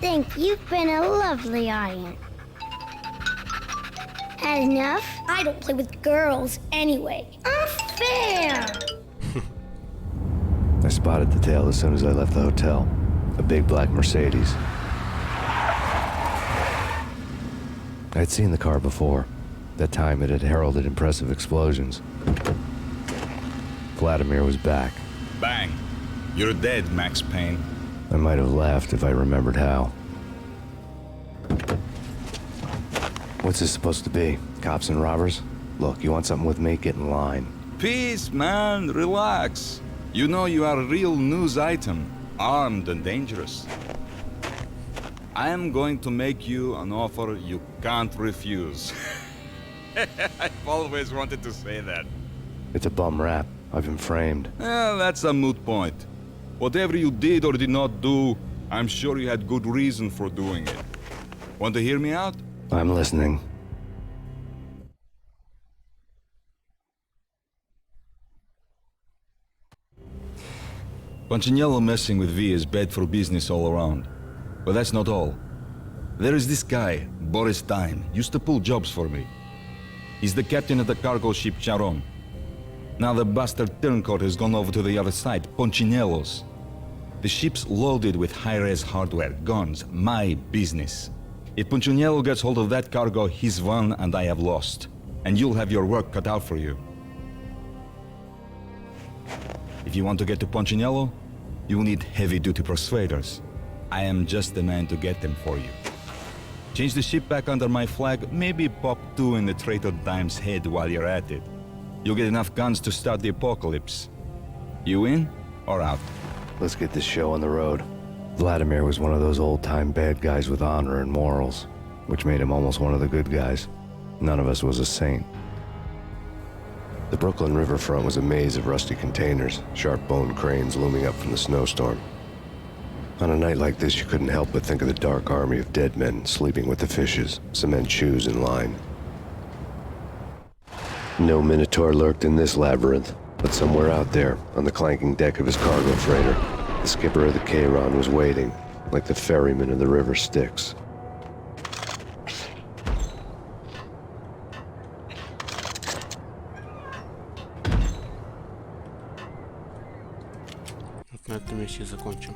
think you've been a lovely audience. Had enough? I don't play with girls anyway. Unfair! I spotted the tail as soon as I left the hotel. A big black Mercedes. I'd seen the car before. That time it had heralded impressive explosions. Vladimir was back. Bang! You're dead, Max Payne. I might have laughed if I remembered how. What's this supposed to be? Cops and robbers? Look, you want something with me? Get in line. Peace, man. Relax. You know you are a real news item. Armed and dangerous. I am going to make you an offer you can't refuse. I've always wanted to say that. It's a bum rap. I've been framed. That's a moot point. Whatever you did or did not do, I'm sure you had good reason for doing it. Want to hear me out? I'm listening. Punchinello messing with V is bad for business all around. But that's not all. There is this guy, Boris Time, used to pull jobs for me. He's the captain of the cargo ship Charon. Now the bastard turncoat has gone over to the other side, Punchinello's. The ship's loaded with high-res hardware, guns, my business. If Punchinello gets hold of that cargo, he's won and I have lost. And you'll have your work cut out for you. If you want to get to Punchinello, you'll need heavy-duty persuaders. I am just the man to get them for you. Change the ship back under my flag, maybe pop 2 in the traitor Dime's head while you're at it. You'll get enough guns to start the apocalypse. You in or out? Let's get this show on the road. Vladimir was one of those old-time bad guys with honor and morals, which made him almost one of the good guys. None of us was a saint. The Brooklyn riverfront was a maze of rusty containers, sharp-boned cranes looming up from the snowstorm. On a night like this, you couldn't help but think of the dark army of dead men sleeping with the fishes, cement shoes in line. No Minotaur lurked in this labyrinth, but somewhere out there, on the clanking deck of his cargo freighter, the skipper of the Chiron was waiting, like the ferryman of the river Styx. Вот на этом месте закончим.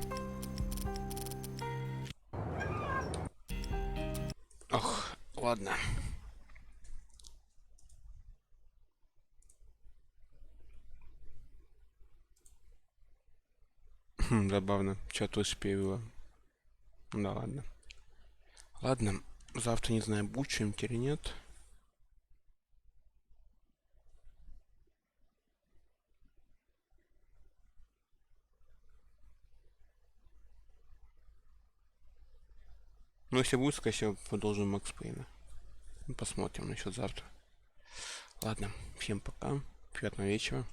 Ох, ладно. Забавно, что-то успею. Да ладно. Ладно, завтра не знаю, будет что-нибудь или нет. Ну, если будет, скорее всего, продолжим Макс Пейна. Посмотрим насчет завтра. Ладно, всем пока. Приятного вечера.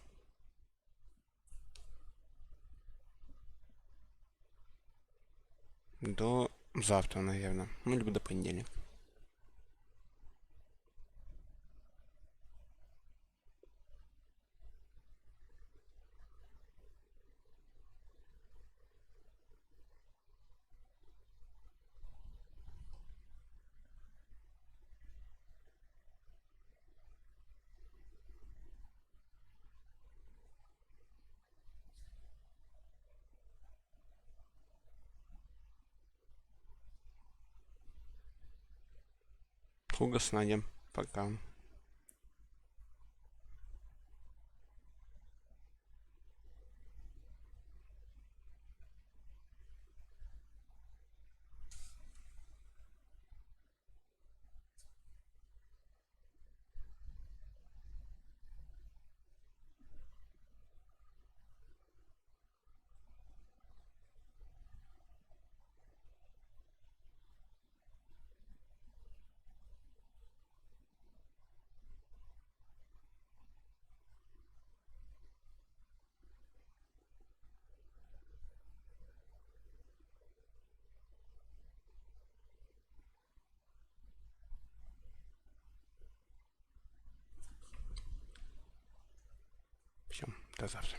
До завтра, наверное. Ну, либо до понедельника. Туго с Надем. Пока. Все, до завтра.